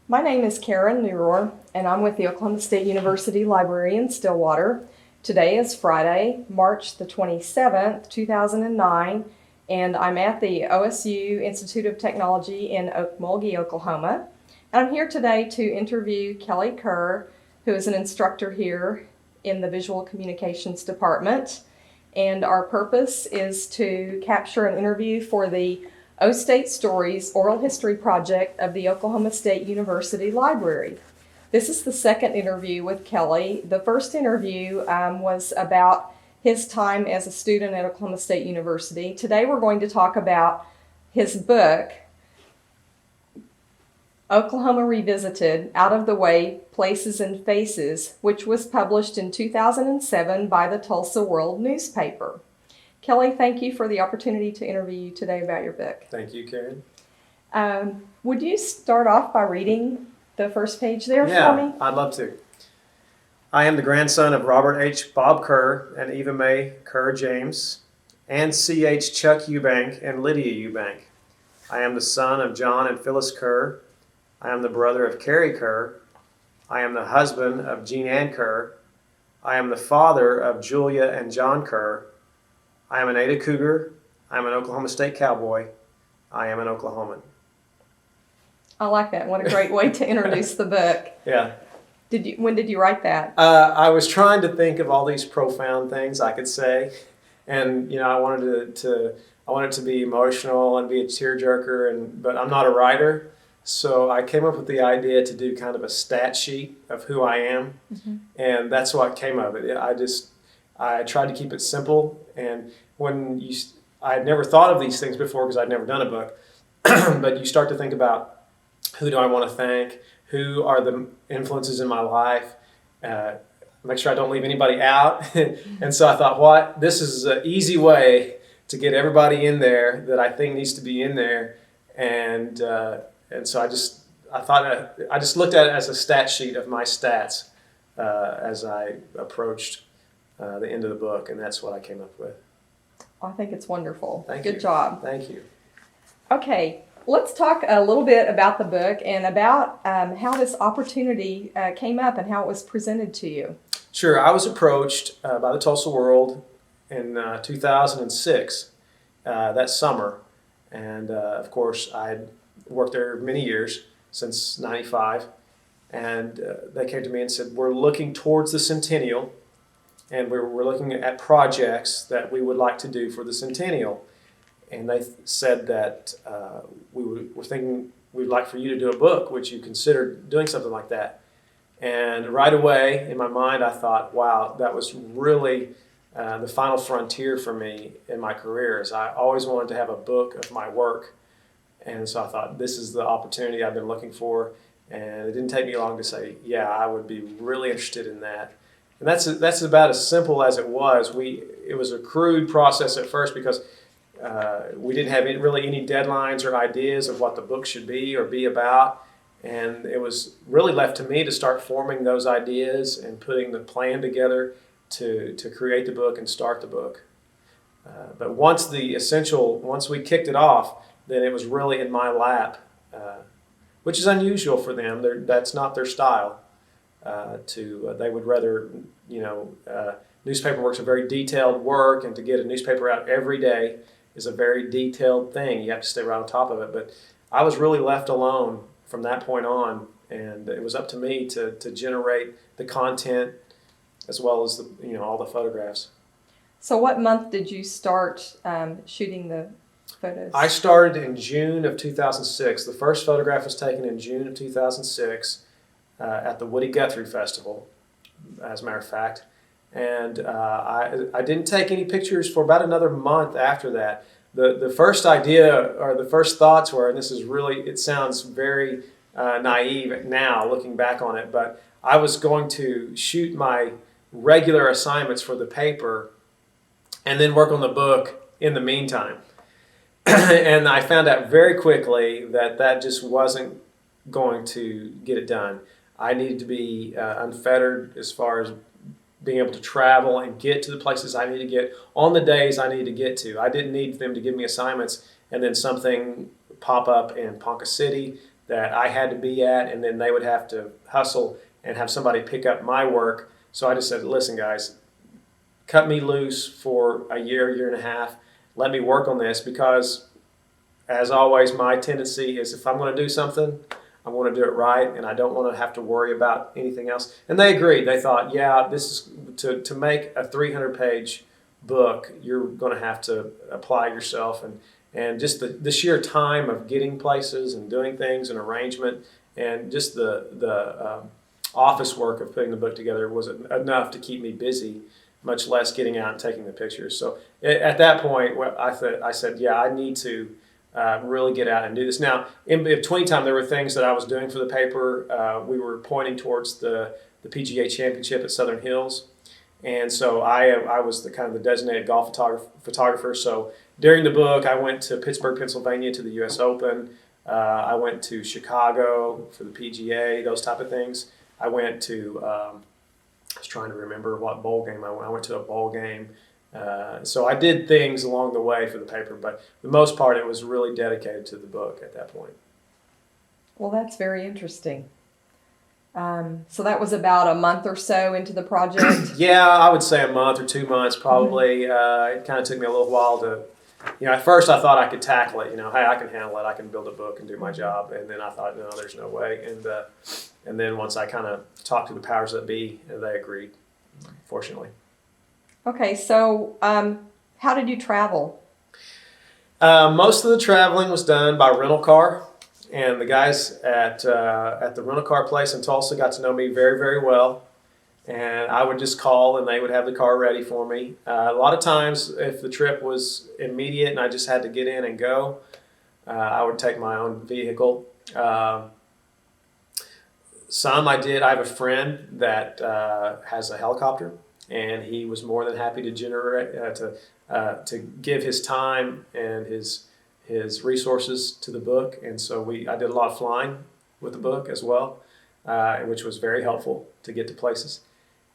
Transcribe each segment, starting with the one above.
My name is Karen Neurohr, and I'm with the Oklahoma State University Library in Stillwater. Today is Friday, March the 27th, 2009, and I'm at the OSU Institute of Technology in Okmulgee, Oklahoma. And I'm here today to interview Kelly Kerr, who is an instructor here in the Visual Communications Department. And our purpose is to capture an interview for the O State Stories Oral History Project of the Oklahoma State University Library. This is the second interview with Kelly. The first interview was about his time as a student at Oklahoma State University. Today we're going to talk about his book, Oklahoma Revisited, Out of the Way, Places and Faces, which was published in 2007 by the Tulsa World newspaper. Kelly, thank you for the opportunity to interview you today about your book. Thank you, Karen. Would you start off by reading the first page there for me? Yeah, I'd love to. I am the grandson of Robert H. Bob Kerr and Eva Mae Kerr James, and C.H. Chuck Eubank and Lydia Eubank. I am the son of John and Phyllis Kerr. I am the brother of Carrie Kerr. I am the husband of Jean Ann Kerr. I am the father of Julia and John Kerr. I am an Ada Cougar. I am an Oklahoma State Cowboy. I am an Oklahoman. I like that. What a great way to introduce the book. Yeah. When did you write that? I was trying to think of all these profound things I could say, and I wanted to be emotional and be a tearjerker, but I'm not a writer, so I came up with the idea to do kind of a stat sheet of who I am, and that's what came of it. I tried to keep it simple, and I had never thought of these things before because I'd never done a book, but you start to think about who do I want to thank, who are the influences in my life, make sure I don't leave anybody out, and so I thought, this is an easy way to get everybody in there that I think needs to be in there, and so I just looked at it as a stat sheet of my stats as I approached the end of the book, and that's what I came up with. I think it's wonderful. Thank you. Good job. Thank you. Okay, let's talk a little bit about the book and about how this opportunity came up and how it was presented to you. Sure. I was approached by the Tulsa World in 2006, that summer, and of course I had worked there many years, since '95, and they came to me and said, we're looking towards the centennial, and we're looking at projects that we would like to do for the centennial. And they said that we're thinking we'd like for you to do a book. Would you consider doing something like that? And right away, in my mind, I thought, wow, that was really the final frontier for me in my career. Is I always wanted to have a book of my work. And so I thought, this is the opportunity I've been looking for. And it didn't take me long to say, yeah, I would be really interested in that. And that's about as simple as it was. It was a crude process at first because we didn't have really any deadlines or ideas of what the book should be or be about. And it was really left to me to start forming those ideas and putting the plan together to create the book and start the book. But once we kicked it off, then it was really in my lap, which is unusual for them. That's not their style. They would rather, newspaper work's a very detailed work, and to get a newspaper out every day is a very detailed thing. You have to stay right on top of it. But I was really left alone from that point on, and it was up to me to generate the content as well as all the photographs. So what month did you start shooting the photos? I started in June of 2006. The first photograph was taken in June of 2006 at the Woody Guthrie Festival, as a matter of fact. And I didn't take any pictures for about another month after that. The first idea or the first thoughts were, and it sounds very naive now looking back on it, but I was going to shoot my regular assignments for the paper and then work on the book in the meantime. And I found out very quickly that just wasn't going to get it done. I needed to be unfettered as far as being able to travel and get to the places I need to get on the days I need to get to. I didn't need them to give me assignments and then something pop up in Ponca City that I had to be at, and then they would have to hustle and have somebody pick up my work. So I just said, listen, guys, cut me loose for a year and a half. Let me work on this, because, as always, my tendency is if I'm going to do something, I want to do it right, and I don't want to have to worry about anything else. And they agreed. They thought, yeah, this is to make a 300-page book, you're going to have to apply yourself, and just the sheer time of getting places and doing things and arrangement, and just the office work of putting the book together was enough to keep me busy, much less getting out and taking the pictures. So at that point, I said, yeah, I need to really get out and do this. Now, in between time, there were things that I was doing for the paper. We were pointing towards the PGA Championship at Southern Hills, and so I was the kind of the designated golf photographer. So during the book, I went to Pittsburgh, Pennsylvania, to the U.S. Open. I went to Chicago for the PGA, those type of things. I went to I was trying to remember what bowl game I went. I went to a bowl game. So I did things along the way for the paper, but for the most part, it was really dedicated to the book at that point. Well, that's very interesting. So that was about a month or so into the project? Yeah, I would say a month or 2 months probably. It kind of took me a little while to, at first I thought I could tackle it. Hey, I can handle it. I can build a book and do my job. And then I thought, no, there's no way. And then once I kind of talked to the powers that be, they agreed, fortunately. Okay, so how did you travel? Most of the traveling was done by rental car, and the guys at the rental car place in Tulsa got to know me very, very well. And I would just call, and they would have the car ready for me. A lot of times, if the trip was immediate and I just had to get in and go, I would take my own vehicle. Some I did. I have a friend that has a helicopter, and he was more than happy to to give his time and his resources to the book. And so I did a lot of flying with the book as well, which was very helpful to get to places.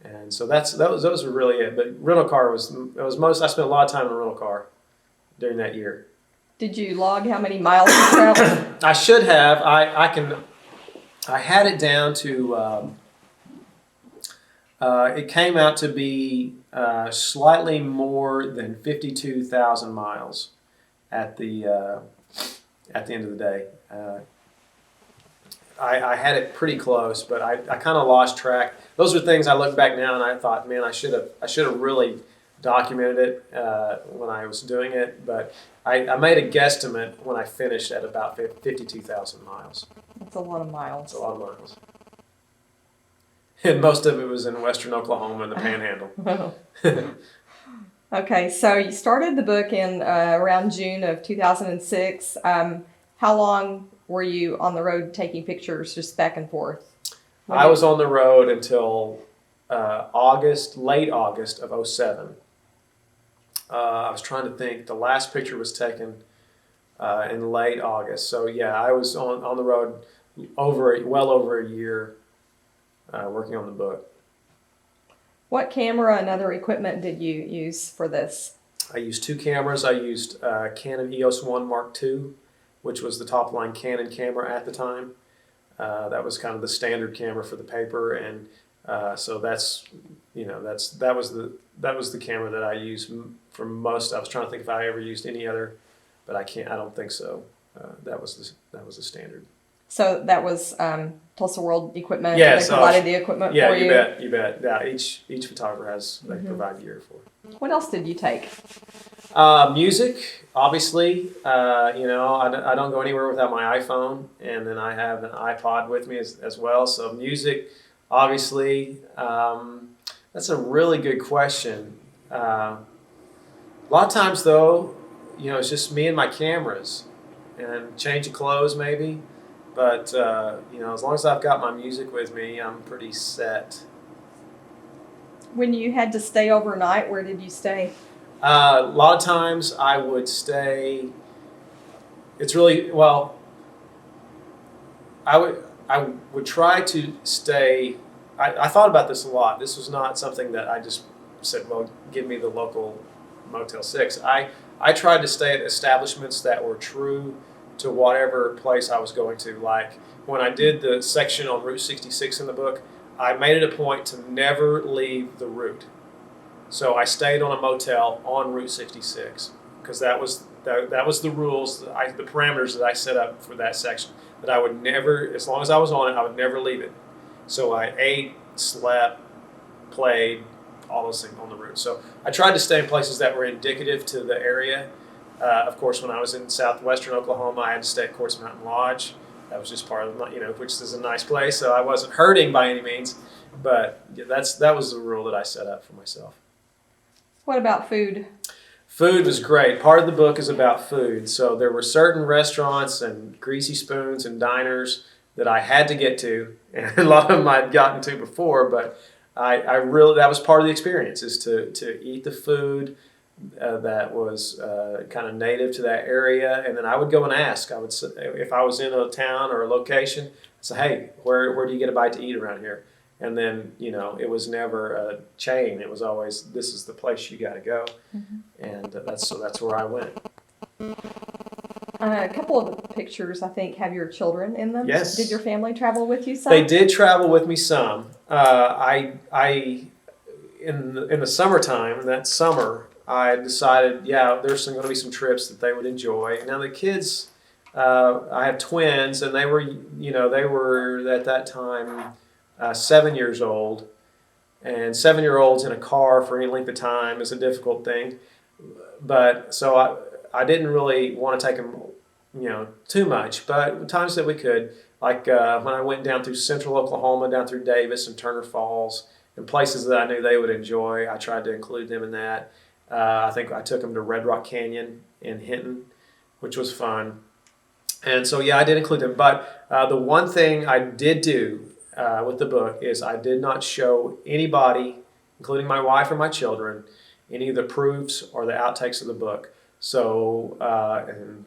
And so those were really it. But rental car was most. I spent a lot of time in a rental car during that year. Did you log how many miles you traveled? I should have. I had it down to. It came out to be slightly more than 52,000 miles at the end of the day. I had it pretty close, but I kind of lost track. Those are things I look back now and I thought, man, I should have really documented it when I was doing it. But I made a guesstimate when I finished at about 52,000 miles. That's a lot of miles. That's a lot of miles. And most of it was in western Oklahoma and the Panhandle. Okay, so you started the book in around June of 2006. How long were you on the road taking pictures just back and forth? I was on the road until late August of 2007. I was trying to think. The last picture was taken in late August. So yeah, I was on the road well over a year working on the book. What camera and other equipment did you use for this? I used two cameras. I used Canon EOS 1 Mark II, which was the top line Canon camera at the time. That was kind of the standard camera for the paper, and so that was the camera that I used for most. I was trying to think if I ever used any other, but I don't think so. That was the standard. So that was Tulsa World equipment. Yeah, they provided the equipment for you. Yeah, you bet. Yeah, each photographer they provide gear for. What else did you take? Music, obviously. I don't go anywhere without my iPhone, and then I have an iPod with me as well. So music, obviously. That's a really good question. A lot of times, though, it's just me and my cameras, and change of clothes maybe. But as long as I've got my music with me, I'm pretty set. When you had to stay overnight, where did you stay? A lot of times I would stay. It's really I would try to stay. I thought about this a lot. This was not something that I just said, well, give me the local Motel 6. I tried to stay at establishments that were true to whatever place I was going to. Like when I did the section on Route 66 in the book, I made it a point to never leave the route. So I stayed on a motel on Route 66 because that was the rules, the parameters that I set up for that section. That I would never, as long as I was on it, I would never leave it. So I ate, slept, played, all those things on the route. So I tried to stay in places that were indicative to the area. Of course, when I was in southwestern Oklahoma, I had to stay at Quartz Mountain Lodge. That was just part of, which is a nice place. So I wasn't hurting by any means, but that was the rule that I set up for myself. What about food? Food was great. Part of the book is about food. So there were certain restaurants and greasy spoons and diners that I had to get to, and a lot of them I'd gotten to before, but I really, that was part of the experience, is to eat the food that was kind of native to that area. And then I would go and ask. I would, if I was in a town or a location, I'd say, hey, where do you get a bite to eat around here? And then, it was never a chain. It was always, this is the place you got to go. Mm-hmm. And that's where I went. A couple of the pictures, I think, have your children in them. Yes. Did your family travel with you some? They did travel with me some. In the summertime, that summer, I decided, there's going to be some trips that they would enjoy. Now the kids, I have twins, and they were at that time 7 years old, and 7-year-olds in a car for any length of time is a difficult thing. But so I didn't really want to take them, too much. But times that we could, like when I went down through central Oklahoma, down through Davis and Turner Falls, and places that I knew they would enjoy, I tried to include them in that. I think I took them to Red Rock Canyon in Hinton, which was fun. And so, I did include them. But the one thing I did do with the book is I did not show anybody, including my wife or my children, any of the proofs or the outtakes of the book. So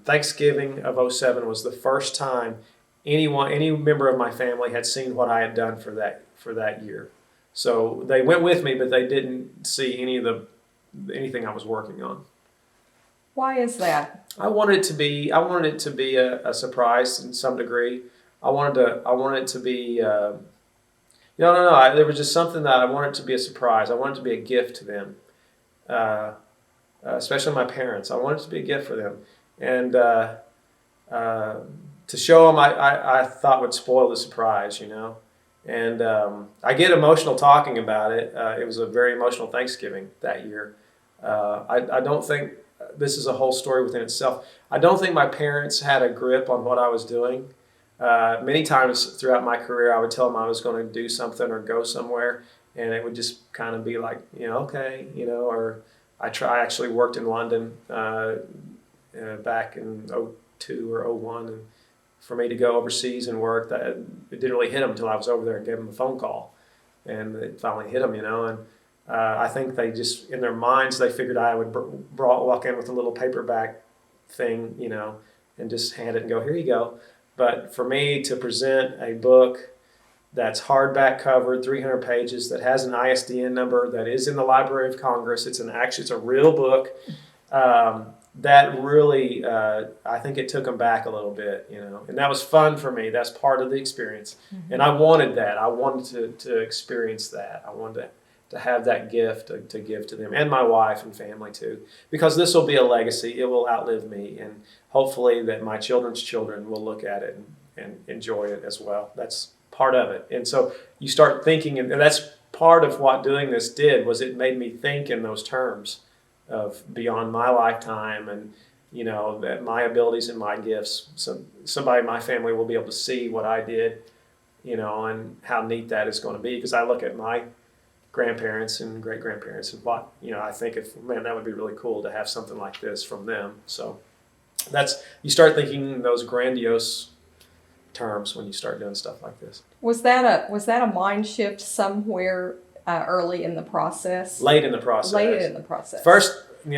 Thanksgiving of 2007 was the first time any member of my family had seen what I had done for that year. So they went with me, but they didn't see anything I was working on. Why is that? I wanted it to be a surprise in some degree. I wanted it to be, there was just something that I wanted to be a surprise. I wanted it to be a gift to them, especially my parents. I wanted it to be a gift for them. And to show them, I thought would spoil the surprise, And I get emotional talking about it. It was a very emotional Thanksgiving that year. I don't think this is a whole story within itself. I don't think my parents had a grip on what I was doing. Many times throughout my career, I would tell them I was going to do something or go somewhere, and it would just kind of be like, okay, or I actually worked in London back in 2002 or 2001, and for me to go overseas and work, that it didn't really hit them until I was over there and gave them a phone call, and it finally hit them, and I think they just, in their minds, they figured I would walk in with a little paperback thing, and just hand it and go, here you go. But for me to present a book that's hardback covered, 300 pages, that has an ISDN number, that is in the Library of Congress, it's a real book, that really, I think it took them back a little bit, and that was fun for me. That's part of the experience. Mm-hmm. And I wanted that. I wanted to experience that. I wanted to have that gift to give to them, and my wife and family too, because this will be a legacy. It will outlive me, and hopefully that my children's children will look at it and enjoy it as well. That's part of it. And so you start thinking, and that's part of what doing this did, was it made me think in those terms of beyond my lifetime, and that my abilities and my gifts. So somebody in my family will be able to see what I did, and how neat that is going to be, because I look at my grandparents and great-grandparents and what, I think that would be really cool to have something like this from them. So you start thinking in those grandiose terms when you start doing stuff like this. Was that a mind shift somewhere early in the process? Late in the process. First in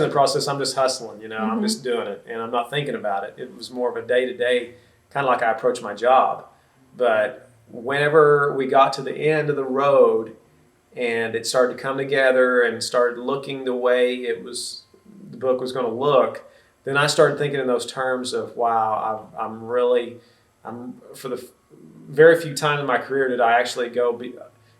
the process, I'm just hustling, mm-hmm. I'm just doing it, and I'm not thinking about it. It was more of a day-to-day, kind of like I approach my job. But whenever we got to the end of the road, and it started to come together and started looking the way the book was going to look, then I started thinking in those terms of, wow, I'm for the very few times in my career did I actually go,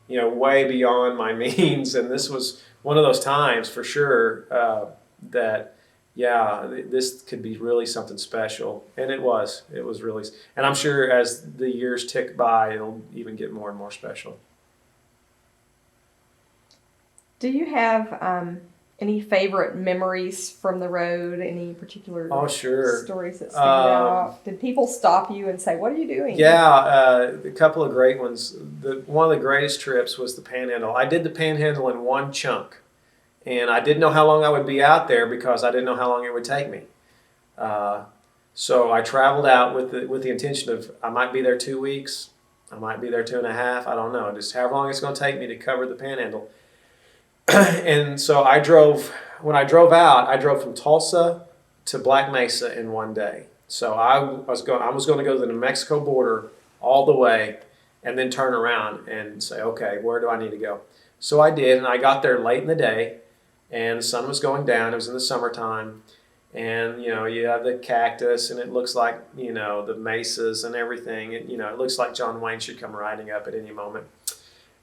way beyond my means, and this was one of those times for sure that, yeah, this could be really something special, and it was really, and I'm sure as the years tick by, it'll even get more and more special. Do you have any favorite memories from the road? Any particular Oh, sure. stories that stand out? Did people stop you and say, "What are you doing?" Yeah, a couple of great ones. One of the greatest trips was the Panhandle. I did the Panhandle in one chunk, and I didn't know how long I would be out there because I didn't know how long it would take me. So I traveled out with the intention of I might be there 2 weeks, I might be there 2.5. I don't know, just however long it's going to take me to cover the Panhandle. And so when I drove out, I drove from Tulsa to Black Mesa in one day. So I was going to go to the New Mexico border all the way and then turn around and say, okay, where do I need to go? So I did, and I got there late in the day, and the sun was going down. It was in the summertime, and you have the cactus, and it looks like the mesas and everything. It looks like John Wayne should come riding up at any moment.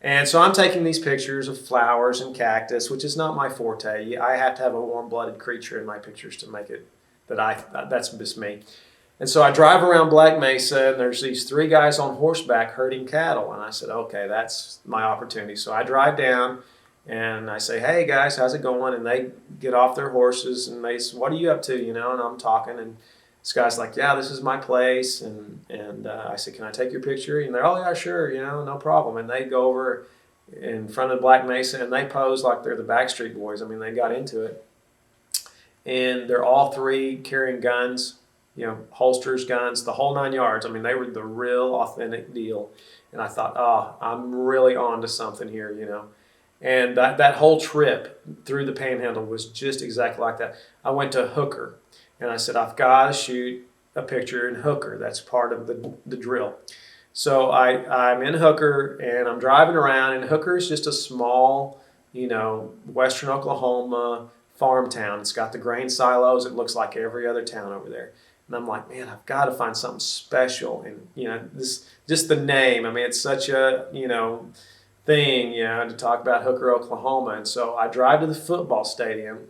And so I'm taking these pictures of flowers and cactus, which is not my forte. I have to have a warm-blooded creature in my pictures to make it that's just me. And so I drive around Black Mesa, and there's these 3 guys on horseback herding cattle. And I said, okay, that's my opportunity. So I drive down, and I say, hey, guys, how's it going? And they get off their horses, and they say, what are you up to? And I'm talking, and this guy's like, yeah, this is my place. And I said, can I take your picture? And they're, oh, yeah, sure, no problem. And they go over in front of Black Mesa, and they pose like they're the Backstreet Boys. I mean, they got into it. And they're all 3 carrying guns, holsters, guns, the whole 9 yards. I mean, they were the real authentic deal. And I thought, oh, I'm really on to something here, And that whole trip through the Panhandle was just exactly like that. I went to Hooker, and I said, I've got to shoot a picture in Hooker. That's part of the drill. So I'm in Hooker, and I'm driving around, and Hooker is just a small, western Oklahoma farm town. It's got the grain silos. It looks like every other town over there. And I'm like, man, I've got to find something special. And, this just the name. I mean, it's such a, thing, to talk about Hooker, Oklahoma. And so I drive to the football stadium,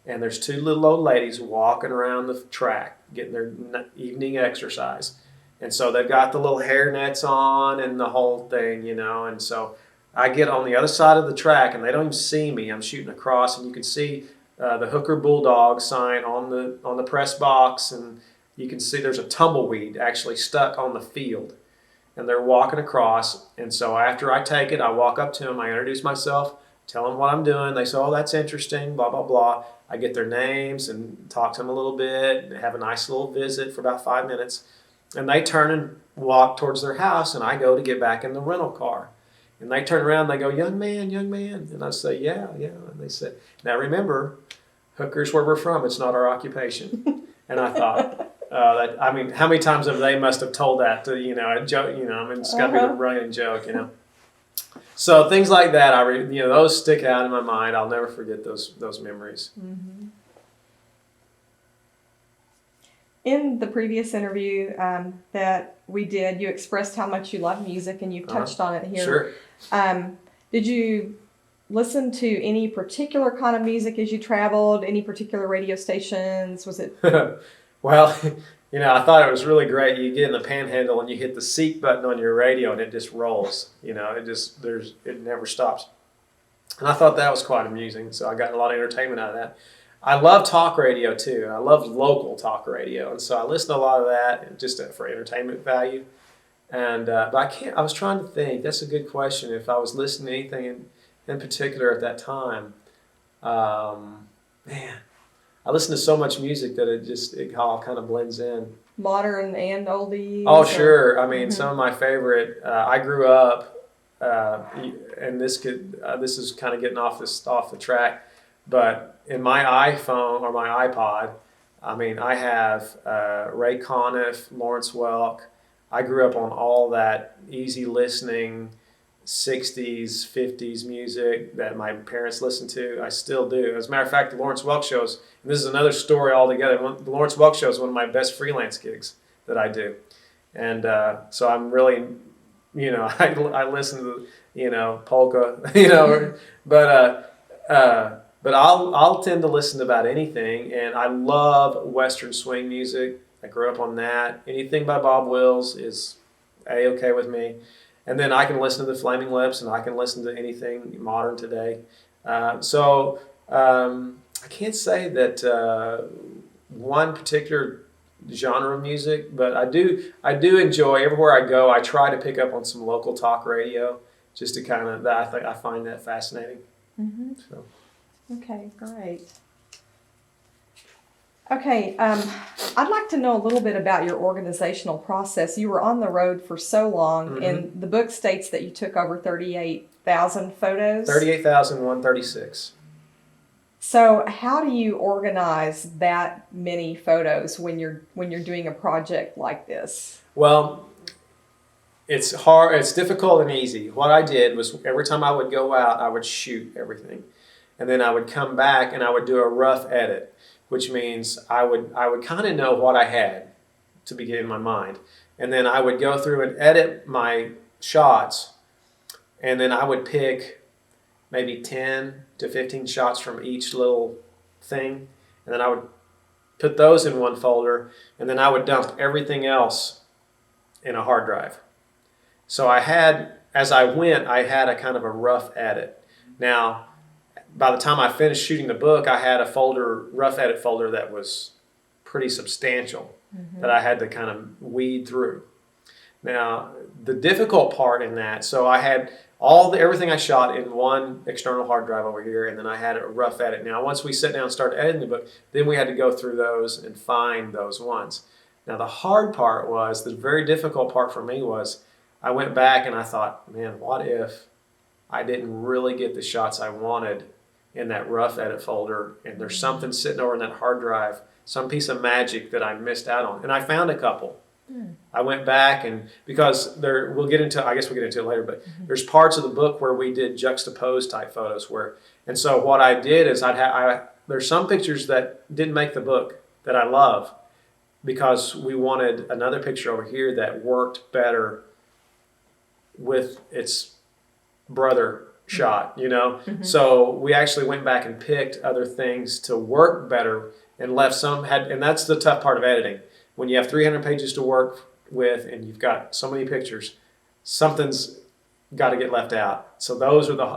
and there's 2 little old ladies walking around the track, getting their evening exercise. And so they've got the little hair nets on and the whole thing, And so I get on the other side of the track, and they don't even see me. I'm shooting across, and you can see the Hooker Bulldog sign on the press box, and you can see there's a tumbleweed actually stuck on the field. And they're walking across, and so after I take it, I walk up to them, I introduce myself, tell them what I'm doing. They say, oh, that's interesting, blah, blah, blah. I get their names and talk to them a little bit and have a nice little visit for about 5 minutes. And they turn and walk towards their house, and I go to get back in the rental car. And they turn around and they go, young man. And I say, yeah. And they say, now remember, Hooker's where we're from. It's not our occupation. And I thought, how many times have they must have told that to, a joke, it's got to be a running joke, So things like that, those stick out in my mind. I'll never forget those memories. Mm-hmm. In the previous interview that we did, you expressed how much you love music, and you've touched on it here. Sure. Did you listen to any particular kind of music as you traveled? Any particular radio stations? Was it? Well, I thought it was really great. You get in the Panhandle and you hit the seek button on your radio, and it just rolls. It never stops. And I thought that was quite amusing. So I got a lot of entertainment out of that. I love talk radio too. I love local talk radio, and so I listen to a lot of that just for entertainment value. And but I was trying to think. That's a good question. If I was listening to anything in particular at that time, man, I listen to so much music that it all kind of blends in. Modern and oldies? Oh, sure. I mean, some of my favorite. I grew up, and this is kind of getting off the track, but in my iPhone or my iPod, I mean, I have Ray Conniff, Lawrence Welk. I grew up on all that easy listening, 60s, 50s music that my parents listened to. I still do. As a matter of fact, the Lawrence Welk shows, and this is another story altogether. The Lawrence Welk show is one of my best freelance gigs that I do. And so I'm really, I listen to, polka, but I'll tend to listen to about anything. And I love Western swing music. I grew up on that. Anything by Bob Wills is A-okay with me. And then I can listen to the Flaming Lips, and I can listen to anything modern today. I can't say that one particular genre of music, but I do enjoy, everywhere I go, I try to pick up on some local talk radio, just to kind of, I find that fascinating. Mm-hmm. So. Okay, great. Okay, I'd like to know a little bit about your organizational process. You were on the road for so long, Mm-hmm. and the book states that you took over 38,000 photos. 38,136. So, how do you organize that many photos when you're doing a project like this? Well, it's hard. It's difficult and easy. What I did was every time I would go out, I would shoot everything, and then I would come back and I would do a rough edit, which means I would kind of know what I had to begin in my mind. And then I would go through and edit my shots, and then I would pick maybe 10 to 15 shots from each little thing, and then I would put those in one folder, and then I would dump everything else in a hard drive. So as I went, I had a kind of a rough edit. Now, by the time I finished shooting the book, I had a rough edit folder that was pretty substantial, mm-hmm. that I had to kind of weed through. Now, the difficult part in that, so I had everything I shot in one external hard drive over here, and then I had a rough edit. Now, once we sat down and started editing the book, then we had to go through those and find those ones. Now, the hard part was, the very difficult part for me was, I went back and I thought, man, what if I didn't really get the shots I wanted in that rough edit folder, and there's something sitting over in that hard drive, some piece of magic that I missed out on. And I found a couple. I went back, and because we'll get into it later, but there's parts of the book where we did juxtaposed type photos and so what I did is there's some pictures that didn't make the book that I love, because we wanted another picture over here that worked better with its brother shot, Mm-hmm. So we actually went back and picked other things to work better, and left some and that's the tough part of editing. When you have 300 pages to work with and you've got so many pictures, something's got to get left out. So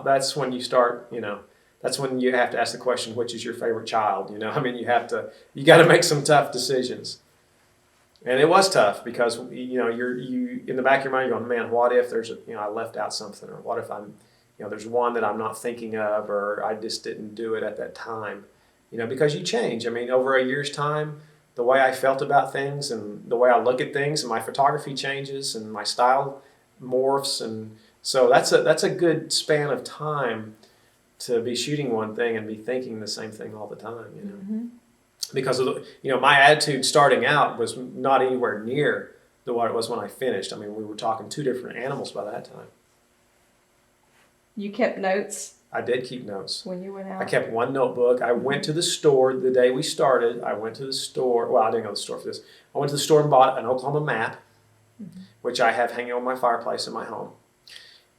that's when you start, that's when you have to ask the question, which is your favorite child? You got to make some tough decisions. And it was tough, because you're in the back of your mind, you're going, man, what if there's I left out something, or what if there's one that I'm not thinking of, or I just didn't do it at that time, because you change. Over a year's time, the way I felt about things and the way I look at things, and my photography changes and my style morphs, and so that's a good span of time to be shooting one thing and be thinking the same thing all the time, Mm-hmm. Because of my attitude starting out was not anywhere near what it was when I finished. We were talking two different animals by that time. You kept notes? I did keep notes. When you went out? I kept one notebook. I went to the store the day we started. I went to the store. Well, I didn't go to the store for this. I went to the store and bought an Oklahoma map, mm-hmm. which I have hanging on my fireplace in my home.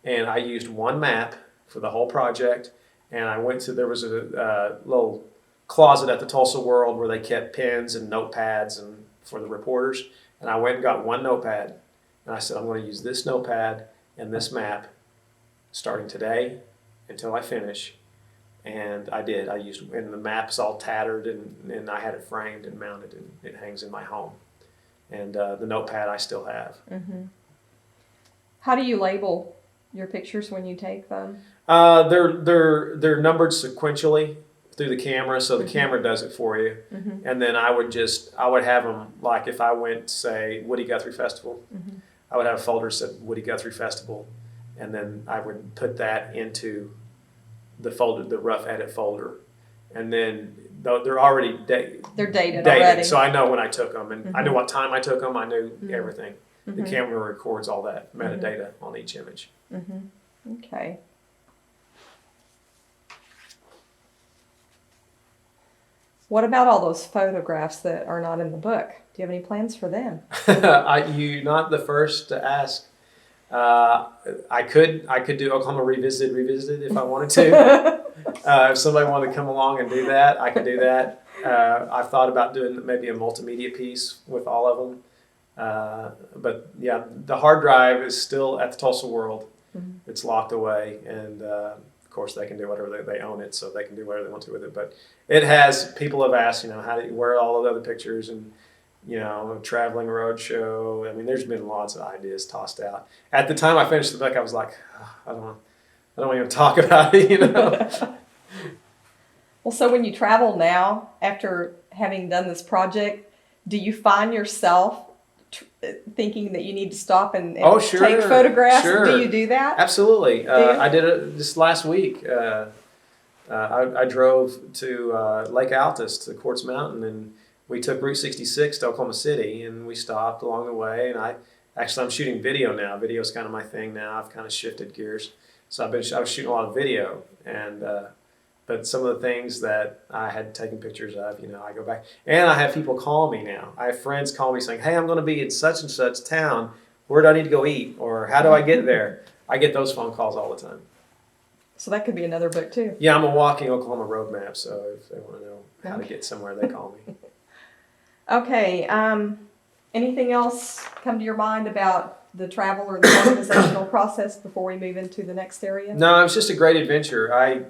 And I used one map for the whole project. And there was a little closet at the Tulsa World where they kept pens and notepads and for the reporters. And I went and got one notepad. And I said, I'm going to use this notepad and this map starting today until I finish. And I did. And the map's all tattered, and I had it framed and mounted, and it hangs in my home. And the notepad I still have. Mm-hmm. How do you label your pictures when you take them? They're numbered sequentially through the camera, so the mm-hmm. camera does it for you. Mm-hmm. And then I would have them, like if I went, say, Woody Guthrie Festival, mm-hmm. I would have a folder that said Woody Guthrie Festival, and then I would put that into the folder, the rough edit folder. And then they're already they're dated already. So I know when I took them, and mm-hmm. I knew what time I took them. I knew mm-hmm. everything. Mm-hmm. The camera records all that metadata mm-hmm. on each image. Mm-hmm. Okay. What about all those photographs that are not in the book? Do you have any plans for them? You're not the first to ask. I could do Oklahoma Revisited if I wanted to. If somebody wanted to come along and do that, I could do that. I've thought about doing maybe a multimedia piece with all of them. But yeah, the hard drive is still at the Tulsa World. Mm-hmm. It's locked away, and of course they can do whatever they own it, so they can do whatever they want to with it. But it has, people have asked, where are all the other pictures, and a traveling road show. I mean, there's been lots of ideas tossed out. At the time I finished the book, I was like, I don't want to even talk about it. Well, so when you travel now, after having done this project, do you find yourself thinking that you need to stop and Sure, take photographs? sure. Do you do that? Absolutely. Do you? I did it just last week. I drove to Lake Altus to Quartz Mountain, and we took Route 66 to Oklahoma City, and we stopped along the way. And I'm shooting video now. Video is kind of my thing now. I've kind of shifted gears. So I was shooting a lot of video, and but some of the things that I had taken pictures of, I go back, and I have people call me now. I have friends call me saying, "Hey, I'm going to be in such and such town. Where do I need to go eat? Or how do I get there?" I get those phone calls all the time. So that could be another book too. Yeah, I'm a walking Oklahoma roadmap, so if they want to know how to get somewhere, they call me. Okay. Anything else come to your mind about the travel or the organizational process before we move into the next area? No, it was just a great adventure. I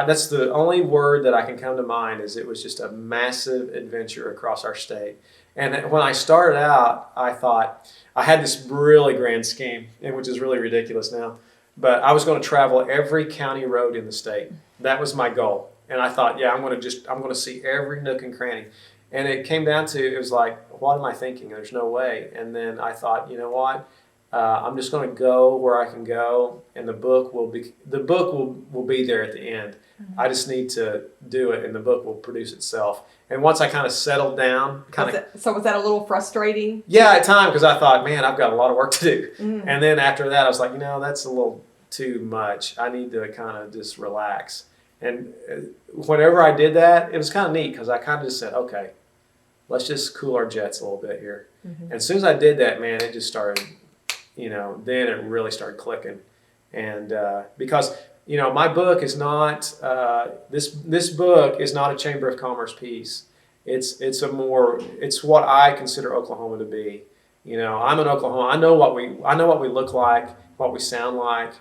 that's the only word that I can come to mind, is it was just a massive adventure across our state. And when I started out, I thought I had this really grand scheme, which is really ridiculous now. But I was going to travel every county road in the state. That was my goal. And I thought, I'm going to see every nook and cranny. And it came down to, it was like, what am I thinking? There's no way. And then I thought, you know what? I'm just going to go where I can go, and the book will be there at the end. Mm-hmm. I just need to do it, and the book will produce itself. And once I kind of settled down, so was that a little frustrating? Yeah, at times, because I thought, man, I've got a lot of work to do. Mm-hmm. And then after that, I was like, that's a little too much. I need to kind of just relax. And whenever I did that, it was kind of neat, because I kind of just said, okay, let's just cool our jets a little bit here. Mm-hmm. And as soon as I did that, man, it just started. Then it really started clicking, and because my book is not this book is not a Chamber of Commerce piece. It's what I consider Oklahoma to be. I'm in Oklahoma. I know what we look like, what we sound like,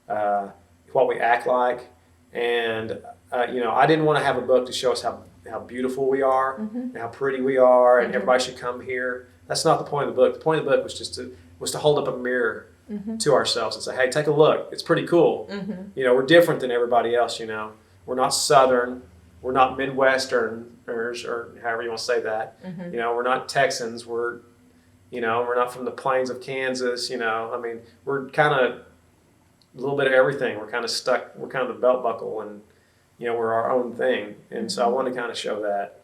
what we act like, and I didn't want to have a book to show us how beautiful we are, mm-hmm. and how pretty we are, and mm-hmm. everybody should come here. That's not the point of the book. The point of the book was just to hold up a mirror, mm-hmm. to ourselves and say, hey, take a look. It's pretty cool. Mm-hmm. We're different than everybody else, We're not Southern. We're not Midwesterners, or however you want to say that. Mm-hmm. We're not Texans. We're not from the plains of Kansas, we're kind of a little bit of everything. We're kind of stuck. We're kind of the belt buckle, and, we're our own thing. And mm-hmm. so I wanted to kind of show that.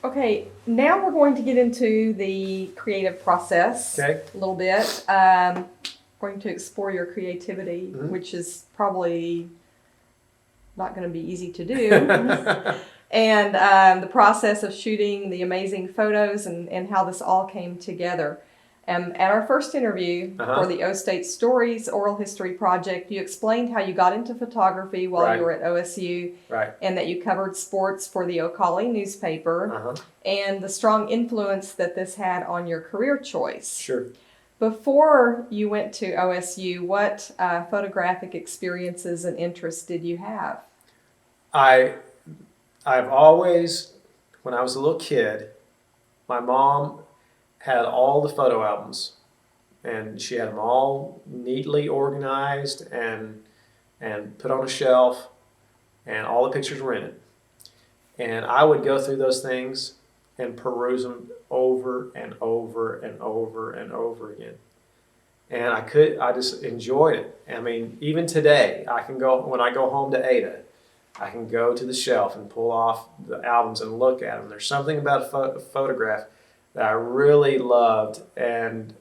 Okay, now we're going to get into the creative process a little bit. Going to explore your creativity, mm-hmm. which is probably not going to be easy to do. And the process of shooting the amazing photos and how this all came together. At our first interview for the O State Stories Oral History Project, you explained how you got into photography while you were at OSU, and that you covered sports for the Okmulgee newspaper, and the strong influence that this had on your career choice. Sure. Before you went to OSU, what photographic experiences and interests did you have? I've always, when I was a little kid, my mom had all the photo albums, and she had them all neatly organized and put on a shelf, and all the pictures were in it. And I would go through those things and peruse them over and over and over and over again. And I just enjoyed it. I mean, even today, when I go home to Ada, I can go to the shelf and pull off the albums and look at them. There's something about a photograph that I really loved, and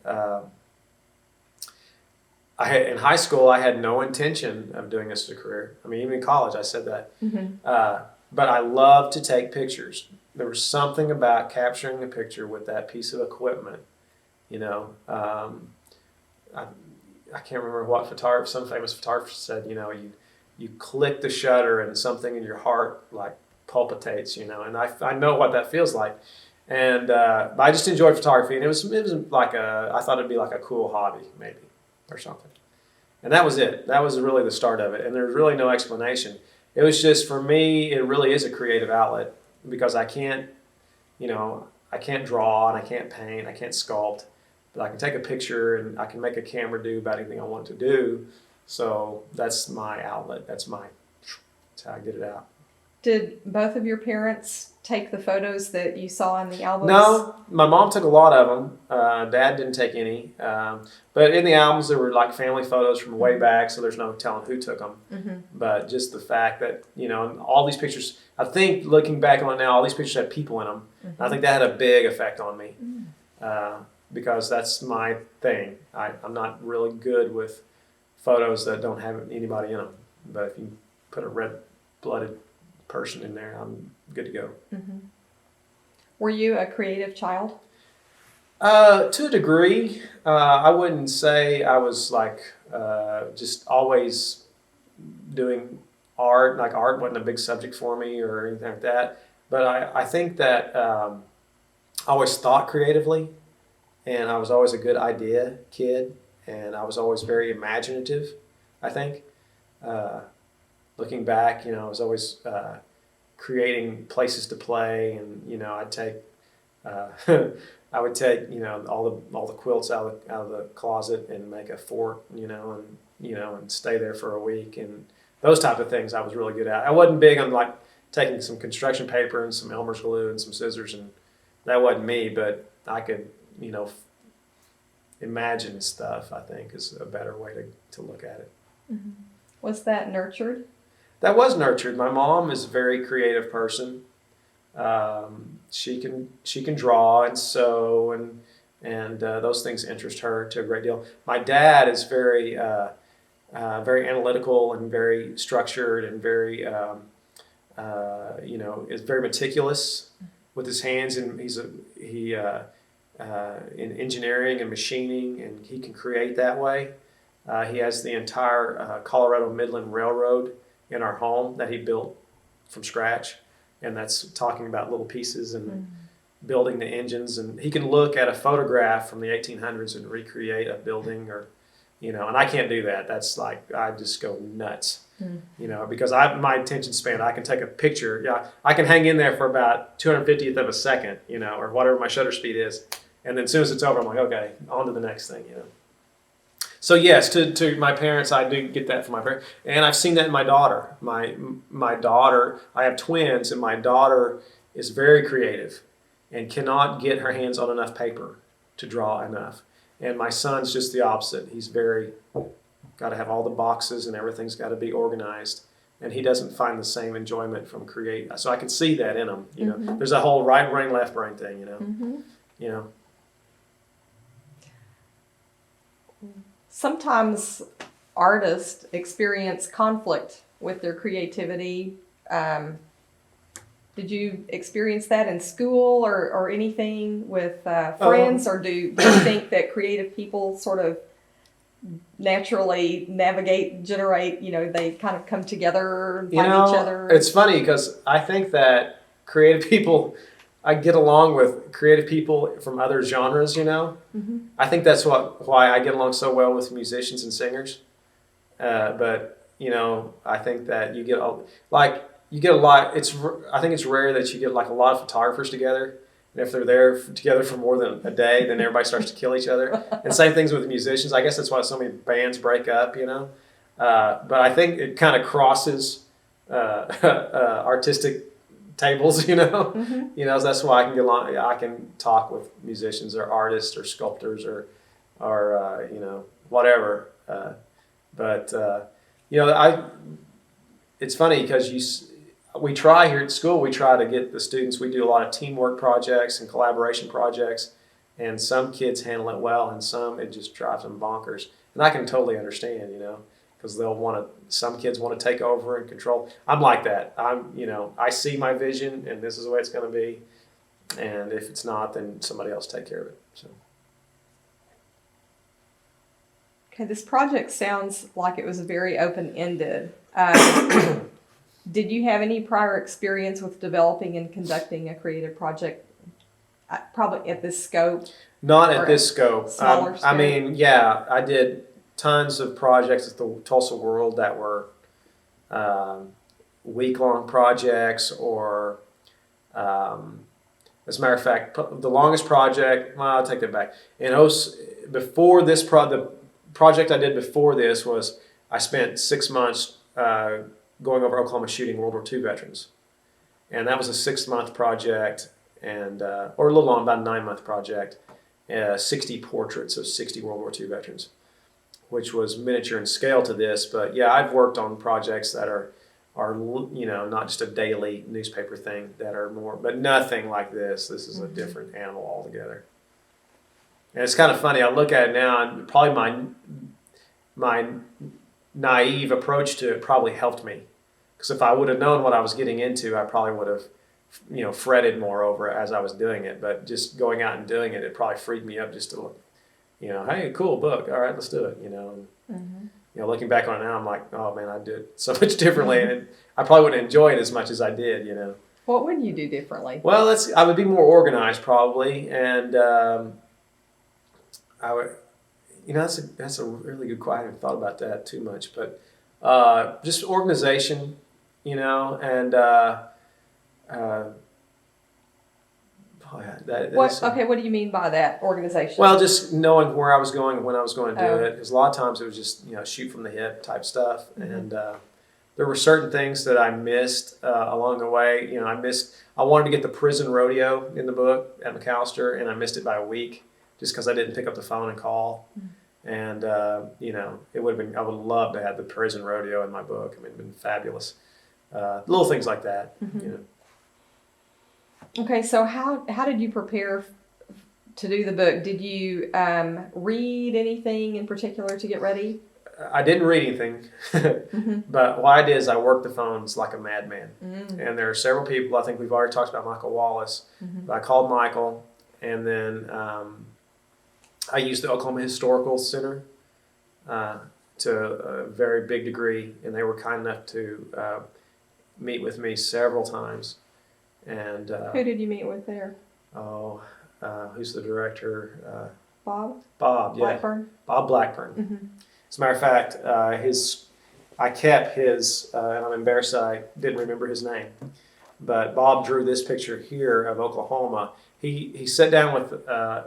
in high school, I had no intention of doing this as a career. I mean, even in college, I said that. But I love to take pictures. There was something about capturing a picture with that piece of equipment. You know, I can't remember what photographer, some famous photographer said, you know, you click the shutter and something in your heart like palpitates, you know, and I know what that feels like. And I just enjoyed photography, and it was like I thought it'd be like a cool hobby maybe or something. And that was it. That was really the start of it. And there's really no explanation. It was just, for me, it really is a creative outlet because I can't draw and I can't paint, I can't sculpt, but I can take a picture and I can make a camera do about anything I want to do. So that's my outlet. That's how I get it out. Did both of your parents take the photos that you saw in the albums? No, my mom took a lot of them. Dad didn't take any. But in the albums, there were like family photos from way back, so there's no telling who took them. But just the fact that, you know, all these pictures, I think looking back on it now, all these pictures had people in them. I think that had a big effect on me because that's my thing. I'm not really good with photos that don't have anybody in them. But if you put a red-blooded person in there, I'm good to go. Were you a creative child? To a degree. I wouldn't say I was like just always doing art. Like art wasn't a big subject for me or anything like that. But I think that I always thought creatively, and I was always a good idea kid, and I was always very imaginative, I think. Looking back, you know, I was always creating places to play, and you know, I would take you know all the quilts out of the closet and make a fort, and stay there for a week, and those type of things I was really good at. I wasn't big on like taking some construction paper and some Elmer's glue and some scissors, and that wasn't me, but I could imagine stuff. I think is a better way to look at it. Was that nurtured? That was nurtured. My mom is a very creative person. She can draw and sew and those things interest her to a great deal. My dad is very analytical and very structured and very is very meticulous with his hands, and he in engineering and machining, and he can create that way. He has the entire Colorado Midland Railroad in our home that he built from scratch, and that's talking about little pieces and building the engines. And he can look at a photograph from the 1800s and recreate a building, or and I can't do that. That's like I just go nuts, because my attention span. I can take a picture. Yeah, I can hang in there for about 250th of a second, or whatever my shutter speed is, and then as soon as it's over, I'm like, okay, on to the next thing, So yes, to my parents, I do get that from my parents, and I've seen that in my daughter. My daughter, I have twins, and my daughter is very creative, and cannot get her hands on enough paper to draw enough. And my son's just the opposite. He's got to have all the boxes and everything's got to be organized, and he doesn't find the same enjoyment from create. So I can see that in him. There's a whole right brain, left brain thing. Sometimes artists experience conflict with their creativity. Did you experience that in school or anything with friends? Or do you think that creative people sort of naturally generate, they kind of come together and find each other? It's funny because I think that creative people, I get along with creative people from other genres, I think that's why I get along so well with musicians and singers. But I think that you get a lot. I think it's rare that you get like a lot of photographers together. And if they're there together for more than a day, then everybody starts to kill each other. And same things with musicians. I guess that's why so many bands break up, But I think it kind of crosses artistic tables, So that's why I can get along. I can talk with musicians or artists or sculptors or whatever. It's funny because we try here at school. We try to get the students. We do a lot of teamwork projects and collaboration projects, And some kids handle it well, and some it just drives them bonkers. And I can totally understand, because some kids want to take over and control. I'm like that. I see my vision, and this is the way it's going to be. And if it's not, then somebody else take care of it. So. Okay, this project sounds like it was very open-ended. Did you have any prior experience with developing and conducting a creative project, probably at this scope? Not at this scope. Smaller scope? I mean, yeah, I did tons of projects at the Tulsa World that were week-long projects, or as a matter of fact, the longest project, well, I'll take that back. Before this the project I did before this was I spent 6 months going over Oklahoma shooting World War II veterans. And that was a 6-month project, and or a little long, about a 9-month project, 60 portraits of 60 World War II veterans, which was miniature in scale to this. But yeah, I've worked on projects that are not just a daily newspaper thing, that are more, but nothing like this. This is a different animal altogether. And it's kind of funny. I look at it now, and probably my naive approach to it probably helped me, because if I would have known what I was getting into, I probably would have fretted more over it as I was doing it. But just going out and doing it, it probably freed me up just to look, hey, cool book, all right, let's do it. And, looking back on it now, I'm like, oh man, I did it so much differently, and I probably wouldn't enjoy it as much as I did. What would you do differently? Well, I would be more organized probably, and I would. That's a really good question. I haven't thought about that too much, but just organization, and what do you mean by that, organization? Well, just knowing where I was going, when I was going to do it. Because a lot of times it was just shoot from the hip type stuff, and there were certain things that I missed along the way. I wanted to get the prison rodeo in the book at McAllister, and I missed it by a week just because I didn't pick up the phone and call. And it would have been. I would love to have the prison rodeo in my book. I mean, it'd been fabulous. Little things like that. Okay, so how did you prepare to do the book? Did you read anything in particular to get ready? I didn't read anything, but what I did is I worked the phones like a madman. And there are several people. I think we've already talked about Michael Wallace. But I called Michael, and then I used the Oklahoma Historical Center to a very big degree, and they were kind enough to meet with me several times. And who did you meet with there? Who's the director? Bob? Bob, yeah. Blackburn? Bob Blackburn. As a matter of fact, I kept his, and I'm embarrassed that I didn't remember his name, but Bob drew this picture here of Oklahoma. He sat down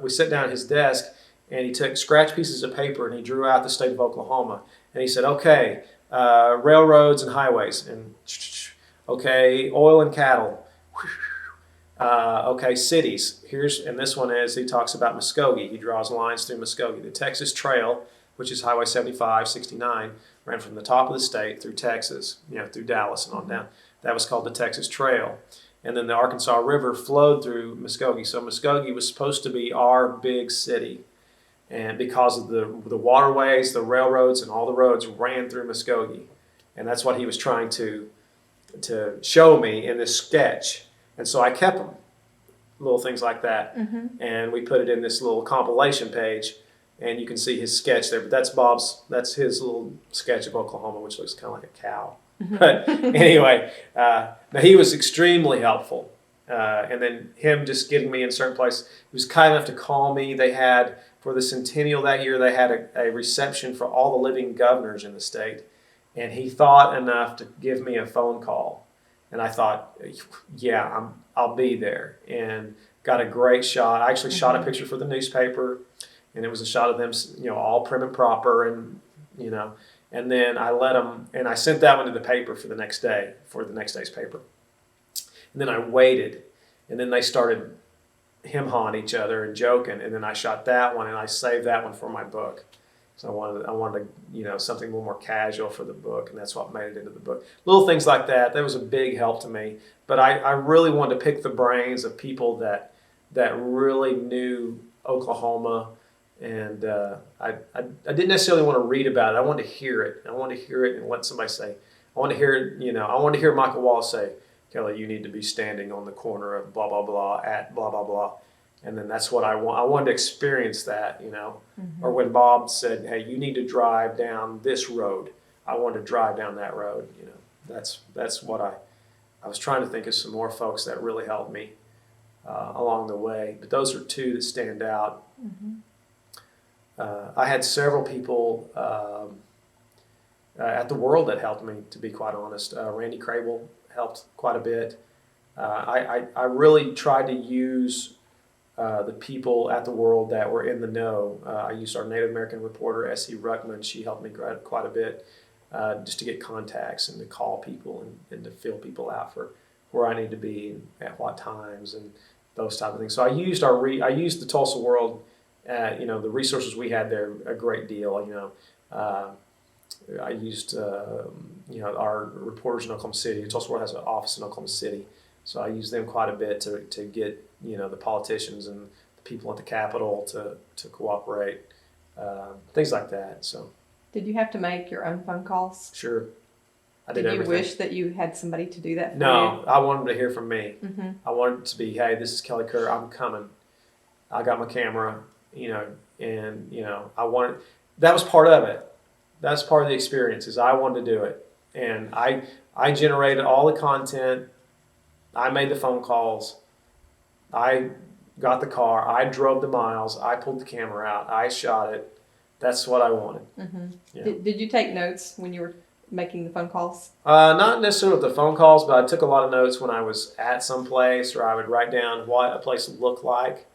we sat down at his desk, and he took scratch pieces of paper and he drew out the state of Oklahoma. And he said, okay, railroads and highways, and okay, oil and cattle. Okay, cities. And this one is, he talks about Muskogee. He draws lines through Muskogee. The Texas Trail, which is Highway 75, 69, ran from the top of the state through Texas, through Dallas and on down. That was called the Texas Trail. And then the Arkansas River flowed through Muskogee. So Muskogee was supposed to be our big city. And because of the waterways, the railroads, and all the roads ran through Muskogee. And that's what he was trying to show me in this sketch. And so I kept them, little things like that. And we put it in this little compilation page, and you can see his sketch there. But that's his little sketch of Oklahoma, which looks kind of like a cow. But anyway, now he was extremely helpful. And then him just getting me in certain places, he was kind enough to call me. They had, for the centennial that year, they had a reception for all the living governors in the state. And he thought enough to give me a phone call. And I thought, yeah, I'll be there. And got a great shot. I actually shot a picture for the newspaper, and it was a shot of them, all prim and proper, and and then I let them, and I sent that one to the paper for the next day, for the next day's paper. And then I waited, and then they started him-hawing each other and joking, and then I shot that one, and I saved that one for my book. So I wanted something a little more casual for the book, and that's what made it into the book. Little things like that. That was a big help to me. But I really wanted to pick the brains of people that really knew Oklahoma, and I didn't necessarily want to read about it. I wanted to hear it. I wanted to hear it and let somebody say. I wanted to hear it. I wanted to hear Michael Wallace say, "Kelly, you need to be standing on the corner of blah blah blah at blah blah blah," and then that's what I want. I wanted to experience that, Mm-hmm. Or when Bob said, "Hey, you need to drive down this road," I wanted to drive down that road. That's what I was trying to think of some more folks that really helped me along the way. But those are two that stand out. Mm-hmm. I had several people at the World that helped me, to be quite honest. Randy Crable helped quite a bit. I really tried to use the people at the World that were in the know. I used our Native American reporter, S.E. Ruckman. She helped me quite a bit just to get contacts and to call people and to fill people out for where I need to be and at what times and those type of things. So I used I used the Tulsa World, the resources we had there a great deal. I used our reporters in Oklahoma City. Tulsa World has an office in Oklahoma City, so I used them quite a bit to get the politicians and the people at the Capitol to cooperate, things like that. So Did you have to make your own phone calls? sure, I did Did you everything. wish that you had somebody to do that for No, I wanted to hear from me. you? Mm-hmm. I wanted it to be, hey, this is Kelly Kerr. I'm coming. I got my camera, and I wanted. That was part of it. That's part of the experience. Is I wanted to do it, and I generated all the content. I made the phone calls. I got the car. I drove the miles. I pulled the camera out. I shot it. That's what I wanted. Mm-hmm. Yeah. Did you take notes when you were making the phone calls? Not necessarily with the phone calls, but I took a lot of notes when I was at some place, or I would write down what a place looked like,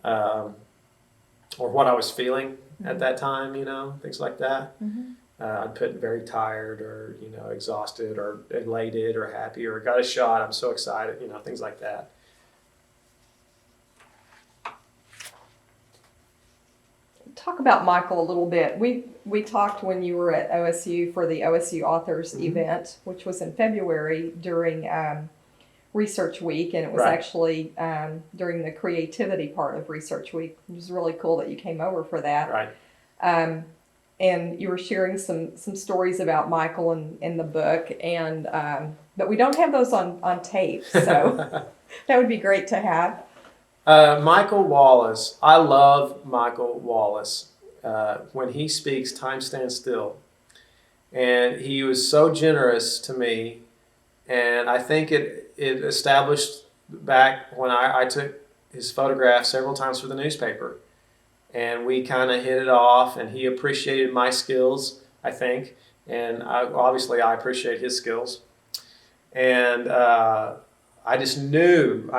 or what I was feeling at that time, things like that. Mm-hmm. I'd put very tired, or exhausted, or elated, or happy, or got a shot. I'm so excited, things like that. Talk about Michael a little bit. We talked when you were at OSU for the OSU Authors Mm-hmm. event, which was in February during Research Week, and it was Right. actually during the creativity part of Research Week, which was really cool that you came over for that. Right. And you were sharing some stories about Michael in the book, and but we don't have those on tape, so that would be great to have. Michael Wallace. I love Michael Wallace. When he speaks, time stands still. And he was so generous to me. And I think it established back when I took his photograph several times for the newspaper. And we kind of hit it off, and he appreciated my skills, I think. And obviously I appreciate his skills. And I just knew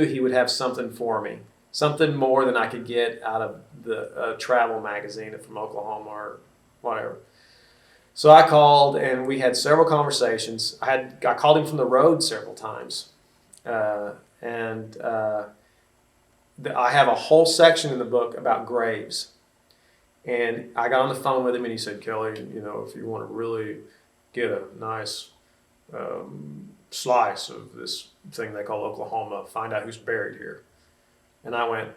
he would have something for me, something more than I could get out of the travel magazine from Oklahoma or whatever. So I called, and we had several conversations. I called him from the road several times, and I have a whole section in the book about graves. And I got on the phone with him, and he said, "Kelly, if you want to really get a nice slice of this thing they call Oklahoma, find out who's buried here." And I went,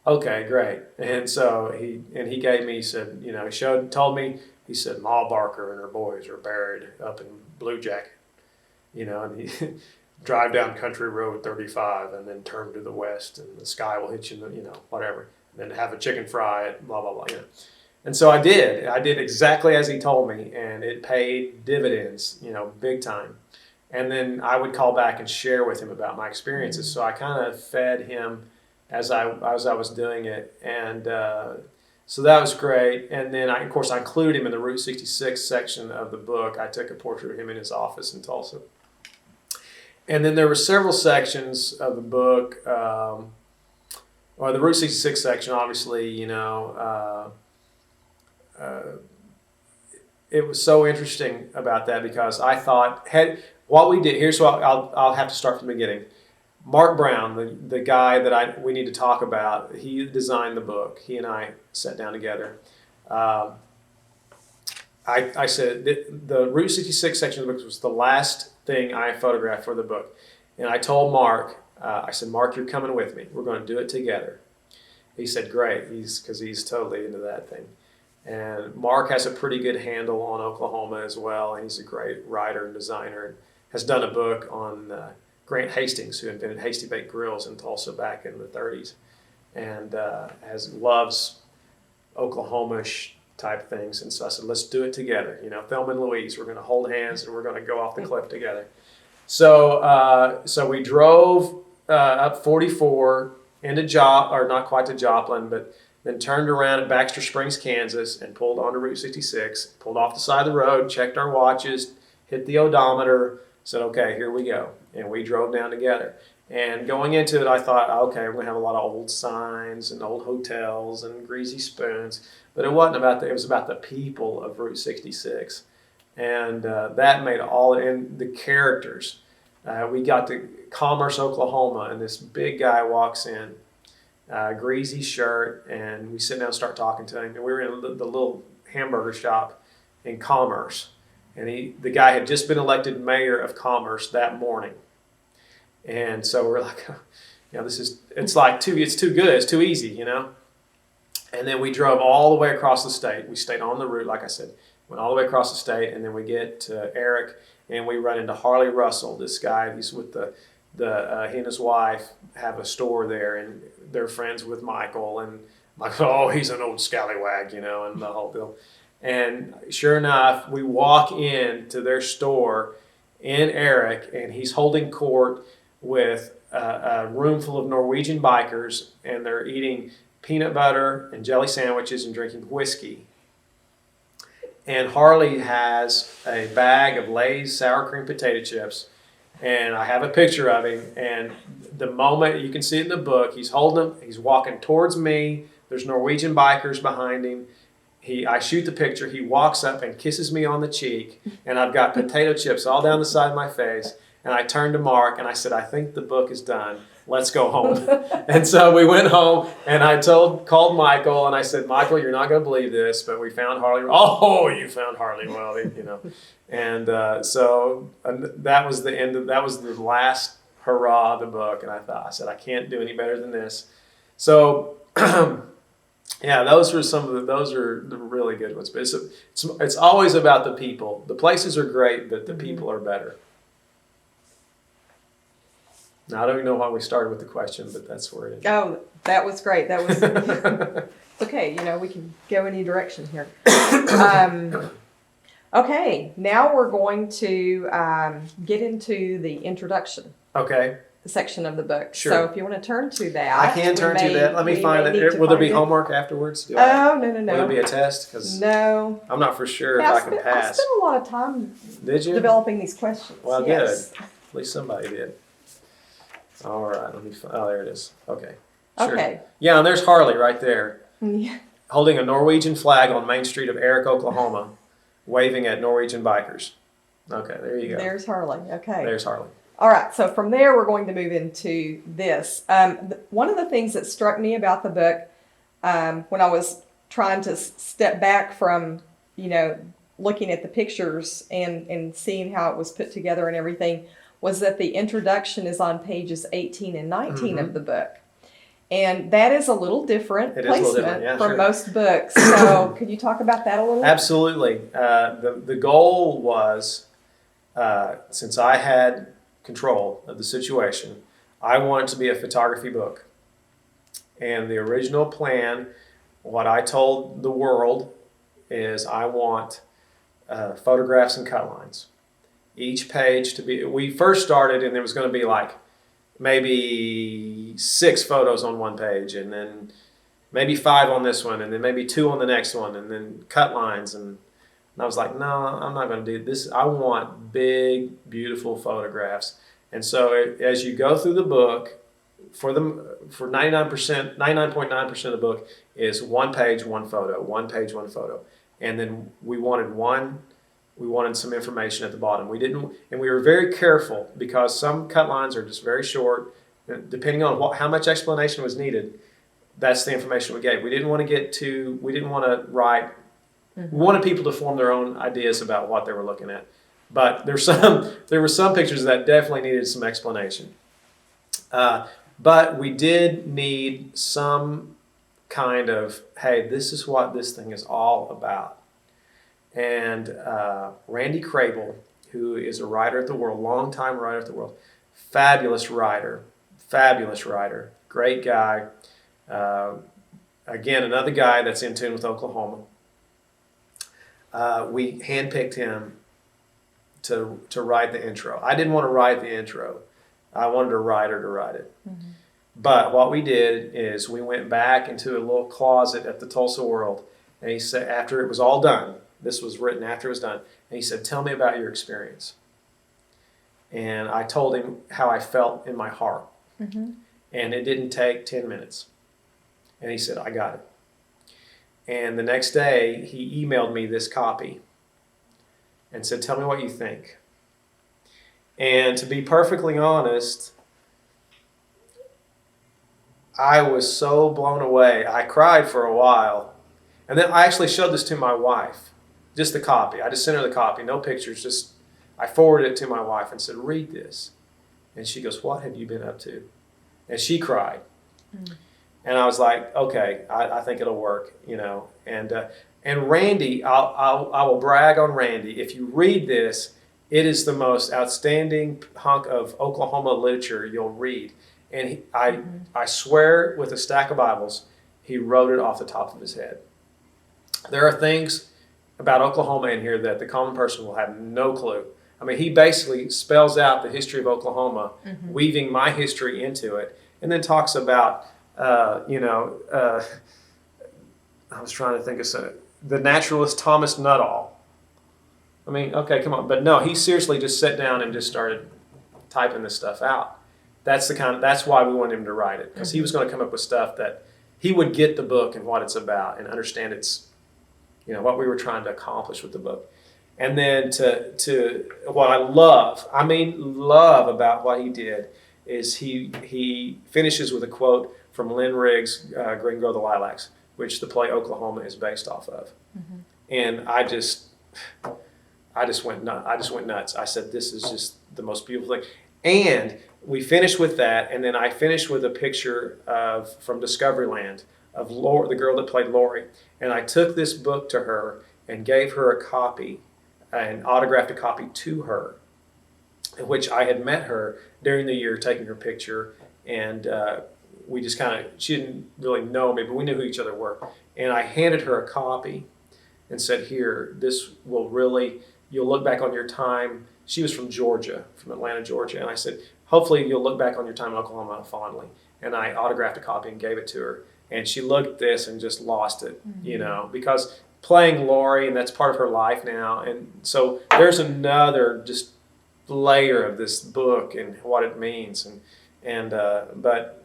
"Okay, great." And so he gave me, he said, told me, he said, Ma Barker and her boys are buried up in Blue Jacket, and he drive down Country Road 35 and then turn to the west, and the sky will hit you, whatever, and then have a chicken fry, blah, blah, blah, And so I did exactly as he told me, and it paid dividends, big time. And then I would call back and share with him about my experiences. So I kind of fed him as I was doing it, and so that was great. And then I included him in the Route 66 section of the book. I took a portrait of him in his office in Tulsa. And then there were several sections of the book. The Route 66 section, obviously, it was so interesting about that, because I thought what we did. Here's what I'll have to start from the beginning. Mark Brown, the guy that we need to talk about, he designed the book. He and I sat down together. I said the Route 66 section of the book was the last thing I photographed for the book. And I told Mark, I said, "Mark, you're coming with me. We're going to do it together." He said, great, because he's totally into that thing. And Mark has a pretty good handle on Oklahoma as well, and he's a great writer and designer, and has done a book on Grant Hastings, who invented Hasty Baked Grills in Tulsa back in the 30s, and loves Oklahoma-ish type things. And so I said, let's do it together. You know, Thelma and Louise, we're going to hold hands and we're going to go off the cliff together. So we drove up 44 into not quite to Joplin, but then turned around at Baxter Springs, Kansas, and pulled onto Route 66, pulled off the side of the road, checked our watches, hit the odometer, said, okay, here we go. And we drove down together. And going into it, I thought, okay, we're going to have a lot of old signs and old hotels and greasy spoons. But it wasn't about that. It was about the people of Route 66. And that made and the characters. We got to Commerce, Oklahoma, and this big guy walks in, greasy shirt, and we sit down and start talking to him. And we were in the little hamburger shop in Commerce. And the guy had just been elected mayor of Commerce that morning. And so we're like, you know, it's too good, it's too easy, you know. And then we drove all the way across the state. We stayed on the route, like I said, went all the way across the state, and then we get to Eric, and we run into Harley Russell, this guy. He's with he and his wife have a store there, and they're friends with Michael. And Michael, oh, he's an old scallywag, you know, and the whole deal. And sure enough, we walk into their store in Eric, and he's holding court with a room full of Norwegian bikers, and they're eating peanut butter and jelly sandwiches and drinking whiskey. And Harley has a bag of Lay's sour cream potato chips, and I have a picture of him, and the moment, you can see it in the book, he's holding them, he's walking towards me, there's Norwegian bikers behind him. I shoot the picture, he walks up and kisses me on the cheek, and I've got potato chips all down the side of my face. And I turned to Mark and I said, I think the book is done. Let's go home. And so we went home, and I called Michael, and I said, Michael, you're not going to believe this, but we found Harley. Oh, you found Harley. Well, you know. And so that was the last hurrah of the book. And I said, I can't do any better than this. So, yeah, those are the really good ones. But it's always about the people. The places are great, but the people are better. Now, I don't even know why we started with the question, but that's where it is. Oh, that was great. That was it's okay. You know, we can go any direction here. Okay, now we're going to get into the introduction. Okay. Section of the book. Sure. So if you want to turn to that. I can turn to that. Let me find it. Will there be homework afterwards? No. Will there be a test? Because no. I'm not for sure if I can pass. I spent a lot of time developing these questions. Well, yes. Good. At least somebody did. All right. There it is. Okay. Sure. Okay. Yeah, and there's Harley right there. Yeah. Holding a Norwegian flag on Main Street of Eric, Oklahoma, waving at Norwegian bikers. Okay, there you go. There's Harley. Okay. There's Harley. All right, so from there, we're going to move into this. One of the things that struck me about the book when I was trying to step back from, looking at the pictures and seeing how it was put together and everything, was that the introduction is on pages 18 and 19 of the book. And that is a little different placement from most books. So could you talk about that a little? Absolutely. The goal was, since I had control of the situation, I wanted to be a photography book. And the original plan, what I told the world, is I want photographs and cut lines. Each page to be, we first started and there was going to be like maybe 6 photos on one page, and then maybe 5 on this one, and then maybe 2 on the next one, and then cut lines. And I was like, no, I'm not going to do this. I want big, beautiful photographs. And so as you go through the book, for 99.9% of the book is 1 page, 1 photo, 1 page, 1 photo. And then we wanted some information at the bottom. We were very careful because some cut lines are just very short. Depending on how much explanation was needed, that's the information we gave. We didn't want to write. We wanted people to form their own ideas about what they were looking at. But there were some pictures that definitely needed some explanation. But we did need some kind of, hey, this is what this thing is all about. And Randy Crable, who is a writer at the World, longtime writer at the World, fabulous writer, great guy. Again, another guy that's in tune with Oklahoma. We handpicked him to write the intro. I didn't want to write the intro. I wanted a writer to write it. Mm-hmm. But what we did is we went back into a little closet at the Tulsa World, and he said, after it was all done, this was written after it was done, and he said, tell me about your experience. And I told him how I felt in my heart. Mm-hmm. And it didn't take 10 minutes. And he said, I got it. And the next day, he emailed me this copy and said, tell me what you think. And to be perfectly honest, I was so blown away. I cried for a while. And then I actually showed this to my wife, just the copy. I just sent her the copy, no pictures. I forwarded it to my wife and said, read this. And she goes, what have you been up to? And she cried. Mm. And I was like, okay, I think it'll work, you know. And Randy, I will brag on Randy. If you read this, it is the most outstanding hunk of Oklahoma literature you'll read. And I swear with a stack of Bibles, he wrote it off the top of his head. There are things about Oklahoma in here that the common person will have no clue. I mean, he basically spells out the history of Oklahoma, weaving my history into it, and then talks about, I was trying to think of the naturalist Thomas Nuttall. I mean, okay, come on. But no, he seriously just sat down and just started typing this stuff out. That's why we wanted him to write it, because he was going to come up with stuff that he would get the book and what it's about and understand it's, what we were trying to accomplish with the book. And then to what I love about what he did is he finishes with a quote from Lynn Riggs' Green Grow the Lilacs, which the play Oklahoma is based off of. Mm-hmm. And I just went nuts. I said, this is just the most beautiful thing. And we finished with that, and then I finished with a picture from Discoveryland of the girl that played Lori. And I took this book to her and gave her a copy, and autographed a copy to her, in which I had met her during the year taking her picture, and we just she didn't really know me, but we knew who each other were. And I handed her a copy and said, here, this will really, you'll look back on your time. She was from Georgia, from Atlanta, Georgia. And I said, hopefully you'll look back on your time in Oklahoma fondly. And I autographed a copy and gave it to her. And she looked at this and just lost it, because playing Lori, and that's part of her life now. And so there's another just layer of this book and what it means. But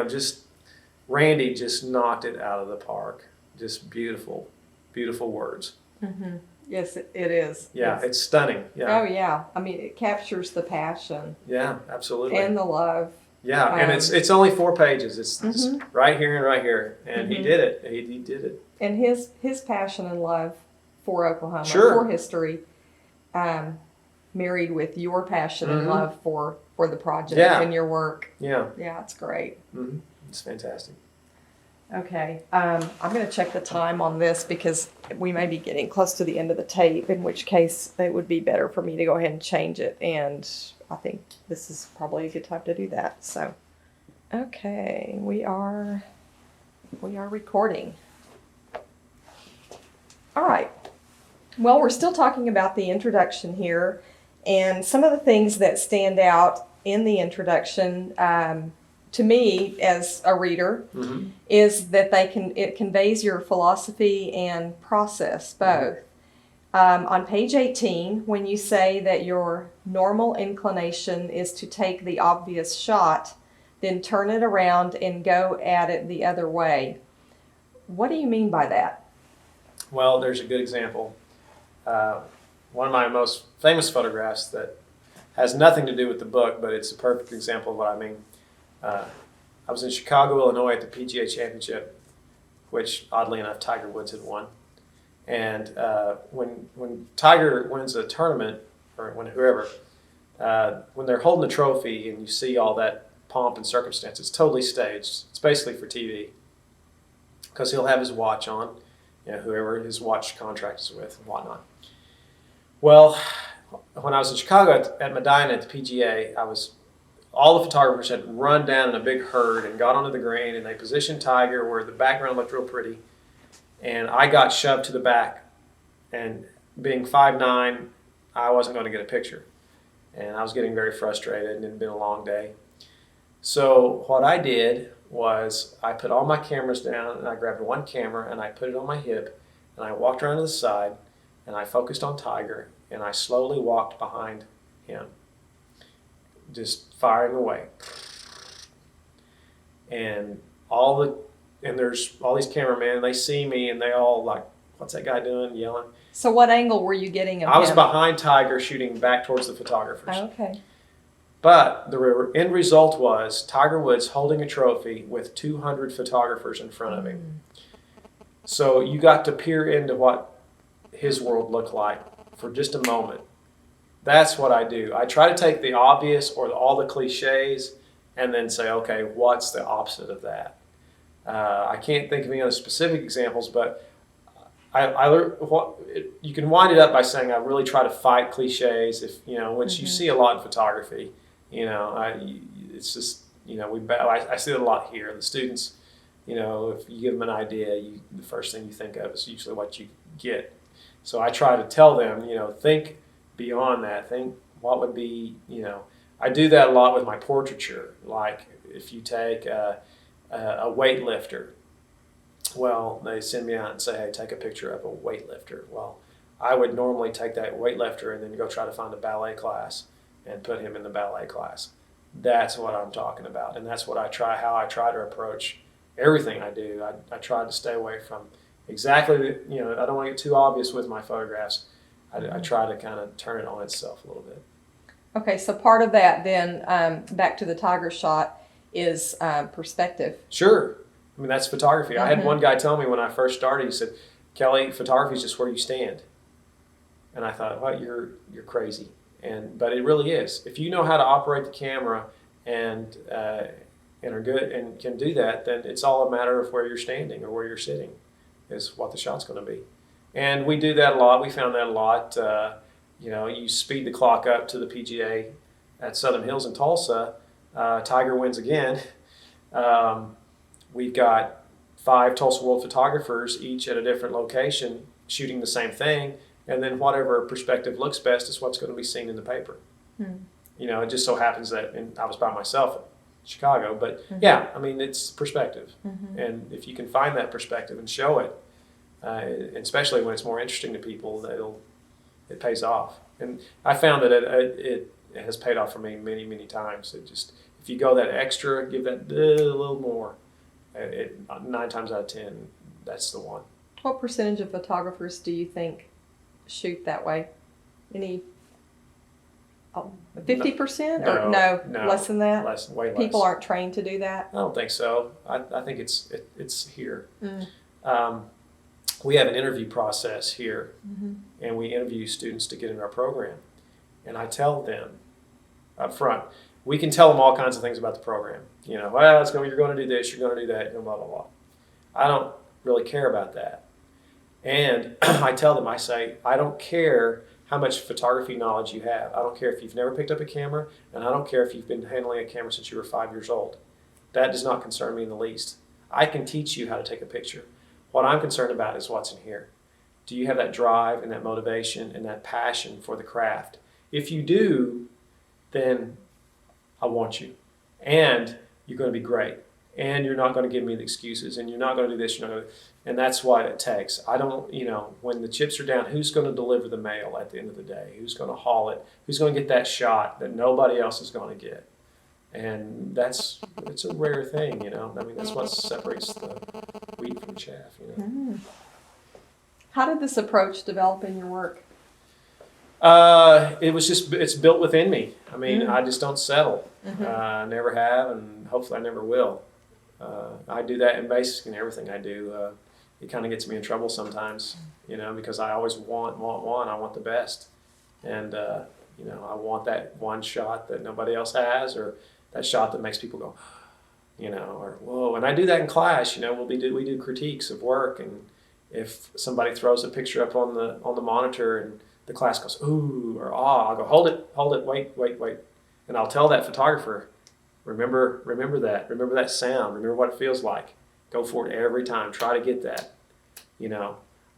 just Randy just knocked it out of the park. Just beautiful, beautiful words. Mm-hmm. Yes, it is. Yeah, it's stunning. Yeah. Oh, yeah. I mean, it captures the passion. Yeah, absolutely. And the love. Yeah, and it's only 4 pages. It's right here and right here, and he did it. He did it. And his passion and love for Oklahoma, for history, married with your passion and love for the project and your work. Yeah. Yeah, it's great. Mm-hmm. It's fantastic. Okay, I'm going to check the time on this because we may be getting close to the end of the tape, in which case it would be better for me to go ahead and change it, and I think this is probably a good time to do that. So, okay, we are recording. All right. Well, we're still talking about the introduction here, and some of the things that stand out in the introduction to me as a reader is that it conveys your philosophy and process both. On page 18, when you say that your normal inclination is to take the obvious shot, then turn it around and go at it the other way. What do you mean by that? Well, there's a good example. One of my most famous photographs that has nothing to do with the book, but it's a perfect example of what I mean. I was in Chicago, Illinois at the PGA Championship, which oddly enough Tiger Woods had won. And when Tiger wins a tournament, or when they're holding the trophy and you see all that pomp and circumstance, it's totally staged. It's basically for TV. because he'll have his watch on, whoever his watch contract is with and whatnot. Well, when I was in Chicago at Medina at the PGA, all the photographers had run down in a big herd and got onto the green, and they positioned Tiger where the background looked real pretty, and I got shoved to the back, and being 5'9", I wasn't going to get a picture, and I was getting very frustrated, and it had been a long day. So what I did was I put all my cameras down, and I grabbed one camera and I put it on my hip, and I walked around to the side, and I focused on Tiger, and I slowly walked behind him, just firing away. And there's all these cameramen, they see me, and they all like, what's that guy doing, yelling. So what angle were you getting of I was him? behind Tiger, shooting back towards the photographers. Oh, okay. But the end result was Tiger Woods holding a trophy with 200 photographers in front of him. So you got to peer into what his world looked like for just a moment. That's what I do. I try to take the obvious or all the cliches and then say, okay, what's the opposite of that? I can't think of any other specific examples, but you can wind it up by saying I really try to fight cliches. Which you see a lot in photography. It's just I see it a lot here. The students, if you give them an idea, the first thing you think of is usually what you get. So I try to tell them, think beyond that. Think what would be, I do that a lot with my portraiture. Like if you take a weightlifter, well, they send me out and say, hey, take a picture of a weightlifter. Well, I would normally take that weightlifter and then go try to find a ballet class and put him in the ballet class. That's what I'm talking about, and that's what how I try to approach everything I do. I try to stay away from exactly, I don't want to get too obvious with my photographs. I try to kind of turn it on itself a little bit. Okay, so part of that then, back to the Tiger shot, is perspective. Sure. I mean, that's photography. I had one guy tell me when I first started, he said, Kelly, photography is just where you stand. And I thought, well, you're crazy. But it really is. If you know how to operate the camera and are good and can do that, then it's all a matter of where you're standing or where you're sitting is what the shot's going to be. And we do that a lot. We found that a lot. You speed the clock up to the PGA at Southern Hills in Tulsa. Tiger wins again. We've got 5 Tulsa World photographers, each at a different location, shooting the same thing. And then whatever perspective looks best is what's going to be seen in the paper. It just so happens that I was by myself in Chicago, but yeah, I mean, it's perspective. And if you can find that perspective and show it, especially when it's more interesting to people, it pays off. And I found that it has paid off for me many, many times. If you go that extra, give that a little more, 9 times out of 10, that's the one. What percentage of photographers do you think shoot that way? Any 50% or no, less than that? Way less. People aren't trained to do that? I don't think so. I think it's here. We have an interview process here, and we interview students to get in our program. And I tell them up front, we can tell them all kinds of things about the program. You're going to do this, you're going to do that, blah, blah, blah. I don't really care about that. And I tell them, I say, I don't care how much photography knowledge you have. I don't care if you've never picked up a camera, and I don't care if you've been handling a camera since you were 5 years old. That does not concern me in the least. I can teach you how to take a picture. What I'm concerned about is what's in here. Do you have that drive and that motivation and that passion for the craft? If you do, then I want you. And you're going to be great. And you're not going to give me the excuses, and you're not going to do this, and that's what it takes. I don't, when the chips are down, who's going to deliver the mail at the end of the day? Who's going to haul it? Who's going to get that shot that nobody else is going to get? And it's a rare thing, I mean, that's what separates the wheat from the chaff, How did this approach develop in your work? It's built within me. I mean, I just don't settle. I never have, and hopefully I never will. I do that in basically in everything I do. It kind of gets me in trouble sometimes, because I always want. I want the best. And, I want that one shot that nobody else has, or that shot that makes people go, or whoa. And I do that in class. We do critiques of work, and if somebody throws a picture up on the monitor and the class goes ooh or ah, I'll go hold it, wait, and I'll tell that photographer, remember that sound, remember what it feels like. Go for it every time. Try to get that.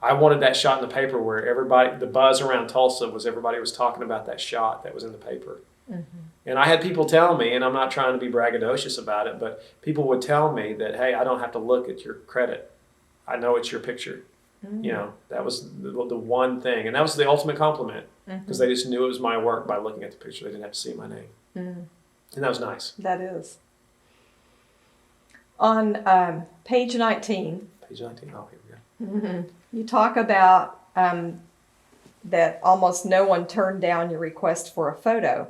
I wanted that shot in the paper where the buzz around Tulsa was everybody was talking about that shot that was in the paper. Mm-hmm. And I had people tell me, and I'm not trying to be braggadocious about it, but people would tell me that, hey, I don't have to look at your credit. I know it's your picture. Mm-hmm. That was the one thing. And that was the ultimate compliment, because they just knew it was my work by looking at the picture. They didn't have to see my name. Mm-hmm. And that was nice. That is. On page 19. Page 19, oh, here we go. Mm-hmm. You talk about that almost no one turned down your request for a photo,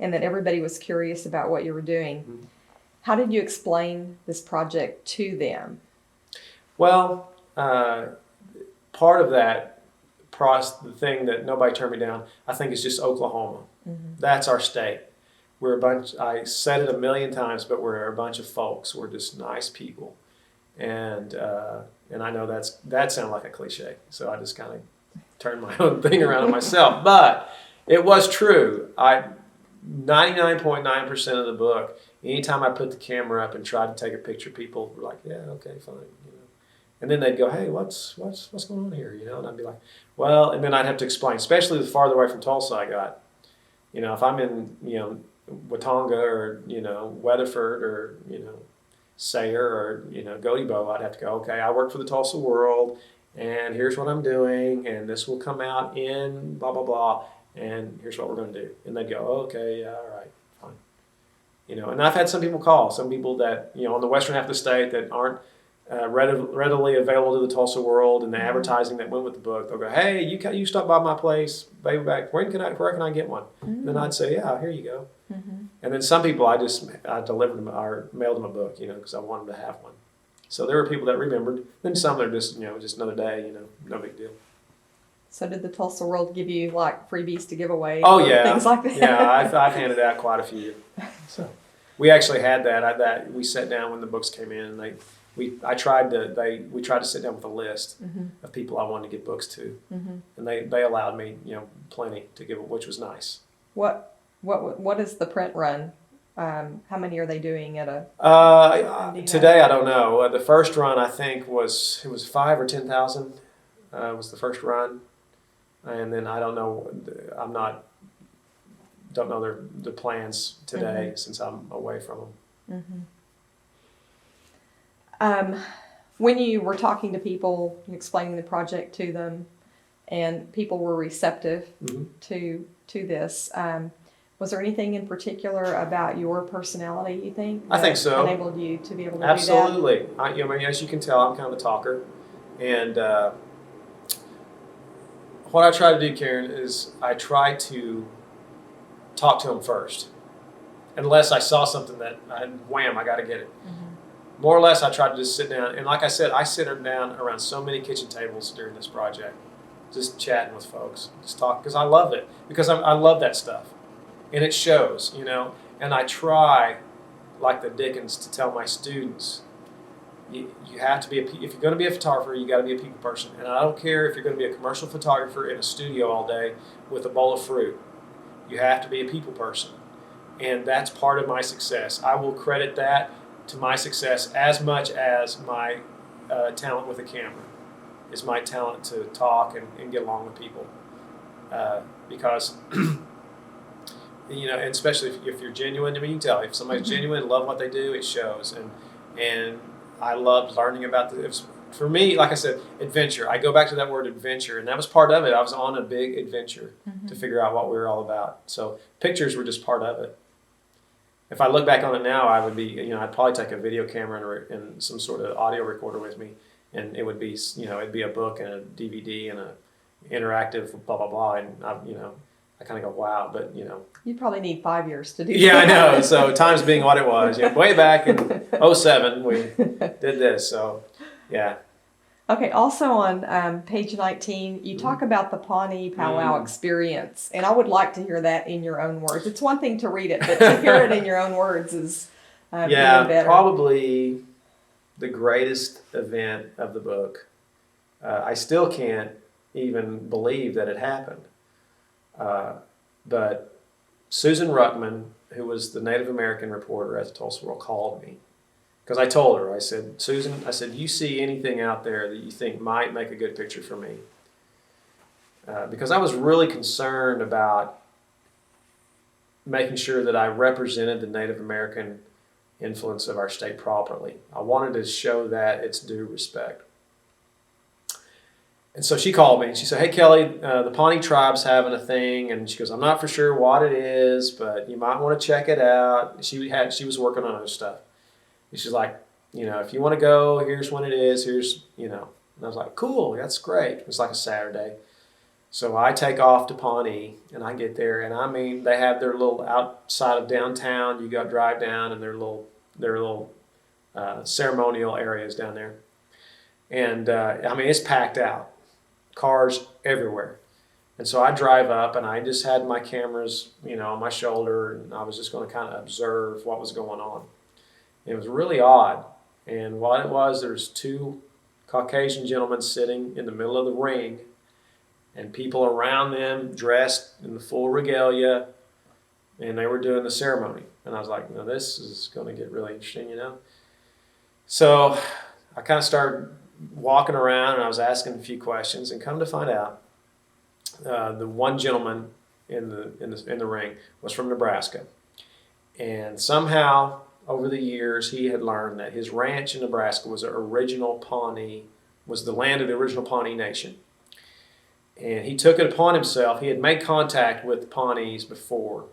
and that everybody was curious about what you were doing. Mm-hmm. How did you explain this project to them? Well, part of that the thing that nobody turned me down, I think, is just Oklahoma. Mm-hmm. That's our state. We're a bunch. I said it a million times, but we're a bunch of folks. We're just nice people, and I know that sounds like a cliche, so I just kind of turned my own thing around on myself. But it was true. 99.9% of the book, anytime I put the camera up and tried to take a picture, people were like, "Yeah, okay, fine," And then they'd go, "Hey, what's going on here?" And I'd be like, "Well," and then I'd have to explain, especially the farther away from Tulsa I got. If I'm in Watonga or Weatherford or Sayre or Gotebo, I'd have to go, okay, I work for the Tulsa World, and here's what I'm doing, and this will come out in blah blah blah, and here's what we're going to do. And they'd go, oh, okay, yeah, all right, fine. And I've had some people that on the western half of the state that aren't readily available to the Tulsa World and the advertising that went with the book. They'll go, hey, you stopped by my place, baby back. Where can I get one? Mm-hmm. Then I'd say, yeah, here you go. Mm-hmm. And then some people I delivered them or mailed them a book, because I wanted them to have one. So there were people that remembered. Then some that are just just another day, no big deal. So did the Tulsa World give you like freebies to give away? Oh yeah, things like that. Yeah, I've handed out quite a few. So we actually had that. We sat down when the books came in, and we tried to sit down with a list mm-hmm. of people I wanted to give books to, mm-hmm. and they allowed me plenty to give, which was nice. What is the print run? How many are they doing at a? Today I don't know. The first run I think was 5,000 or 10,000 was the first run, and then I don't know. Don't know the plans today mm-hmm. since I'm away from them. Mm-hmm. When you were talking to people, explaining the project to them, and people were receptive mm-hmm. to this, was there anything in particular about your personality, you think? I think so. Enabled you to be able to Absolutely. do that? Absolutely. As you can tell, I'm kind of a talker. And what I try to do, Karen, is I try to talk to them first. Unless I saw something that, wham, I got to get it. Mm-hmm. More or less, I try to just sit down. And like I said, I sit down around so many kitchen tables during this project, just chatting with folks, just talk, because I love it. Because I love that stuff. And it shows, And I try, like the Dickens, to tell my students, you have to be, if you're going to be a photographer, you got to be a people person. And I don't care if you're going to be a commercial photographer in a studio all day with a bowl of fruit. You have to be a people person. And that's part of my success. I will credit that to my success as much as my talent with a camera is my talent to talk and get along with people. Because, and especially if you're genuine, you can tell. If somebody's mm-hmm. genuine and love what they do, it shows. And I loved learning about for me, like I said, adventure. I go back to that word adventure, and that was part of it. I was on a big adventure mm-hmm. to figure out what we were all about. So pictures were just part of it. If I look back on it now, I would be, I'd probably take a video camera and some sort of audio recorder with me, and it would be, it'd be a book and a DVD and a interactive blah blah blah, and I kind of go wow, but you probably need 5 years to do. Yeah, I know. So time's being what it was. Way back in 2007, we did this. So yeah. Okay. Also on page 19, you talk about the Pawnee powwow experience, and I would like to hear that in your own words. It's one thing to read it, but to hear it in your own words is even Yeah, better. probably the greatest event of the book. I still can't even believe that it happened. But Susan Ruckman, who was the Native American reporter at the Tulsa World, called me. Because I told her, I said, Susan, I said, you see anything out there that you think might make a good picture for me? Because I was really concerned about making sure that I represented the Native American influence of our state properly. I wanted to show that its due respect. And so she called me and she said, hey, Kelly, the Pawnee tribe's having a thing. And she goes, I'm not for sure what it is, but you might want to check it out. She was working on other stuff. And she's like, if you want to go, here's when it is. And I was like, cool, that's great. It was like a Saturday. So I take off to Pawnee and I get there. And I mean, they have their little outside of downtown. You got to drive down and their little ceremonial areas down there. And I mean, it's packed out. Cars everywhere. And so I drive up and I just had my cameras, on my shoulder, and I was just going to kind of observe what was going on. It was really odd. And what it was, there's two Caucasian gentlemen sitting in the middle of the ring and people around them dressed in the full regalia, and they were doing the ceremony. And I was like, this is going to get really interesting, So I kind of started walking around and I was asking a few questions, and come to find out, the one gentleman in the ring was from Nebraska, and somehow over the years he had learned that his ranch in Nebraska was the land of the original Pawnee Nation, and he took it upon himself. He had made contact with the Pawnees before,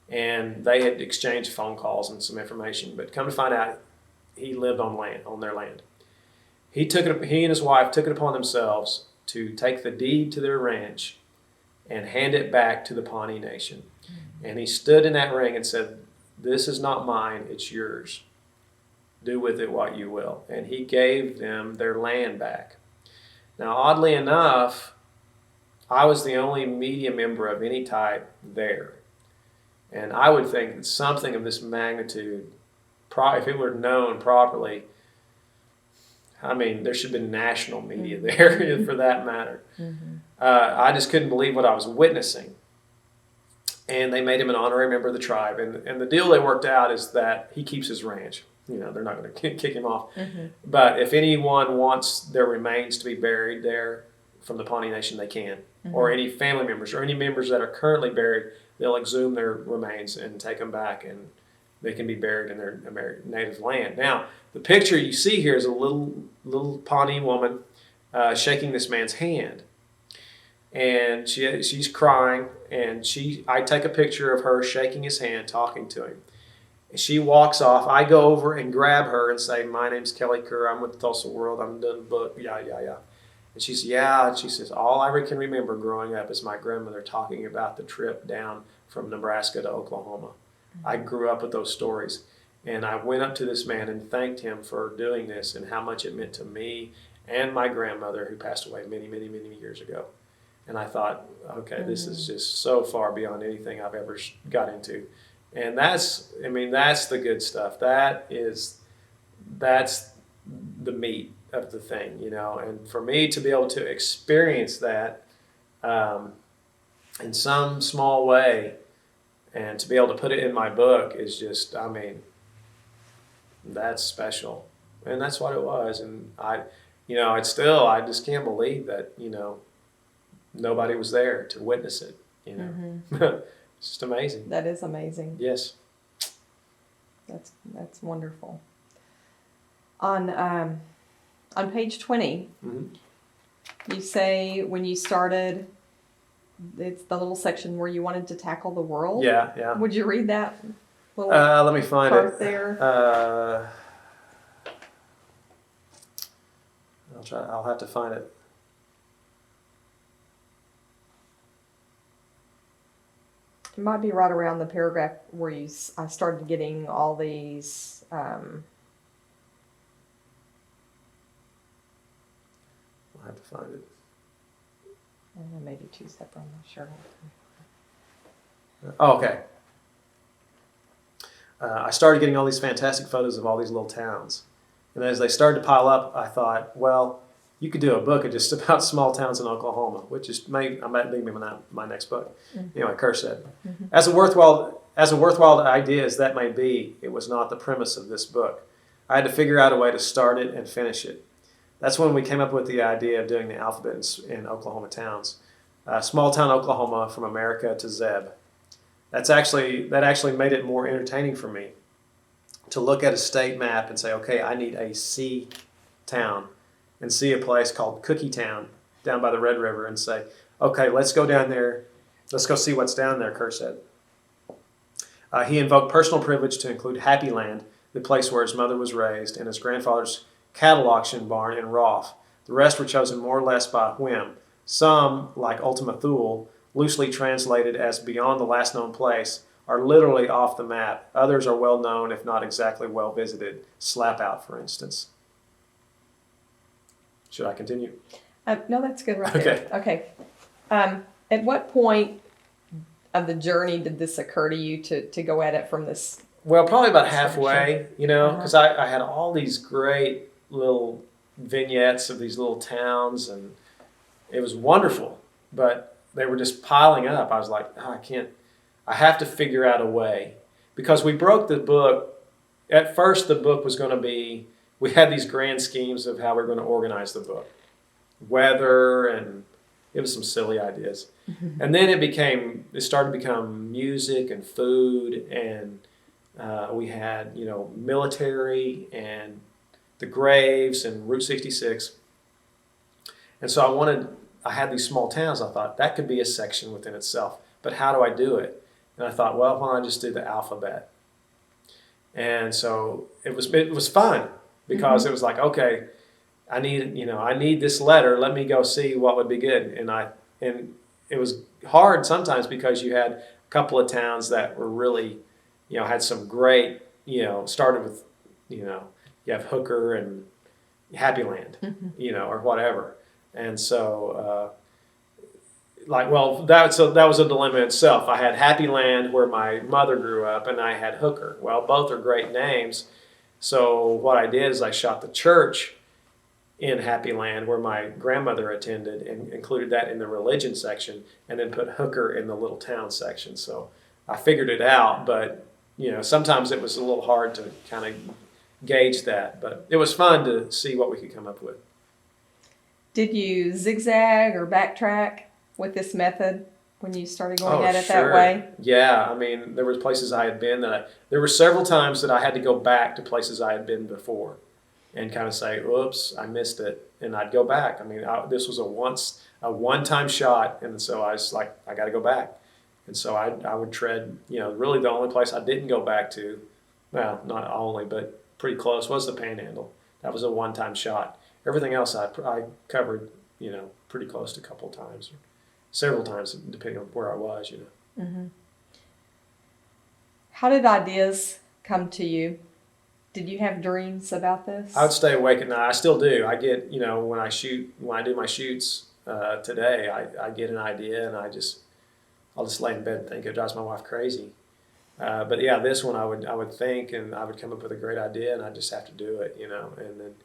and they had exchanged phone calls and some information, but come to find out, he lived on their land. He and his wife took it upon themselves to take the deed to their ranch and hand it back to the Pawnee Nation. Mm-hmm. And he stood in that ring and said, this is not mine, it's yours. Do with it what you will. And he gave them their land back. Now, oddly enough, I was the only media member of any type there. And I would think that something of this magnitude, if it were known properly, I mean, there should have been national media there for that matter. Mm-hmm. I just couldn't believe what I was witnessing. And they made him an honorary member of the tribe. And the deal they worked out is that he keeps his ranch. They're not going to kick him off. Mm-hmm. But if anyone wants their remains to be buried there from the Pawnee Nation, they can. Mm-hmm. Or any family members or any members that are currently buried, they'll exhume their remains and take them back, and they can be buried in their native land. Now, the picture you see here is a little Pawnee woman shaking this man's hand. And she's crying, and I take a picture of her shaking his hand, talking to him. And she walks off. I go over and grab her and say, my name's Kelly Kerr. I'm with the Tulsa World. I'm doing the book. Yeah. And she says, yeah. And she says, all I can remember growing up is my grandmother talking about the trip down from Nebraska to Oklahoma. I grew up with those stories. And I went up to this man and thanked him for doing this and how much it meant to me and my grandmother, who passed away many, many, many years ago. And I thought, okay, this is just so far beyond anything I've ever got into. And that's the good stuff. That's the meat of the thing, And for me to be able to experience that in some small way, and to be able to put it in my book is just, that's special. And that's what it was. And I just can't believe that, nobody was there to witness it, Mm-hmm. It's just amazing. That is amazing. Yes. That's wonderful. On page 20, mm-hmm. you say when you started, it's the little section where you wanted to tackle the world. Yeah. Would you read that little let me find part it there? I'll have to find it. It might be right around the paragraph where I started getting all these. I'll have to find it. Maybe 2 separate. I'm not sure. Oh, okay. I started getting all these fantastic photos of all these little towns. And as they started to pile up, I thought, well, you could do a book of just about small towns in Oklahoma, which is might be my next book. Anyway, Kerr said, as a worthwhile idea as that may be, it was not the premise of this book. I had to figure out a way to start it and finish it. That's when we came up with the idea of doing the alphabet in Oklahoma towns. Small town Oklahoma from America to Zeb. That actually made it more entertaining for me to look at a state map and say, okay, I need a C town, and see a place called Cookie Town down by the Red River and say, okay, let's go down there. Let's go see what's down there, Kerr said. He invoked personal privilege to include Happy Land, the place where his mother was raised, and his grandfather's cattle auction barn in Roth. The rest were chosen more or less by whim. Some, like Ultima Thule, loosely translated as beyond the last known place, are literally off the map. Others are well known, if not exactly well visited. Slap Out, for instance. Should I continue? No, that's good right Okay. there. Okay. At what point of the journey did this occur to you to go at it from this? Well, probably about halfway, Uh-huh. because I had all these great little vignettes of these little towns, and it was wonderful, but they were just piling up. I was like, oh, I have to figure out a way, because we broke the book. At first, the book was going to be, we had these grand schemes of how we're going to organize the book, weather, and it was some silly ideas. And then it started to become music and food, and we had, military and the graves and Route 66. And so I had these small towns. I thought that could be a section within itself, but how do I do it? And I thought, well, why don't I just do the alphabet? And so it was fun, because it was like, okay, I need this letter. Let me go see what would be good. And it was hard sometimes, because you had a couple of towns that were really, had some great, started with, you have Hooker and Happy Land, or whatever. And so, that was a dilemma itself. I had Happy Land, where my mother grew up, and I had Hooker. Well, both are great names. So what I did is I shot the church in Happy Land, where my grandmother attended, and included that in the religion section, and then put Hooker in the little town section. So I figured it out, but sometimes it was a little hard to kind of gauge that, but it was fun to see what we could come up with. Did you zigzag or backtrack with this method when you started going at it that way? Yeah, I mean, there were places I had been there were several times that I had to go back to places I had been before and kind of say, oops, I missed it. And I'd go back. I mean, this was a one-time shot. And so I was like, I got to go back. And so I would tread, really the only place I didn't go back to, well, not only, but pretty close, was the Panhandle. That was a one-time shot. Everything else I covered, pretty close to a couple of times, several times, depending on where I was, Mm-hmm. How did ideas come to you? Did you have dreams about this? I would stay awake at night. I still do. I get, when I do my shoots today, I get an idea, and I'll just lay in bed and think. It drives my wife crazy. But yeah, this one I would think, and I would come up with a great idea, and I just have to do it, and then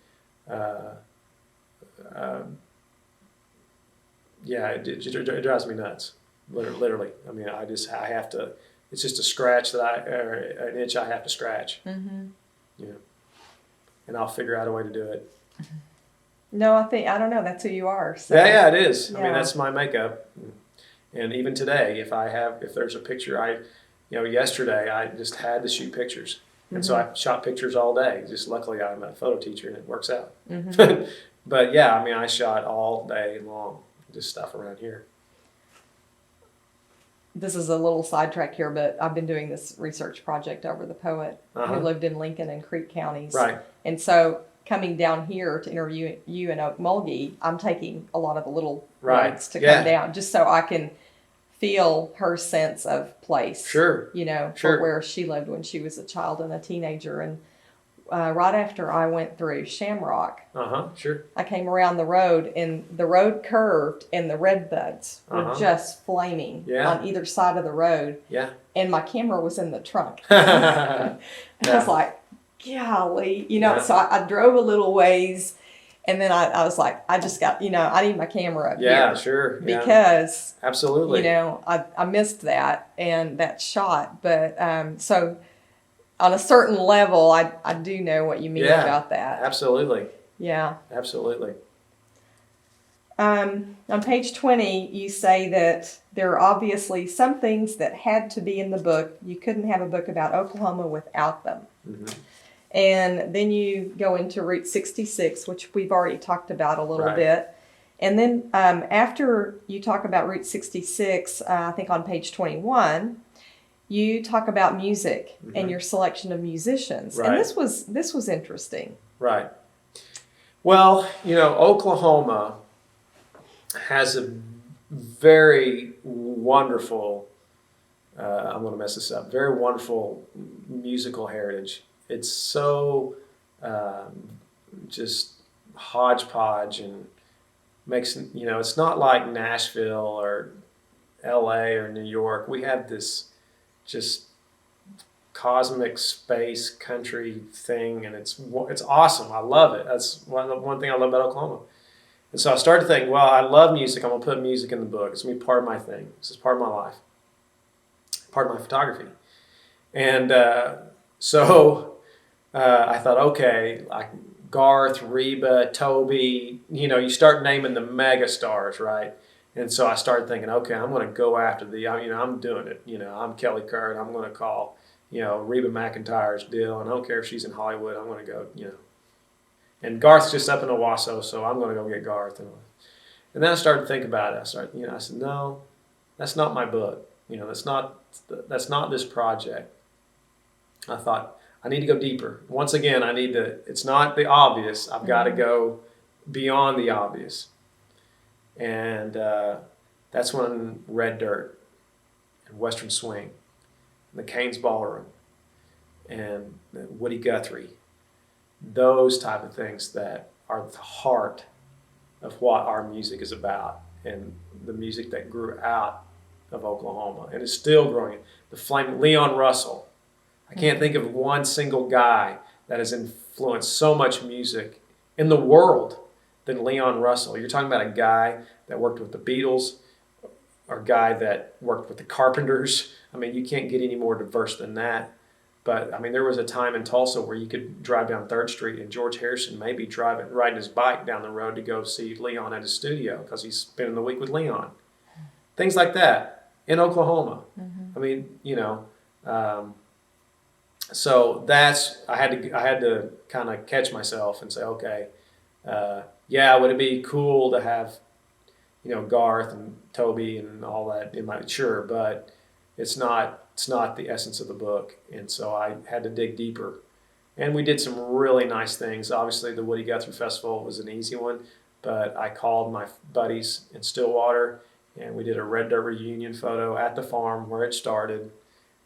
yeah, it drives me nuts, literally. I mean, I have to. It's just a scratch or an itch I have to scratch. Mm-hmm. And I'll figure out a way to do it. No, I don't know. That's who you are. So. Yeah, it is. Yeah. I mean, that's my makeup. And even today, if there's a picture, yesterday I just had to shoot pictures. And so I shot pictures all day. Just luckily I'm a photo teacher and it works out. Mm-hmm. But yeah, I mean, I shot all day long, just stuff around here. This is a little sidetrack here, but I've been doing this research project over the poet who lived in Lincoln and Creek counties. Right. And so coming down here to interview you in Okmulgee, I'm taking a lot of the little roads to come down just so I can feel her sense of place. Sure. For where she lived when she was a child and a teenager. And right after I went through Shamrock. Sure. I came around the road, and the road curved, and the red buds were just flaming on either side of the road. Yeah. And my camera was in the trunk. Yeah. I was like, golly, so I drove a little ways, and then I was like, I just got, I need my camera up here. Sure. Yeah. Because, absolutely, I missed that and that shot. But so on a certain level, I do know what you mean about that. Absolutely. Yeah. Absolutely. On page 20, you say that there are obviously some things that had to be in the book. You couldn't have a book about Oklahoma without them. Mm-hmm. And then you go into Route 66, which we've already talked about a little bit. And then after you talk about Route 66, I think on page 21, you talk about music and your selection of musicians. And this was interesting. Right. Well, Oklahoma has a very wonderful, I'm going to mess this up, very wonderful musical heritage. It's so just hodgepodge and makes, it's not like Nashville or LA or New York. We have this just cosmic space country thing, and it's awesome. I love it. That's one thing I love about Oklahoma. And so I started thinking, well, I love music. I'm going to put music in the book. It's going to be part of my thing. This is part of my life, part of my photography. And so I thought, okay, like Garth, Reba, Toby, you start naming the mega stars, right? And so I started thinking, okay, I'm going to go after I'm doing it. I'm Kelly Kerr, and I'm going to call, Reba McEntire's deal. And I don't care if she's in Hollywood. I'm going to go, And Garth's just up in Owasso, so I'm going to go get Garth. And then I started to think about it. I said, no, that's not my book. That's not this project. I thought, I need to go deeper. Once again, it's not the obvious. I've got to go beyond the obvious. And that's when Red Dirt and Western Swing and the Cain's Ballroom and Woody Guthrie, those type of things that are the heart of what our music is about, and the music that grew out of Oklahoma and is still growing. The flame, Leon Russell. I can't think of one single guy that has influenced so much music in the world than Leon Russell. You're talking about a guy that worked with the Beatles, or a guy that worked with the Carpenters. I mean, you can't get any more diverse than that. But I mean, there was a time in Tulsa where you could drive down 3rd Street and George Harrison may be riding his bike down the road to go see Leon at his studio because he's spending the week with Leon. Things like that in Oklahoma. I mean, so I had to kind of catch myself and say, okay, would it be cool to have, Garth and Toby and all that in my, sure, but it's not the essence of the book. And so I had to dig deeper. And we did some really nice things. Obviously, the Woody Guthrie Festival was an easy one, but I called my buddies in Stillwater, and we did a Red Dirt reunion photo at the farm where it started,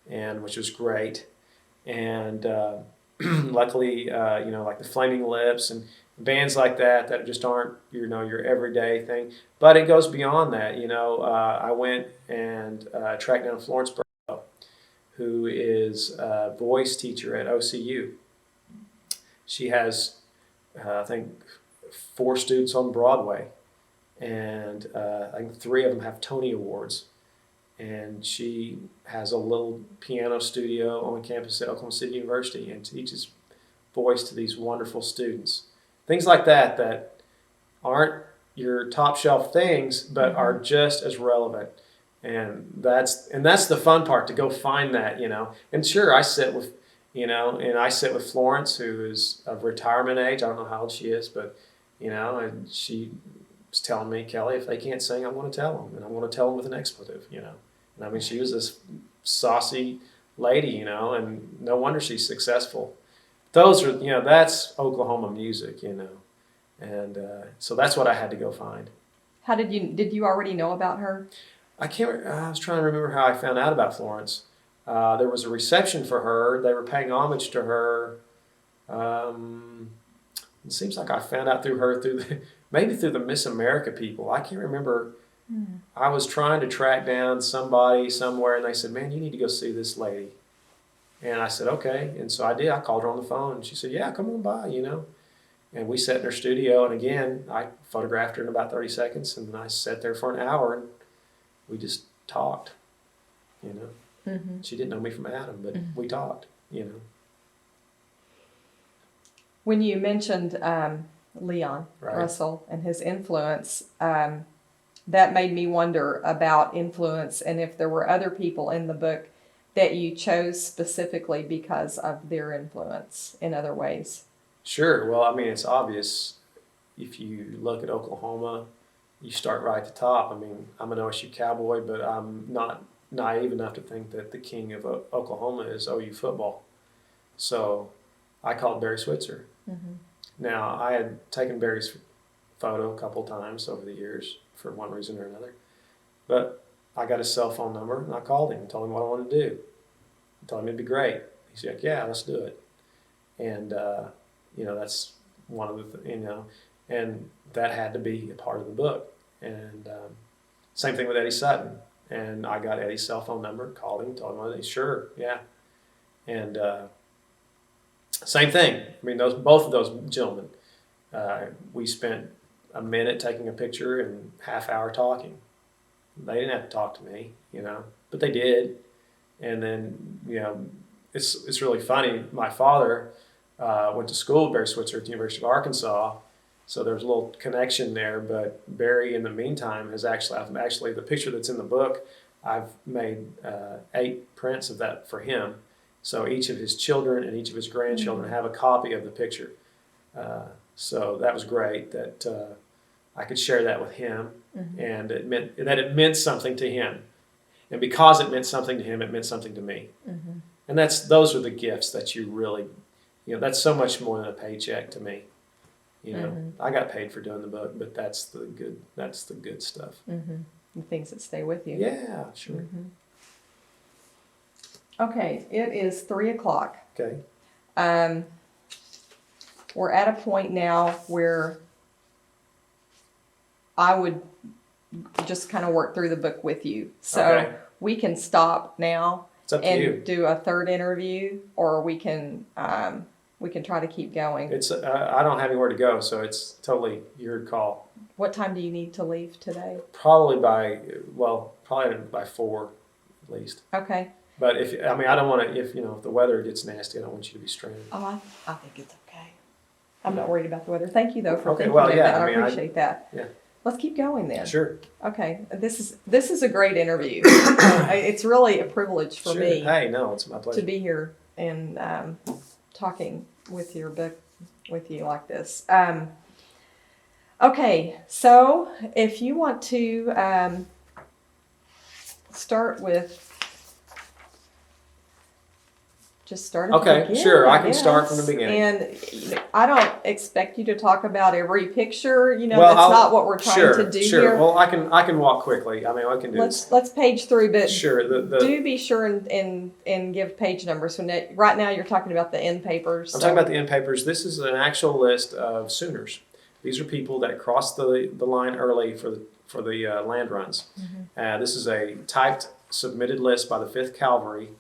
and which was great. And luckily, like the Flaming Lips and bands like that just aren't, your everyday thing. But it goes beyond that. I went and tracked down Florence Burrow, who is a voice teacher at OCU. She has, I think, 4 students on Broadway, and I think 3 of them have Tony Awards. And she has a little piano studio on campus at Oklahoma City University and teaches voice to these wonderful students. Things like that aren't your top shelf things, but are just as relevant. And that's the fun part, to go find that, And sure, I sit with, Florence, who is of retirement age. I don't know how old she is, but, and she was telling me, Kelly, if they can't sing, I'm going to tell them. And I'm going to tell them with an expletive, And I mean, she was this saucy lady, and no wonder she's successful. Those are, that's Oklahoma music, And so that's what I had to go find. How did you already know about her? I was trying to remember how I found out about Florence. There was a reception for her. They were paying homage to her. It seems like I found out through her maybe through the Miss America people. I can't remember. I was trying to track down somebody somewhere, and they said, "Man, you need to go see this lady." And I said, "Okay." And so I did. I called her on the phone, and she said, "Yeah, come on by," you know. And we sat in her studio, and again, I photographed her in about 30 seconds, and I sat there for an hour, and we just talked, you know. Mm-hmm. She didn't know me from Adam, but we talked, you know. When you mentioned Leon Right. Russell and his influence, that made me wonder about influence and if there were other people in the book that you chose specifically because of their influence in other ways. Sure. Well, I mean, it's obvious. If you look at Oklahoma, you start right at the top. I mean, I'm an OSU Cowboy, but I'm not naive enough to think that the king of Oklahoma is OU football. So I called Barry Switzer. Mm-hmm. Now, I had taken Barry's photo a couple times over the years for one reason or another. But I got his cell phone number, and I called him and told him what I wanted to do. I told him it'd be great. He's like, "Yeah, let's do it." And, you know, that's one of the, you know, and that had to be a part of the book. And same thing with Eddie Sutton. And I got Eddie's cell phone number, called him, told him what I did. Sure, yeah. And same thing. I mean, both of those gentlemen, we spent a minute taking a picture and half hour talking. They didn't have to talk to me, you know, but they did. And then, you know, it's really funny. My father went to school at Barry Switzer at the University of Arkansas, so there's a little connection there. But Barry, in the meantime, has actually the picture that's in the book, I've made 8 prints of that for him. So each of his children and each of his grandchildren have a copy of the picture. So that was great that I could share that with him, and it meant something to him. And because it meant something to him, it meant something to me. Mm-hmm. And those are the gifts that you really, you know, that's so much more than a paycheck to me. You know, I got paid for doing the book, but that's the good stuff. Mm-hmm. The things that stay with you. Yeah, sure. Mm-hmm. Okay, it is 3:00. Okay. We're at a point now where I would just kind of work through the book with you. So Okay. we can stop now It's up to and you. do a third interview, or we can try to keep going. It's I don't have anywhere to go, so it's totally your call. What time do you need to leave today? Probably by 4 at least. Okay. But I don't want to, if the weather gets nasty, I don't want you to be stranded. Oh, I think it's okay. I'm not worried about the weather. Thank you, though, for Okay, thinking well, of yeah, that. I mean, I appreciate that. Yeah. Let's keep going then. Sure. Okay. This is a great interview. It's really a privilege for Sure. me Hey, no, it's my pleasure. to be here and talking with your book with you like this. Okay, so if you want to start with. Just start at the Okay, beginning, sure. I can start from the beginning. And I don't expect you to talk about every picture. Well, that's not what we're trying to do Sure. here. Well, I can walk quickly. I mean, I can do this. Let's page through, but Sure. do be sure and give page numbers. Right now, you're talking about the end papers. I'm talking about the end papers. This is an actual list of Sooners. These are people that crossed the line early for the land runs. Mm-hmm. This is a typed, submitted list by the 5th Cavalry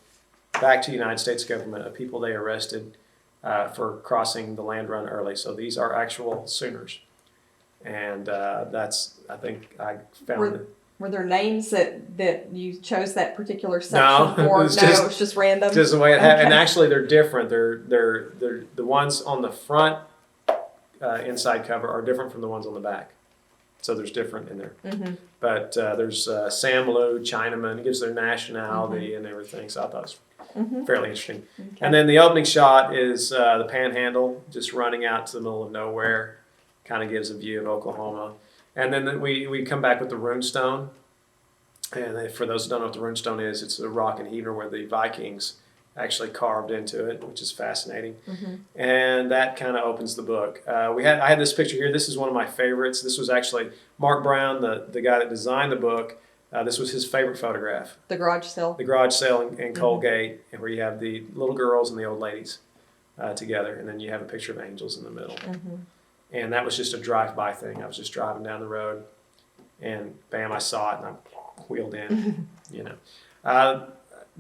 back to the United States government of people they arrested for crossing the land run early. So these are actual Sooners. And I think I found Were there names that you chose that particular section No, for? it was just random. just the way it happened. And Okay. actually, they're different. They're the ones on the front inside cover are different from the ones on the back. So there's different in there. Mm-hmm. But there's Sam Lou, Chinaman, it gives their nationality and everything. So I thought it was fairly interesting. Okay. And then the opening shot is the Panhandle, just running out to the middle of nowhere. Kind of gives a view of Oklahoma. And then we come back with the runestone. And for those who don't know what the runestone is, it's a rock and heaver where the Vikings actually carved into it, which is fascinating. And that kind of opens the book. I had this picture here. This is one of my favorites. This was actually Mark Brown, the guy that designed the book. This was his favorite photograph. The garage sale. The garage sale in Colgate, where you have the little girls and the old ladies. together, and then you have a picture of angels in the middle. And that was just a drive-by thing. I was just driving down the road, and bam, I saw it, and I wheeled in.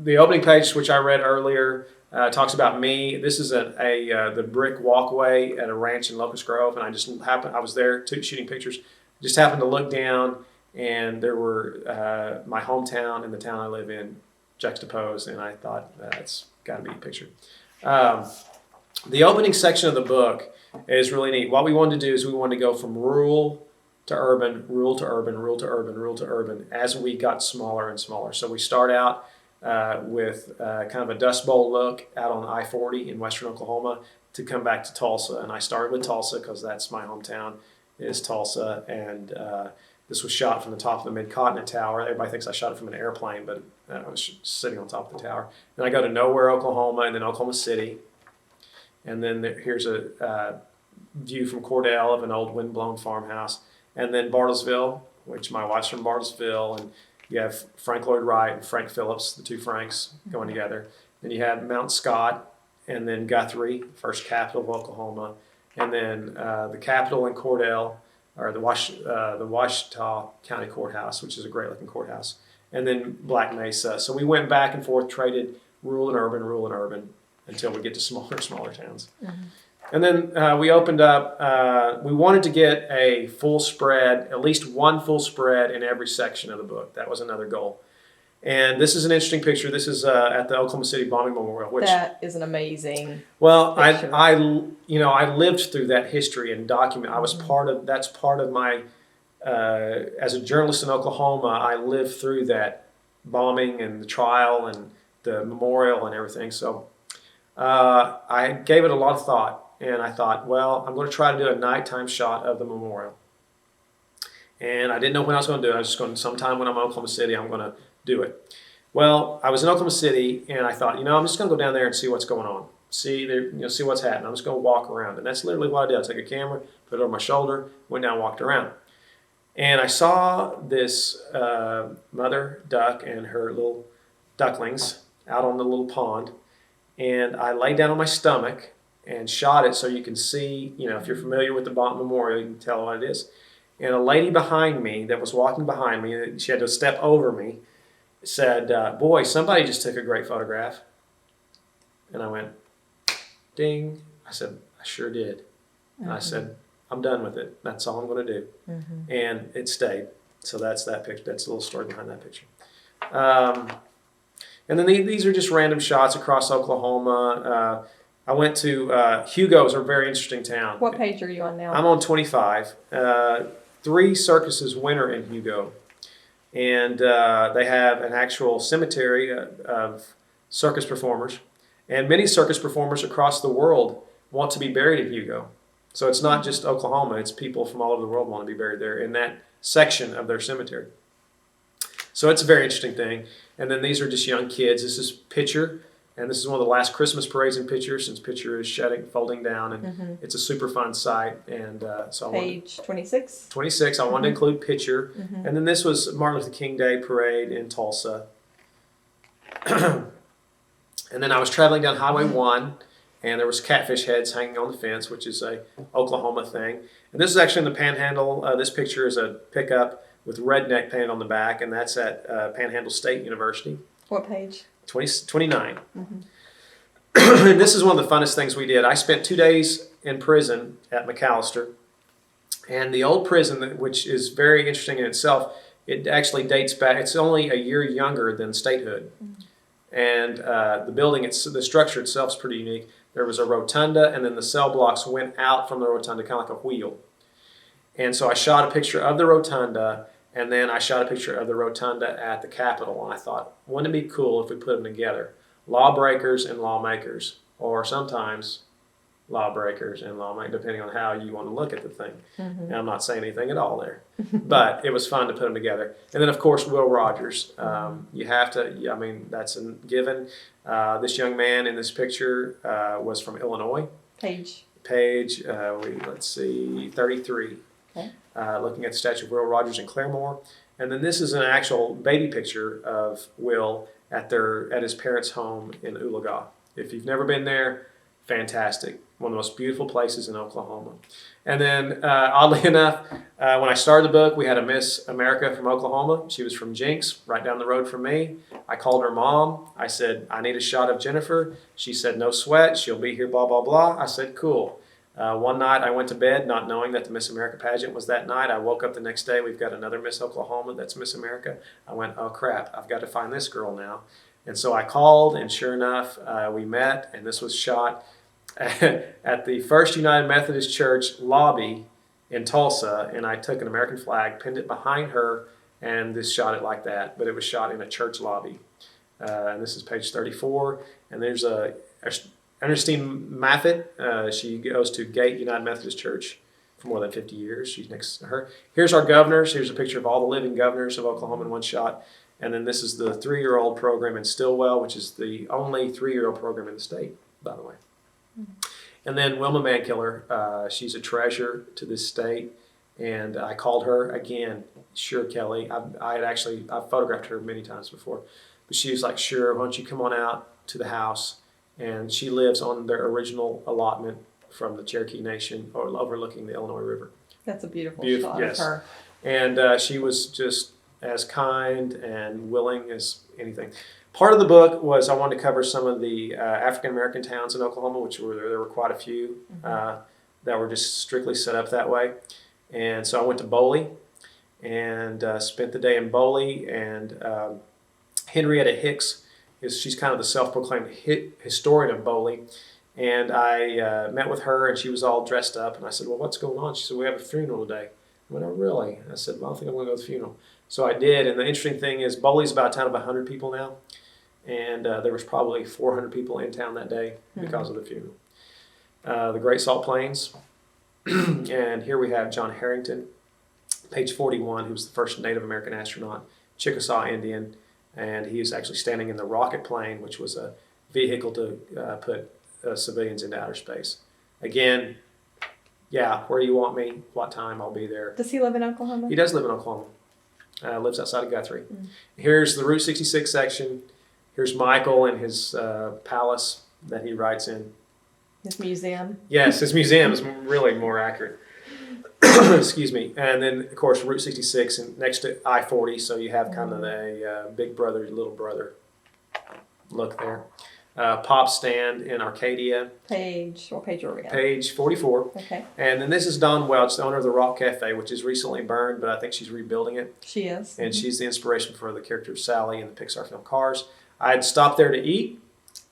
The opening page, which I read earlier, talks about me. This is the brick walkway at a ranch in Locust Grove, and I was there shooting pictures. Just happened to look down, and there were my hometown and the town I live in juxtaposed, and I thought that's got to be a picture. The opening section of the book is really neat. What we wanted to do is we wanted to go from rural to urban, rural to urban, rural to urban, rural to urban as we got smaller and smaller. So we start out with kind of a Dust Bowl look out on I-40 in western Oklahoma to come back to Tulsa. And I started with Tulsa because that's my hometown, is Tulsa. And this was shot from the top of the Mid-Continent Tower. Everybody thinks I shot it from an airplane, but I was sitting on top of the tower. Then I go to Neurohr, Oklahoma, and then Oklahoma City. And then here's a view from Cordell of an old windblown farmhouse. And then Bartlesville, which my wife's from Bartlesville, and you have Frank Lloyd Wright and Frank Phillips, the two Franks going together. Then you have Mount Scott, and then Guthrie, first capital of Oklahoma, and then the capital in Cordell, or the Ouachita County Courthouse, which is a great looking courthouse, and then Black Mesa. So we went back and forth, traded rural and urban, until we get to smaller and smaller towns. And then we opened up, we wanted to get a full spread, at least one full spread in every section of the book. That was another goal. And this is an interesting picture. This is at the Oklahoma City Bombing Memorial. Which, that is an amazing well, picture. I lived through that history and document. I was that's part of my, as a journalist in Oklahoma, I lived through that bombing and the trial and the memorial and everything. So I gave it a lot of thought. And I thought, well, I'm going to try to do a nighttime shot of the memorial. And I didn't know when I was going to do it. I was just going to, sometime when I'm in Oklahoma City, I'm going to do it. Well, I was in Oklahoma City, and I thought, I'm just going to go down there and see what's going on. See what's happening. I'm just going to walk around. And that's literally what I did. I took a camera, put it over my shoulder, went down and walked around. And I saw this mother duck and her little ducklings out on the little pond. And I laid down on my stomach and shot it so you can see, if you're familiar with the Bomb Memorial, you can tell what it is. And a lady behind me that was walking behind me, she had to step over me, said, boy, somebody just took a great photograph. And I went, ding. I said, I sure did. And I said, I'm done with it. That's all I'm going to do. And it stayed. So that's that picture. That's a little story behind that picture. And then these are just random shots across Oklahoma. I went to Hugo's, a very interesting town. What page are you on now? I'm on 25. 3 circuses winter in Hugo. And they have an actual cemetery of circus performers. And many circus performers across the world want to be buried in Hugo. So it's not just Oklahoma, it's people from all over the world want to be buried there in that section of their cemetery. So it's a very interesting thing. And then these are just young kids. This is Pitcher. And this is one of the last Christmas parades in Pitcher, since Pitcher is folding down, and it's a super fun site. And so Page 26. 26. I wanted to include Pitcher, and then this was Martin Luther King Day parade in Tulsa. And then I was traveling down Highway 1, and there was catfish heads hanging on the fence, which is a Oklahoma thing. And this is actually in the Panhandle. This picture is a pickup with redneck painted on the back, and that's at Panhandle State University. What page? 29. And this is one of the funnest things we did. I spent 2 days in prison at McAllister. And the old prison, which is very interesting in itself, it actually dates back, it's only a year younger than statehood. And the building, the structure itself is pretty unique. There was a rotunda, and then the cell blocks went out from the rotunda, kind of like a wheel. And so I shot a picture of the rotunda, and then I shot a picture of the rotunda at the Capitol, and I thought, wouldn't it be cool if we put them together? Lawbreakers and lawmakers, or sometimes lawbreakers and lawmakers, depending on how you want to look at the thing. And I'm not saying anything at all there, but it was fun to put them together. And then, of course, Will Rogers. You have to, that's a given. This young man in this picture was from Illinois. Page, let's see, 33. Okay. Looking at the statue of Will Rogers in Claremore. And then this is an actual baby picture of Will at his parents' home in Okmulgee. If you've never been there, fantastic. One of the most beautiful places in Oklahoma. And then, oddly enough, when I started the book, we had a Miss America from Oklahoma. She was from Jinx, right down the road from me. I called her mom. I said, I need a shot of Jennifer. She said, no sweat. She'll be here, blah, blah, blah. I said, cool. One night I went to bed not knowing that the Miss America pageant was that night. I woke up the next day. We've got another Miss Oklahoma that's Miss America. I went, oh, crap. I've got to find this girl now. And so I called, and sure enough, we met, and this was shot at the First United Methodist Church lobby in Tulsa, and I took an American flag, pinned it behind her, and just shot it like that. But it was shot in a church lobby. And this is page 34. And there's Ernestine Maffitt. She goes to Gate United Methodist Church for more than 50 years. She's next to her. Here's our governors. Here's a picture of all the living governors of Oklahoma in one shot. And then this is the 3-year-old program in Stillwell, which is the only 3-year-old program in the state, by the way. And then Wilma Mankiller, she's a treasure to this state, and I called her again. Sure, Kelly. I've photographed her many times before, but she was like, sure, why don't you come on out to the house? And she lives on their original allotment from the Cherokee Nation, or overlooking the Illinois River. That's a beautiful shot yes. of her. And she was just as kind and willing as anything. Part of the book was I wanted to cover some of the African-American towns in Oklahoma, there were quite a few that were just strictly set up that way. And so I went to Boley and spent the day in Boley. And Henrietta Hicks, she's kind of the self-proclaimed historian of Boley. And I met with her, and she was all dressed up. And I said, well, what's going on? She said, we have a funeral today. I went, oh, really? I said, well, I think I'm going to go to the funeral. So I did. And the interesting thing is Boley's about a town of 100 people now. And there was probably 400 people in town that day because of the funeral. The Great Salt Plains. And here we have John Harrington, page 41, who was the first Native American astronaut, Chickasaw Indian. And he was actually standing in the rocket plane, which was a vehicle to put civilians into outer space. Again, yeah, where do you want me? What time? I'll be there. Does he live in Oklahoma? He does live in Oklahoma. Lives outside of Guthrie. Here's the Route 66 section. Here's Michael and his palace that he writes in. His museum. Yes, his museum is really more accurate. Excuse me. And then, of course, Route 66 and next to I-40, so you have kind of a big brother, little brother look there. Pop stand in Arcadia. What page are we on? Page 44. Okay. And then this is Dawn Welch, the owner of the Rock Cafe, which is recently burned, but I think she's rebuilding it. She is. And she's the inspiration for the character of Sally in the Pixar film Cars. I'd stopped there to eat,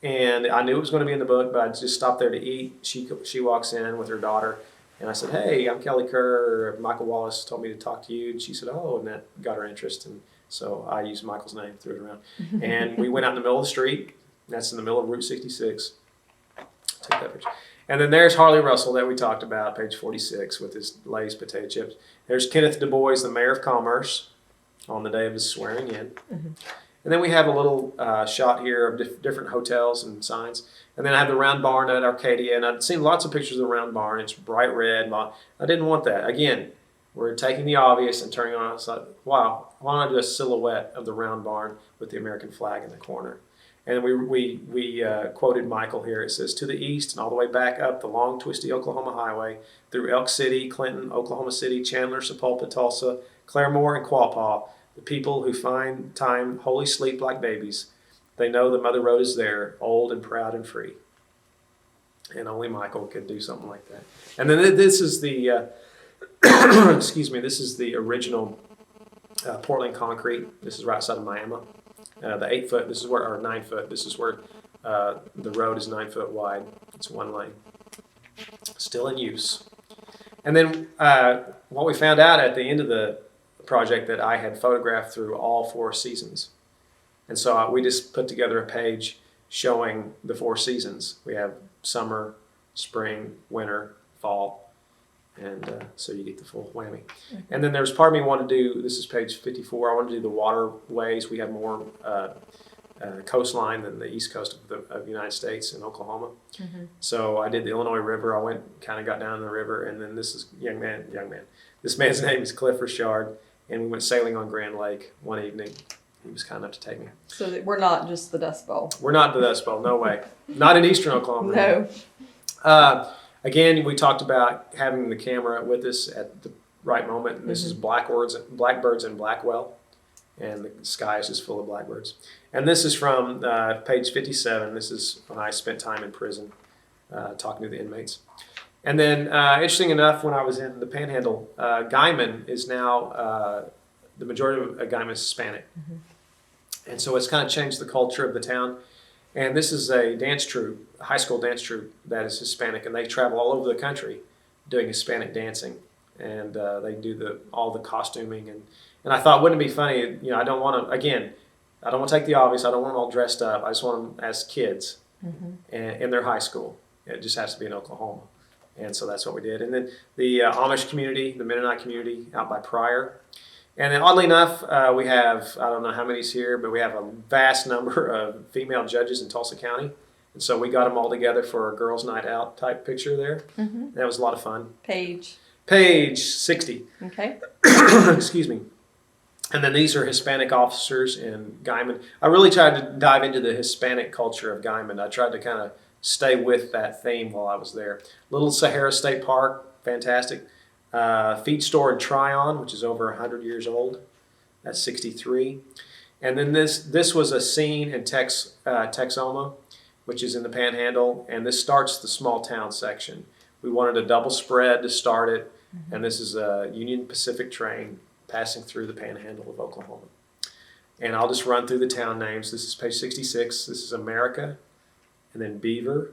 and I knew it was going to be in the book, but I just stopped there to eat. She walks in with her daughter, and I said, hey, I'm Kelly Kerr. Michael Wallace told me to talk to you. And she said, oh, and that got her interest. And so I used Michael's name, threw it around. And we went out in the middle of the street. That's in the middle of Route 66. Take that picture. And then there's Harley Russell that we talked about, page 46, with his Lay's potato chips. There's Kenneth Du Bois, the mayor of Commerce, on the day of his swearing in. And then we have a little shot here of different hotels and signs. And then I have the round barn at Arcadia, and I've seen lots of pictures of the round barn. It's bright red. I didn't want that. Again, we're taking the obvious and turning on it. It's like, wow, why not do a silhouette of the round barn with the American flag in the corner? And we quoted Michael here. It says, to the east and all the way back up the long, twisty Oklahoma highway through Elk City, Clinton, Oklahoma City, Chandler, Sapulpa, Tulsa, Claremore, and Quapaw, the people who find time wholly sleep like babies. They know the Mother Road is there, old and proud and free. And only Michael could do something like that. And then this is the, excuse me, this is the original Portland concrete. This is right outside of Miami. The 8 foot, this is where, or 9 foot, this is where the road is 9 foot wide. It's one lane. Still in use. And then what we found out at the end of the project that I had photographed through all 4 seasons. And so we just put together a page showing the 4 seasons. We have summer, spring, winter, fall, and so you get the full whammy. And then there's part of me wanted to do, this is page 54, I wanted to do the waterways. We have more coastline than the east coast of the United States in Oklahoma. So I did the Illinois River. I went, kind of got down the river, and then this is young man. This man's name is Cliff Richard, and we went sailing on Grand Lake one evening. He was kind enough to take me. So that we're not just the Dust Bowl. We're not the Dust Bowl, no way. Not in eastern Oklahoma. No. Again, we talked about having the camera with us at the right moment. And this is blackbirds in Blackwell, and the sky is just full of blackbirds. And this is from page 57. This is when I spent time in prison talking to the inmates. And then, interesting enough, when I was in the Panhandle, Guyman is now, the majority of Guyman is Hispanic. And so it's kind of changed the culture of the town. And this is a dance troupe, a high school dance troupe that is Hispanic, and they travel all over the country doing Hispanic dancing. And they do all the costuming. And I thought, wouldn't it be funny, I don't want to take the obvious. I don't want them all dressed up. I just want them as kids in their high school. It just has to be in Oklahoma. And so that's what we did. And then the Amish community, the Mennonite community out by Pryor. And then oddly enough, we have, I don't know how many's here, but we have a vast number of female judges in Tulsa County. And so we got them all together for a girls' night out type picture there. That was a lot of fun. Page 60. Okay. Excuse me. And then these are Hispanic officers in Guyman. I really tried to dive into the Hispanic culture of Guyman. I tried to kind of stay with that theme while I was there. Little Sahara State Park, fantastic. Feed store in Tryon, which is over 100 years old. That's 63. And then this was a scene in Texoma, which is in the Panhandle, and this starts the small town section. We wanted a double spread to start it, and this is a Union Pacific train passing through the Panhandle of Oklahoma. And I'll just run through the town names. This is page 66. This is America, and then Beaver,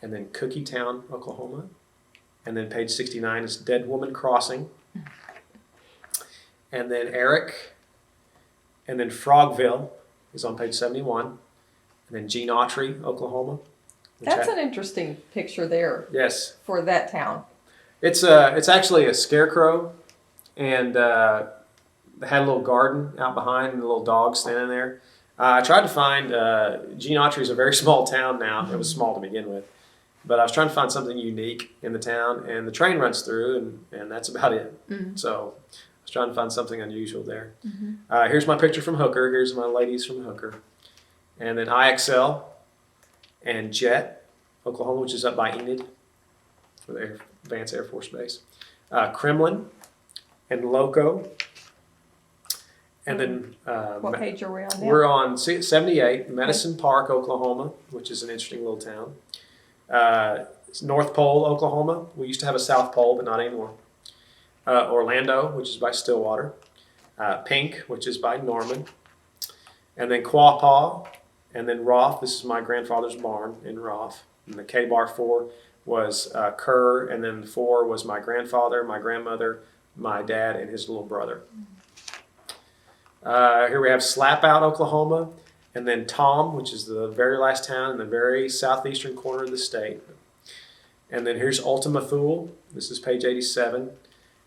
and then Cookietown, Oklahoma. And then page 69 is Dead Woman Crossing. And then Eric, and then Frogville is on page 71. And then Gene Autry, Oklahoma. That's an interesting picture there. Yes. For that town. It's actually a scarecrow, and they had a little garden out behind and a little dog standing there. I tried to find, Gene Autry is a very small town now. It was small to begin with. But I was trying to find something unique in the town, and the train runs through, and that's about it. So I was trying to find something unusual there. Here's my picture from Hooker. Here's my ladies from Hooker. And then IXL and Jet, Oklahoma, which is up by Enid for the Vance Air Force Base. Kremlin and Loco. And then what page are we on now? We're on 78, Medicine Park, Oklahoma, which is an interesting little town. North Pole, Oklahoma. We used to have a South Pole, but not anymore. Orlando, which is by Stillwater. Pink, which is by Norman. And then Quapaw, and then Roth. This is my grandfather's barn in Roth. And the K-Bar 4 was Kerr, and then 4 was my grandfather, my grandmother, my dad, and his little brother. Here we have Slapout, Oklahoma. And then Tom, which is the very last town in the very southeastern corner of the state. And then here's Ultima Thule. This is page 87.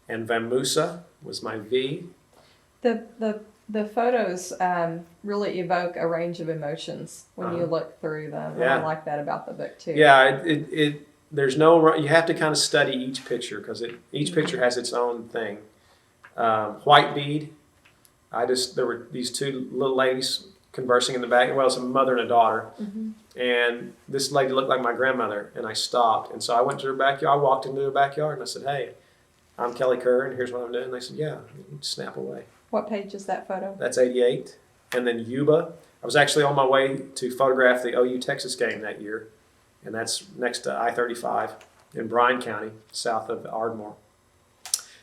And Vamusa was my V. The photos really evoke a range of emotions when you look through them. Yeah. I like that about the book too. Yeah, there's no, you have to kind of study each picture because each picture has its own thing. White bead. There were these two little ladies conversing in the back. Well, it's a mother and a daughter. And this lady looked like my grandmother, and I stopped. And so I went to her backyard. I walked into her backyard, and I said, "Hey, I'm Kelly Kerr, and here's what I'm doing." And they said, "Yeah, snap away." What page is that photo? That's 88. And then Yuba. I was actually on my way to photograph the OU Texas game that year, and that's next to I-35 in Bryan County, south of Ardmore.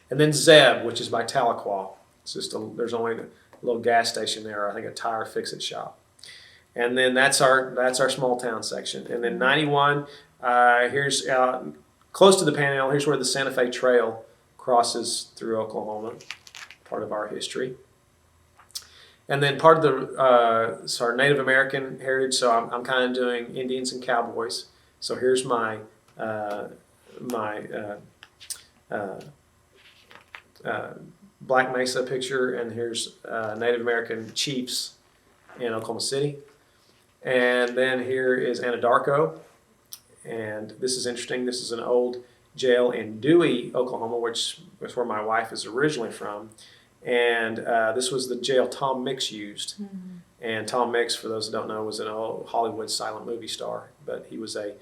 And then Zeb, which is by Tahlequah. It's just there's only a little gas station there, I think a tire fix-it shop. And then that's our small town section. And then 91, here's close to the Panhandle. Here's where the Santa Fe Trail crosses through Oklahoma, part of our history. And then part of our Native American heritage. So I'm kind of doing Indians and cowboys. So here's my Black Mesa picture, and here's Native American chiefs in Oklahoma City. And then here is Anadarko, and this is interesting. This is an old jail in Dewey, Oklahoma, which is where my wife is originally from. And this was the jail Tom Mix used. And Tom Mix, for those who don't know, was an old Hollywood silent movie star, but he was a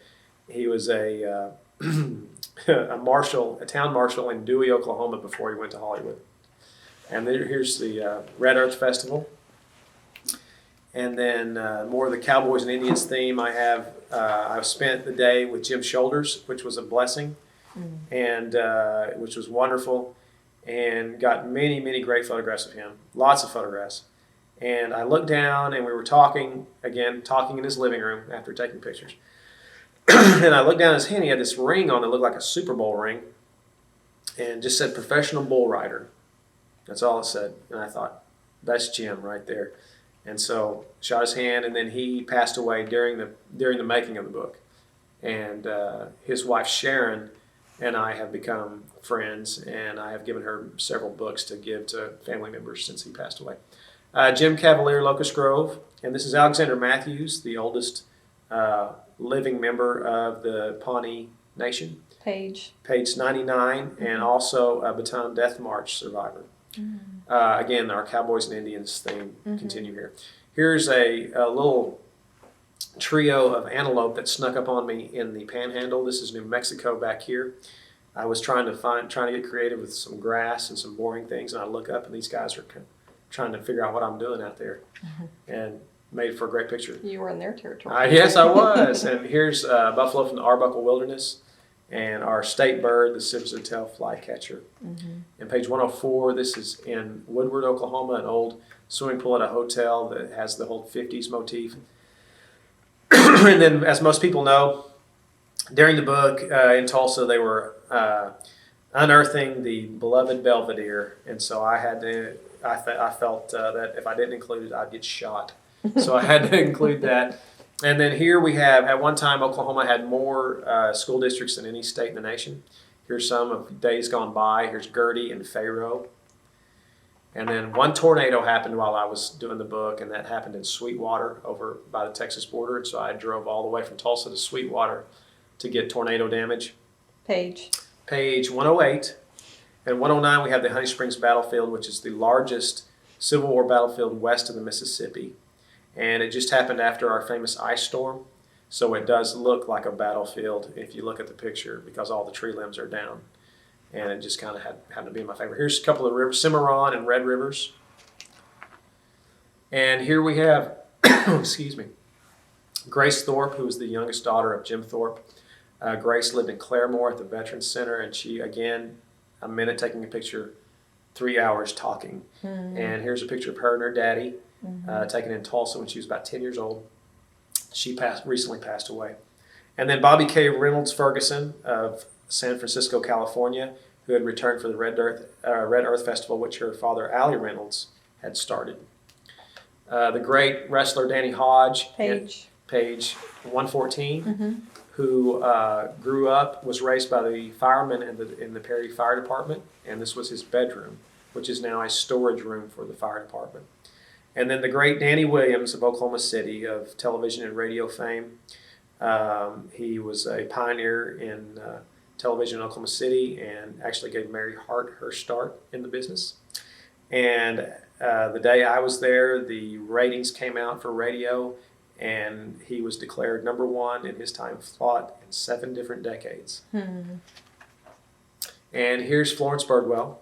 He was a a town marshal in Dewey, Oklahoma before he went to Hollywood. And here's the Red Earth Festival. And then more of the Cowboys and Indians theme. I've spent the day with Jim Shoulders, which was a blessing, and which was wonderful, and got many, many great photographs of him. Lots of photographs. And I looked down, and we were talking in his living room after taking pictures. And I looked down at his hand. He had this ring on that looked like a Super Bowl ring, and just said "Professional Bull Rider." That's all it said. And I thought, that's Jim right there. And so shot his hand, and then he passed away during the making of the book. And his wife Sharon and I have become friends, and I have given her several books to give to family members since he passed away. Jim Cavalier, Locust Grove, and this is Alexander Matthews, the oldest living member of the Pawnee Nation. Page 99, and also a Bataan Death March survivor. Again, our Cowboys and Indians theme continue here. Here's a little trio of antelope that snuck up on me in the Panhandle. This is New Mexico back here. I was trying to get creative with some grass and some boring things, and I look up and these guys are trying to figure out what I'm doing out there, and made for a great picture. You were in their territory. Yes, I was. And here's buffalo from the Arbuckle Wilderness, and our state bird, the Sipsitail flycatcher. And page 104, this is in Woodward, Oklahoma, an old swimming pool at a hotel that has the whole 50s motif. And then, as most people know, during the book in Tulsa, they were unearthing the beloved Belvedere, and so I felt that if I didn't include it, I'd get shot. So I had to include that. And then here we have, at one time, Oklahoma had more school districts than any state in the nation. Here's some of days gone by. Here's Gertie and Fayreau. And then one tornado happened while I was doing the book, and that happened in Sweetwater over by the Texas border. And so I drove all the way from Tulsa to Sweetwater to get tornado damage. Page 108. And 109, we have the Honey Springs Battlefield, which is the largest Civil War battlefield west of the Mississippi. And it just happened after our famous ice storm. So it does look like a battlefield if you look at the picture, because all the tree limbs are down. And it just kind of happened to be my favorite. Here's a couple of rivers, Cimarron and Red Rivers. And here we have, excuse me, Grace Thorpe, who was the youngest daughter of Jim Thorpe. Grace lived in Claremore at the Veterans Center, and she, again, a minute taking a picture, 3 hours talking. And here's a picture of her and her daddy, taken in Tulsa when she was about 10 years old. She recently passed away. And then Bobby K. Reynolds Ferguson of San Francisco, California, who had returned for the Red Earth Festival, which her father, Allie Reynolds, had started. The great wrestler Danny Hodge, page 114, who grew up, was raised by the firemen in the Perry Fire Department, and this was his bedroom, which is now a storage room for the fire department. And then the great Danny Williams of Oklahoma City, of television and radio fame. He was a pioneer in television in Oklahoma City, and actually gave Mary Hart her start in the business. And the day I was there, the ratings came out for radio, and he was declared #1 in his time slot in 7 different decades. And here's Florence Birdwell.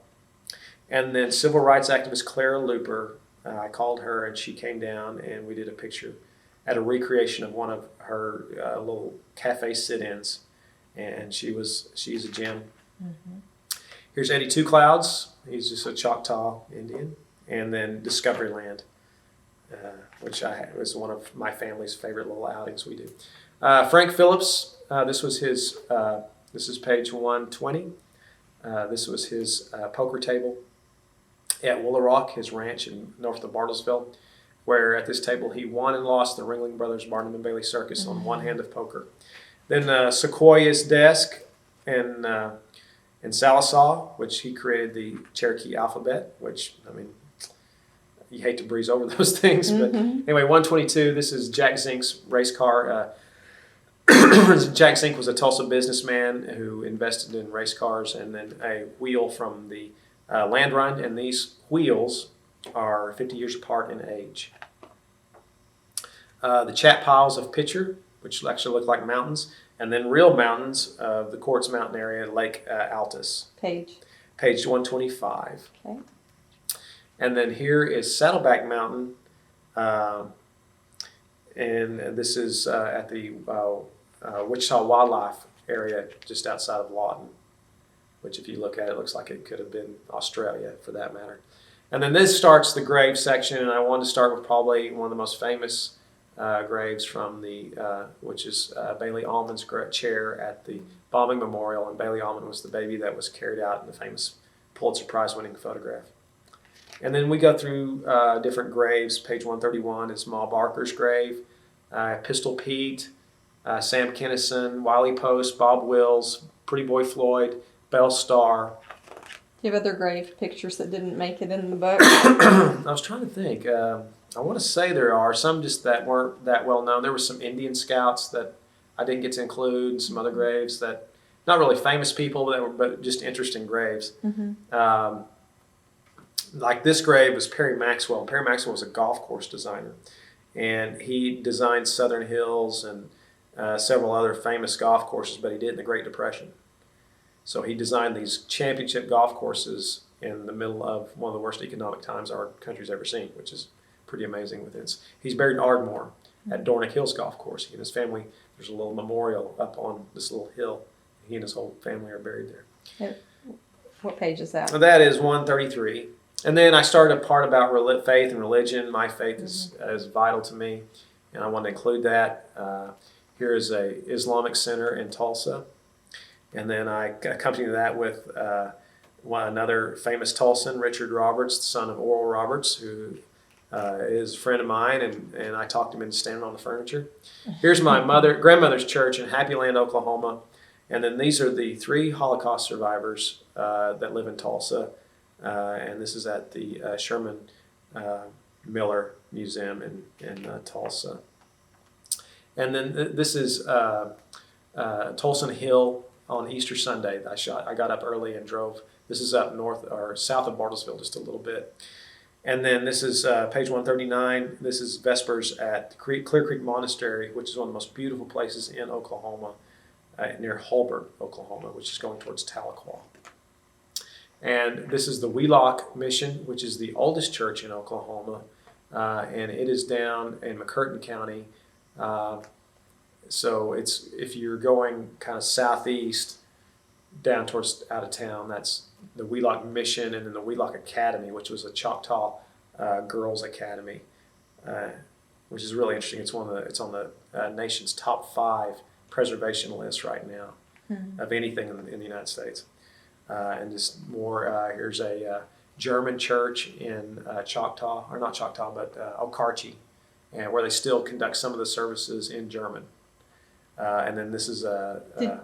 And then civil rights activist Clara Looper, I called her, and she came down, and we did a picture at a recreation of one of her little cafe sit-ins. And she's a gem. Here's Eddie Two Clouds. He's just a Choctaw Indian. And then Discoveryland, which was one of my family's favorite little outings we do. Frank Phillips, this is page 120. This was his poker table at Woolarock, his ranch north of Bartlesville, where at this table he won and lost the Ringling Brothers Barnum and Bailey Circus on one hand of poker. Then Sequoia's desk in Salisaw, which he created the Cherokee alphabet, which, I mean, you hate to breeze over those things. But anyway, 122, this is Jack Zink's race car. Jack Zink was a Tulsa businessman who invested in race cars, and then a wheel from the Land Run, and these wheels are 50 years apart in age. The Chat Piles of Pitcher, which actually look like mountains. And then real mountains of the Quartz Mountain area, Lake Altus, Page. page 125. Okay. And then here is Saddleback Mountain, and this is at the Wichita Wildlife area just outside of Lawton, which if you look at it, looks like it could have been Australia for that matter. And then this starts the grave section, and I wanted to start with probably one of the most famous graves from the, which is Bailey Allman's chair at the bombing memorial, and Bailey Allman was the baby that was carried out in the famous Pulitzer Prize winning photograph. And then we go through different graves. Page 131 is Ma Barker's grave, Pistol Pete, Sam Kinison, Wiley Post, Bob Wills, Pretty Boy Floyd, Belle Starr. Do you have other grave pictures that didn't make it in the book? I was trying to think. I want to say there are some just that weren't that well known. There were some Indian scouts that I didn't get to include, and some other graves that, not really famous people, but just interesting graves. Mm-hmm. Like this grave was Perry Maxwell. Perry Maxwell was a golf course designer, and he designed Southern Hills and several other famous golf courses, but he did in the Great Depression. So he designed these championship golf courses in the middle of one of the worst economic times our country's ever seen, which is pretty amazing. He's buried in Ardmore at Dornick Hills Golf Course. He and his family, there's a little memorial up on this little hill. He and his whole family are buried there. What page is that? So that is 133. And then I started a part about faith and religion. My faith is vital to me, and I want to include that. Here is a Islamic center in Tulsa. And then I accompanied that with another famous Tulsan, Richard Roberts, the son of Oral Roberts, who is a friend of mine, and I talked him into standing on the furniture. Here's my grandmother's church in Happy Land, Oklahoma. And then these are the 3 Holocaust survivors that live in Tulsa. And this is at the Sherman Miller Museum in Tulsa. And then this is Tulsa Hill on Easter Sunday. I got up early and drove. This is up north or south of Bartlesville just a little bit. And then this is page 139. This is Vespers at Clear Creek Monastery, which is one of the most beautiful places in Oklahoma, near Holbert, Oklahoma, which is going towards Tahlequah. And this is the Wheelock Mission, which is the oldest church in Oklahoma, and it is down in McCurtain County. So it's, if you're going kind of southeast down towards out of town, that's the Wheelock Mission, and then the Wheelock Academy, which was a Choctaw girls' academy, which is really interesting. It's on the nation's top 5 preservation list right now of anything in the United States. And just more, here's a German church in Choctaw, or not Choctaw, but OOHRP, and where they still conduct some of the services in German. And then this is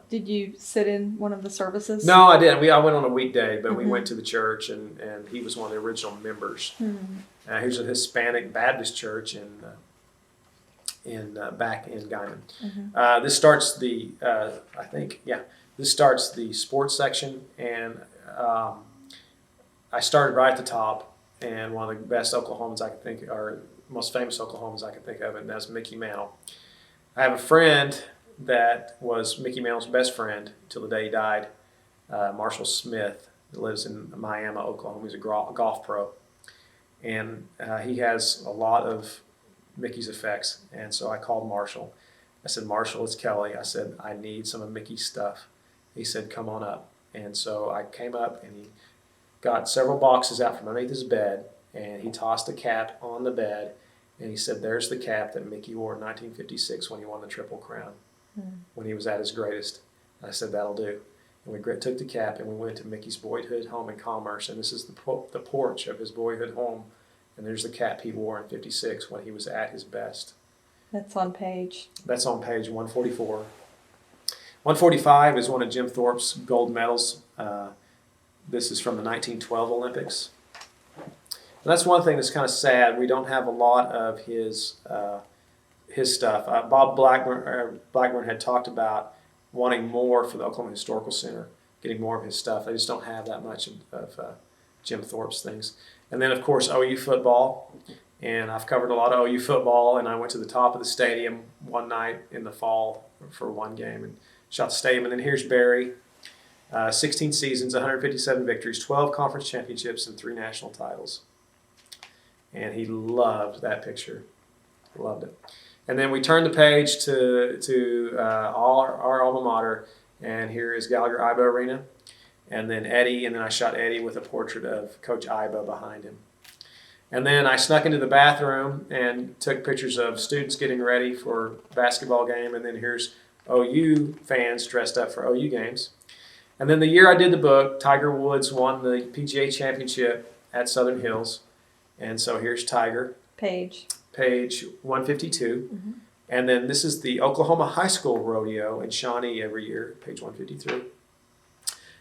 Did you sit in one of the services? No, I didn't. I went on a weekday, but we went to the church, and he was one of the original members. Here's a Hispanic Baptist church back in Guymon. This starts the this starts the sports section, and I started right at the top, and one of the best Oklahomans I could think, or most famous Oklahomans I could think of, and that's Mickey Mantle. I have a friend that was Mickey Mantle's best friend till the day he died, Marshall Smith, that lives in Miami, Oklahoma. He's a golf pro, and he has a lot of Mickey's effects. And so I called Marshall. I said, Marshall, it's Kelly. I said, I need some of Mickey's stuff. He said, come on up. And so I came up, and he got several boxes out from underneath his bed, and he tossed a cap on the bed, and he said, there's the cap that Mickey wore in 1956 when he won the Triple Crown, when he was at his greatest. And I said, that'll do. And we took the cap, and we went to Mickey's boyhood home in Commerce, and this is the porch of his boyhood home, and there's the cap he wore in 56 when he was at his best. That's on page 144. 145 is one of Jim Thorpe's gold medals. This is from the 1912 Olympics. And that's one thing that's kind of sad. We don't have a lot of his stuff. Bob Blackburn had talked about wanting more for the Oklahoma Historical Center, getting more of his stuff. They just don't have that much of Jim Thorpe's things. And then, of course, OU football. And I've covered a lot of OU football, and I went to the top of the stadium one night in the fall for one game and shot the stadium. And then here's Barry, 16 seasons, 157 victories, 12 conference championships, and 3 national titles. And he loved that picture. Loved it. And then we turned the page to our alma mater, and here is Gallagher Iba Arena. And then Eddie, and then I shot Eddie with a portrait of Coach Iba behind him. And then I snuck into the bathroom and took pictures of students getting ready for a basketball game. And then here's OU fans dressed up for OU games. And then the year I did the book, Tiger Woods won the PGA Championship at Southern Hills. And so here's Tiger. Page 152. Mm-hmm. And then this is the Oklahoma High School Rodeo in Shawnee every year, page 153.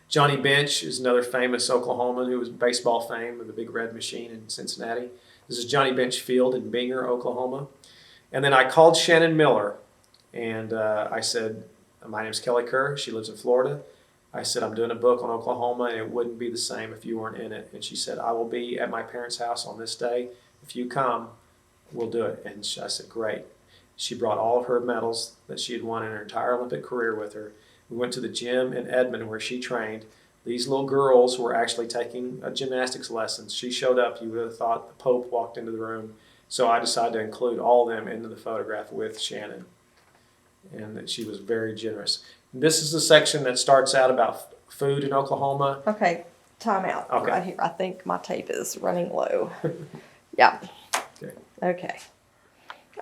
Johnny Bench is another famous Oklahoman who was baseball fame with the Big Red Machine in Cincinnati. This is Johnny Bench Field in Binger, Oklahoma. And then I called Shannon Miller, and I said, my name's Kelly Kerr. She lives in Florida. I said, I'm doing a book on Oklahoma, and it wouldn't be the same if you weren't in it. And she said, I will be at my parents' house on this day. If you come, we'll do it. And I said, great. She brought all of her medals that she had won in her entire Olympic career with her. We went to the gym in Edmond where she trained. These little girls were actually taking gymnastics lessons. She showed up. You would have thought the Pope walked into the room. So I decided to include all of them into the photograph with Shannon. And that she was very generous. This is the section that starts out about food in Oklahoma. Okay, time out Okay. right here. I think my tape is running low. Yeah.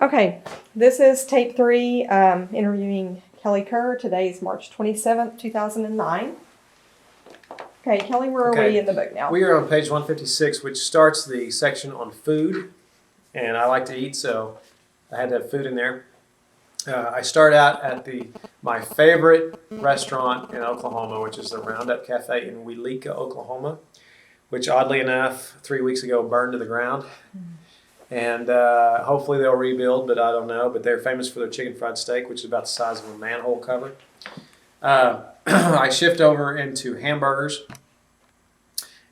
Okay, this is tape 3, interviewing Kelly Kerr. Today's March 27th, 2009. Okay, Kelly, where are Okay. we in the book now? We are on page 156, which starts the section on food. And I like to eat, so I had to have food in there. I start out at my favorite restaurant in Oklahoma, which is the Roundup Cafe in Welika, Oklahoma, which oddly enough, 3 weeks ago burned to the ground. And hopefully they'll rebuild, but I don't know. But they're famous for their chicken fried steak, which is about the size of a manhole cover. I shift over into hamburgers,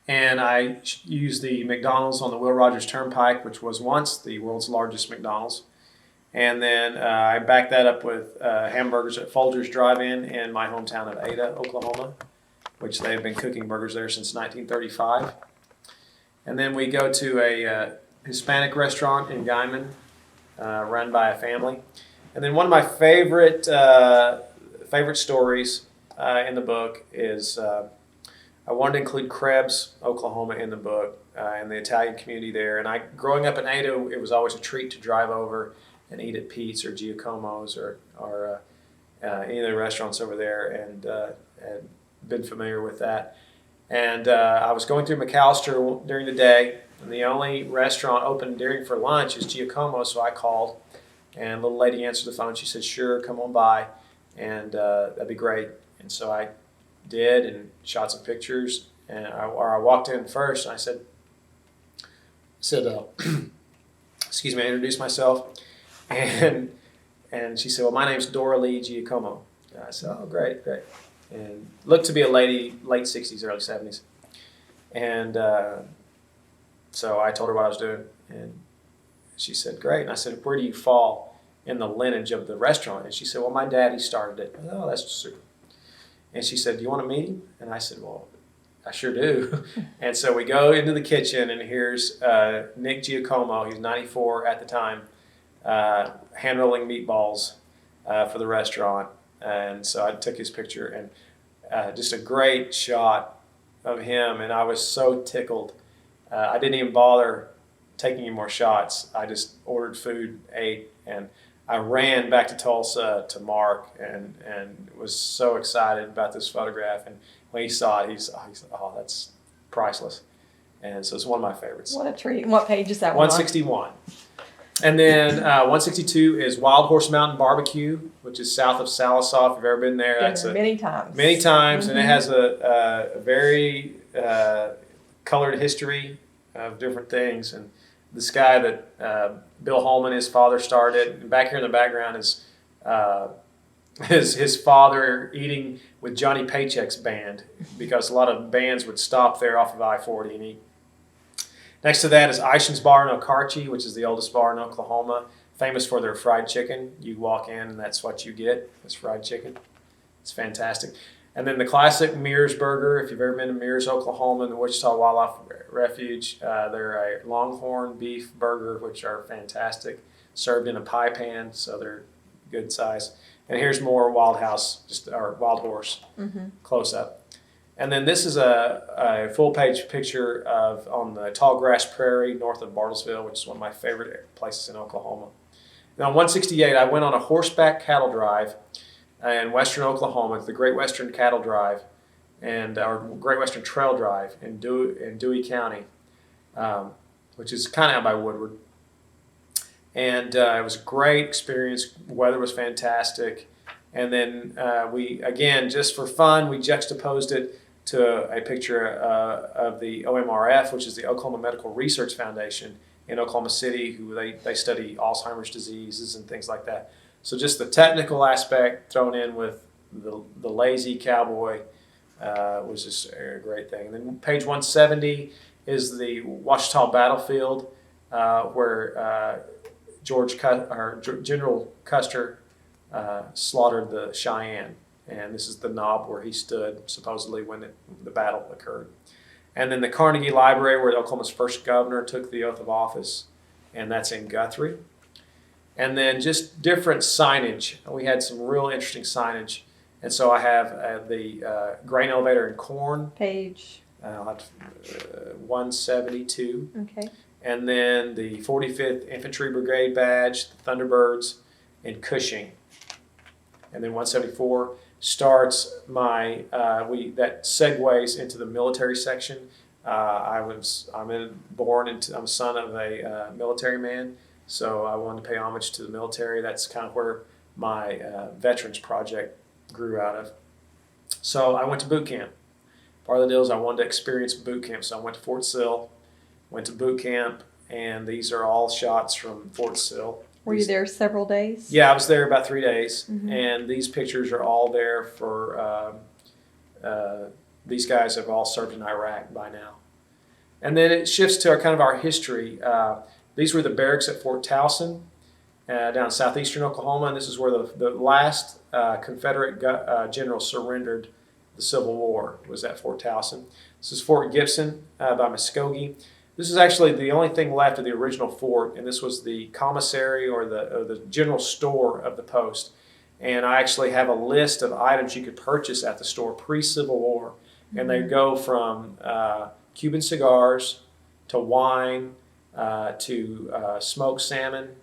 and I use the McDonald's on the Will Rogers Turnpike, which was once the world's largest McDonald's. And then I back that up with hamburgers at Folgers Drive-In in my hometown of Ada, Oklahoma, which they've been cooking burgers there since 1935. And then we go to a Hispanic restaurant in Guyman, run by a family. And then one of my favorite stories in the book is I wanted to include Krebs, Oklahoma, in the book, and the Italian community there. And growing up in Ada, it was always a treat to drive over and eat at Pete's or Giacomo's or any of the restaurants over there, and had been familiar with that. And I was going through McAllister during the day, and the only restaurant open for lunch is Giacomo's, so I called, and a little lady answered the phone. She said, sure, come on by, and that'd be great. And so I did and shot some pictures, and I walked in first, and I said excuse me, I introduced myself, and she said, well, my name's Dora Lee Giacomo. And I said, oh, great. And looked to be a lady, late 60s, early 70s. And so I told her what I was doing, and she said, great. And I said, where do you fall in the lineage of the restaurant? And she said, well, my daddy started it. Oh, that's super. And she said, do you want to meet him? And I said, well, I sure do. And so we go into the kitchen, and here's Nick Giacomo. He's 94 at the time, hand-rolling meatballs for the restaurant. And so I took his picture, and just a great shot of him. And I was so tickled. I didn't even bother taking any more shots. I just ordered food, ate, and I ran back to Tulsa to Mark, and was so excited about this photograph. And when he saw it, he said, oh, that's priceless. And so it's one of my favorites. What a treat. What page is that one? 161. And then 162 is Wild Horse Mountain Barbecue, which is south of Salisaw. If you've ever been there, Been there many times. Many times, Mm-hmm. and it has a very colored history of different things. And this guy that Bill Holman, his father, started. And back here in the background is his father eating with Johnny Paycheck's band, because a lot of bands would stop there off of I-40 and eat. Next to that is Ishan's Bar in Okarche, which is the oldest bar in Oklahoma, famous for their fried chicken. You walk in and that's what you get, is fried chicken. It's fantastic. And then the classic Mears burger, if you've ever been to Mears, Oklahoma, in the Wichita Wildlife Refuge, they're a longhorn beef burger, which are fantastic, served in a pie pan, so they're good size. And here's more Wild House, or Wild Horse, close up. And then this is a full-page picture of on the tall grass prairie north of Bartlesville, which is one of my favorite places in Oklahoma. Now, on 168, I went on a horseback cattle drive in western Oklahoma, the Great Western Cattle Drive, or Great Western Trail Drive in Dewey County, which is kind of out by Woodward. And it was a great experience. Weather was fantastic. And then we, again, just for fun, we juxtaposed it to a picture of the OMRF, which is the Oklahoma Medical Research Foundation in Oklahoma City, who they study Alzheimer's diseases and things like that. So just the technical aspect thrown in with the lazy cowboy was just a great thing. And then page 170 is the Ouachita battlefield where General Custer slaughtered the Cheyenne. And this is the knob where he stood, supposedly, when the battle occurred. And then the Carnegie Library, where Oklahoma's first governor took the oath of office, and that's in Guthrie. And then just different signage. We had some real interesting signage. And so I have the grain elevator and corn. Page. 172. Okay. And then the 45th Infantry Brigade badge, the Thunderbirds in Cushing. And then 174 starts that segues into the military section. I'm a son of a military man. So I wanted to pay homage to the military. That's kind of where my Veterans Project grew out of. So I went to boot camp. Part of the deal is I wanted to experience boot camp. So I went to Fort Sill, went to boot camp, and these are all shots from Fort Sill. Were you there several days? Yeah, I was there about 3 days. And these pictures are all there for, these guys have all served in Iraq by now. And then it shifts to our history. These were the barracks at Fort Towson down southeastern Oklahoma, and this is where the last Confederate general surrendered the Civil War, was at Fort Towson. This is Fort Gibson by Muskogee. This is actually the only thing left of the original fort, and this was the commissary or the general store of the post. And I actually have a list of items you could purchase at the store pre-Civil War, and they go from Cuban cigars to wine, to smoked salmon,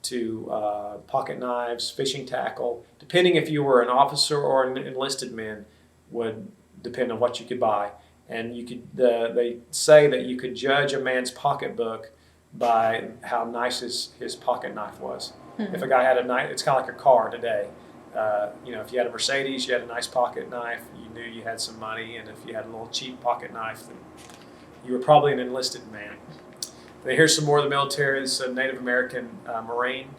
to pocket knives, fishing tackle. Depending if you were an officer or an enlisted man would depend on what you could buy. And you could they say that you could judge a man's pocketbook by how nice his pocket knife was. If a guy had a knife, it's kind of like a car today. If you had a Mercedes, you had a nice pocket knife, you knew you had some money. And if you had a little cheap pocket knife, then you were probably an enlisted man. And here's some more of the military. This is a Native American Marine.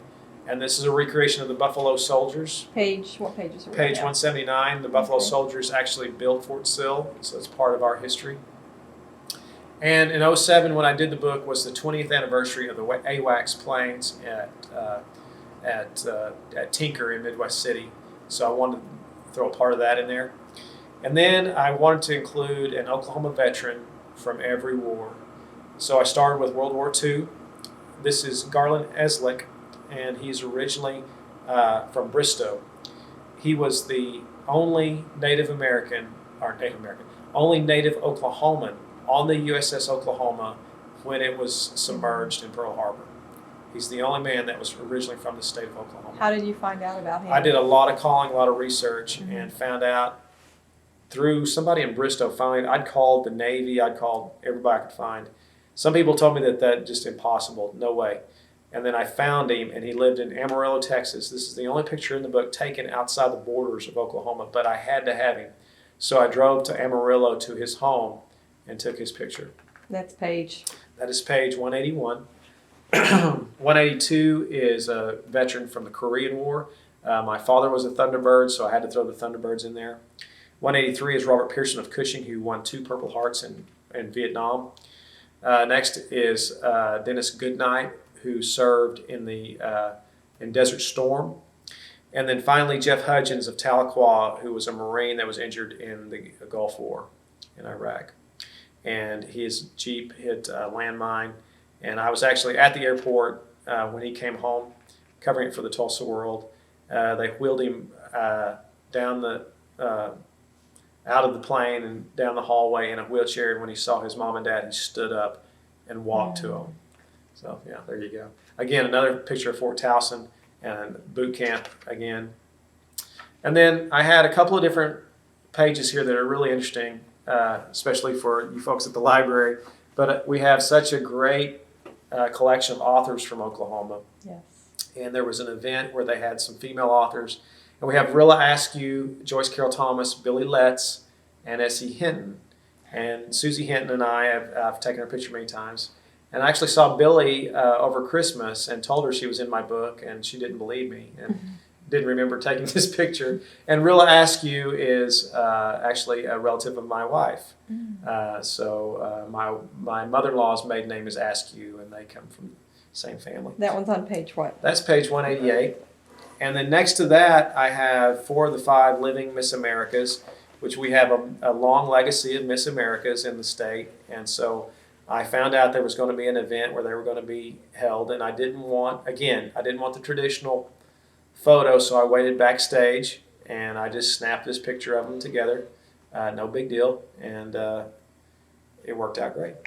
And this is a recreation of the Buffalo Soldiers. What pages are we Page at? 179. The Buffalo Soldiers actually built Fort Sill, so it's part of our history. And in 2007, when I did the book, was the 20th anniversary of the AWACS planes at Tinker in Midwest City. So I wanted to throw a part of that in there. And then I wanted to include an Oklahoma veteran from every war. So I started with World War II. This is Garland Eslick, and he's originally from Bristow. He was the only Native Oklahoman on the USS Oklahoma when it was submerged in Pearl Harbor. He's the only man that was originally from the state of Oklahoma. How did you find out about him? I did a lot of calling, a lot of research, and found out through somebody in Bristow. Finally, I'd called the Navy, I'd called everybody I could find. Some people told me that just impossible, no way. And then I found him, and he lived in Amarillo, Texas. This is the only picture in the book taken outside the borders of Oklahoma, but I had to have him. So I drove to Amarillo to his home and took his picture. That is page 181. 182 is a veteran from the Korean War. My father was a Thunderbird, so I had to throw the Thunderbirds in there. 183 is Robert Pearson of Cushing, who won 2 Purple Hearts in Vietnam. Next is Dennis Goodnight, who served in in Desert Storm. And then finally, Jeff Hudgens of Tahlequah, who was a Marine that was injured in the Gulf War in Iraq. And his Jeep hit a landmine. And I was actually at the airport when he came home, covering it for the Tulsa World. They wheeled him down out of the plane and down the hallway in a wheelchair. And when he saw his mom and dad, he stood up and walked to them. So, yeah, there you go. Again, another picture of Fort Towson and boot camp again. And then I had a couple of different pages here that are really interesting, especially for you folks at the library. But we have such a great collection of authors from Oklahoma. Yes. And there was an event where they had some female authors. And we have Rilla Askew, Joyce Carol Thomas, Billy Letts, and S.E. Hinton. And Susie Hinton and I have taken her picture many times. And I actually saw Billy over Christmas and told her she was in my book, and she didn't believe me and didn't remember taking this picture. And Rilla Askew is actually a relative of my wife. So my mother-in-law's maiden name is Askew, and they come from the same family. That one's on page what? That's page 188. And then next to that, I have 4 of the 5 living Miss Americas, which we have a long legacy of Miss Americas in the state. And so I found out there was going to be an event where they were going to be held, and I didn't want the traditional photo, so I waited backstage, and I just snapped this picture of them together. No big deal, and it worked out great.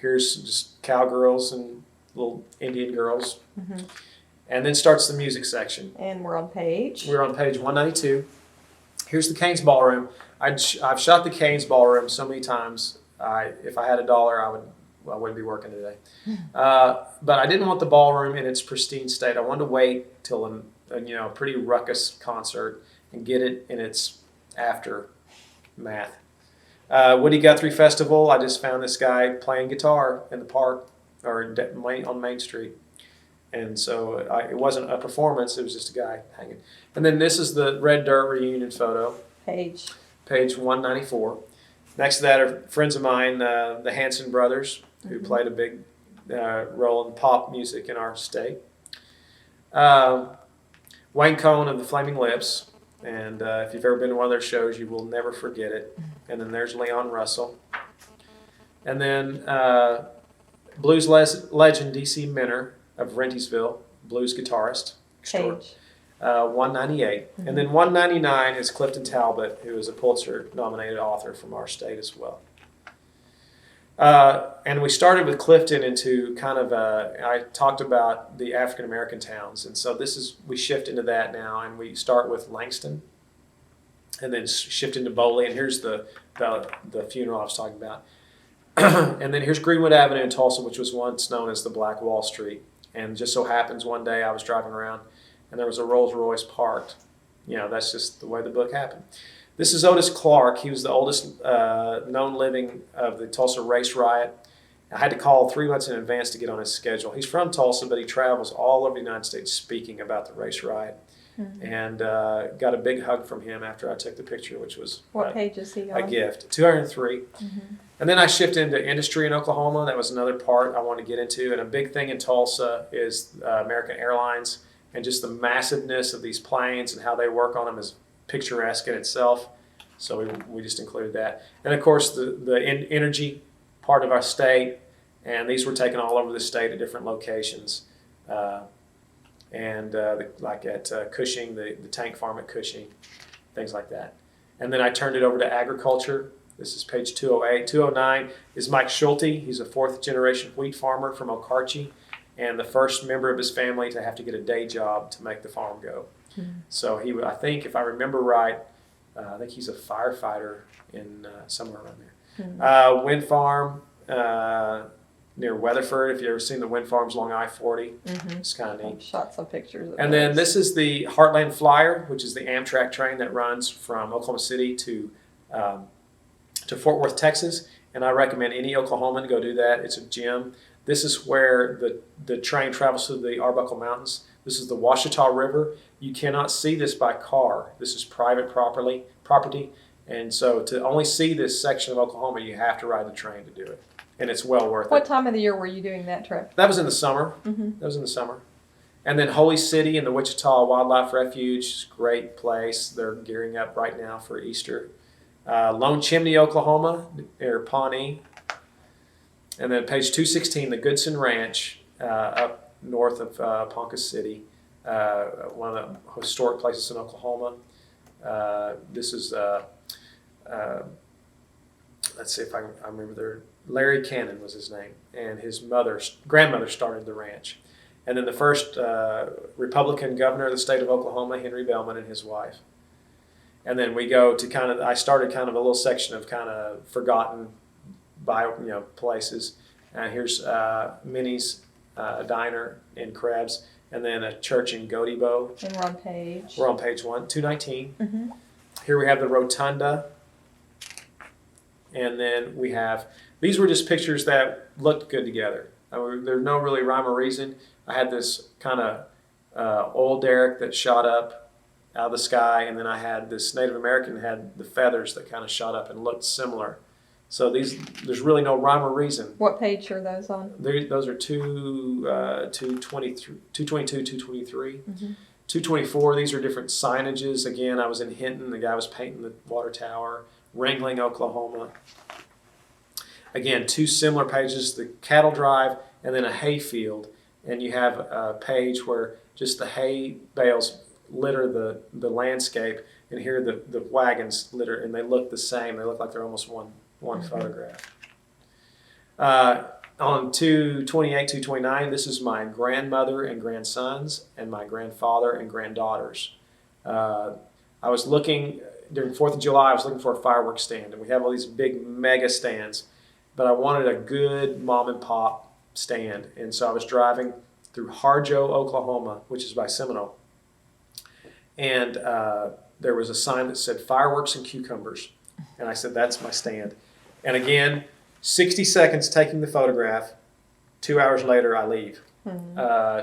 Here's just cowgirls and little Indian girls. And then starts the music section. And we're on page? We're on page 192. Here's the Cain's Ballroom. I've shot the Cain's Ballroom so many times. If I had $1, I wouldn't be working today. But I didn't want the ballroom in its pristine state. I wanted to wait till a pretty ruckus concert and get it in its aftermath. Woody Guthrie Festival, I just found this guy playing guitar in the park or on Main Street. And so it wasn't a performance, it was just a guy hanging. And then this is the Red Dirt reunion photo. Page 194. Next to that are friends of mine, the Hanson brothers, who played a big role in pop music in our state. Wayne Cohn of the Flaming Lips. And if you've ever been to one of their shows, you will never forget it. And then there's Leon Russell. And then blues legend D.C. Minner of Rentisville, blues guitarist. Page 198. And then 199 is Clifton Talbot, who is a Pulitzer-nominated author from our state as well. And we started with Clifton into kind of I talked about the African-American towns. And so we shift into that now, and we start with Langston and then shift into Boley. And here's the funeral I was talking about. And then here's Greenwood Avenue in Tulsa, which was once known as the Black Wall Street. And just so happens one day I was driving around and there was a Rolls Royce parked. That's just the way the book happened. This is Otis Clark. He was the oldest known living of the Tulsa race riot. I had to call 3 months in advance to get on his schedule. He's from Tulsa, but he travels all over the United States speaking about the race riot. And got a big hug from him after I took the picture, which was what page is he on? A gift. 203. And then I shifted into industry in Oklahoma. That was another part I wanted to get into. And a big thing in Tulsa is American Airlines, and just the massiveness of these planes and how they work on them is picturesque in itself. So we just included that. And of course the energy part of our state, and these were taken all over the state at different locations. Like at Cushing, the tank farm at Cushing, things like that. And then I turned it over to agriculture. This is page 208. 209 is Mike Schulte. He's a 4th generation wheat farmer from OOHRP, and the first member of his family to have to get a day job to make the farm go. So I think, if I remember right, I think he's a firefighter in somewhere around there. Wind farm near Weatherford. If you've ever seen the wind farms along I-40, it's kind of neat. I've shot some pictures of And then this is the Heartland Flyer, which is the Amtrak train that runs from Oklahoma City to Fort Worth, Texas. And I recommend any Oklahoman go do that. It's a gem. This is where the train travels through the Arbuckle Mountains. This is the Washita River. You cannot see this by car. This is private property. And so to only see this section of Oklahoma, you have to ride the train to do it. and it's well worth What it. time of the year were you doing that trip? That was in the summer. Mm-hmm. That was in the summer. And then Holy City and the Wichita Wildlife Refuge, great place. They're gearing up right now for Easter. Lone Chimney, Oklahoma, near Pawnee. And then page 216, the Goodson Ranch, up north of Ponca City, one of the historic places in Oklahoma. This is, let's see if I remember there. Larry Cannon was his name, and his grandmother started the ranch. And then the first Republican governor of the state of Oklahoma, Henry Bellman, and his wife. And then we go to I started kind of a little section of kind of forgotten places. And here's Minnie's Diner in Krebs, and then a church in Godibo. And we're on page. We're on page 219. Mm-hmm. Here we have the rotunda. And then we have, these were just pictures that looked good together. There's no really rhyme or reason. I had this kind of oil derrick that shot up out of the sky, and then I had this Native American that had the feathers that kind of shot up and looked similar. So there's really no rhyme or reason. What page are those on? Those are 222, 223. Mm-hmm. 224, these are different signages. Again, I was in Hinton. The guy was painting the water tower. Wrangling, Oklahoma. Again, two similar pages, the cattle drive and then a hay field. And you have a page where just the hay bales litter the landscape, and here the wagons litter, and they look the same. They look like they're almost one Mm-hmm. photograph. On 228, 229, this is my grandmother and grandsons, and my grandfather and granddaughters. I was looking, during 4th of July, I was looking for a fireworks stand, and we have all these big mega stands, but I wanted a good mom and pop stand. And so I was driving through Harjo, Oklahoma, which is by Seminole, and there was a sign that said fireworks and cucumbers, and I said, that's my stand. And again, 60 seconds taking the photograph. 2 hours later, I leave,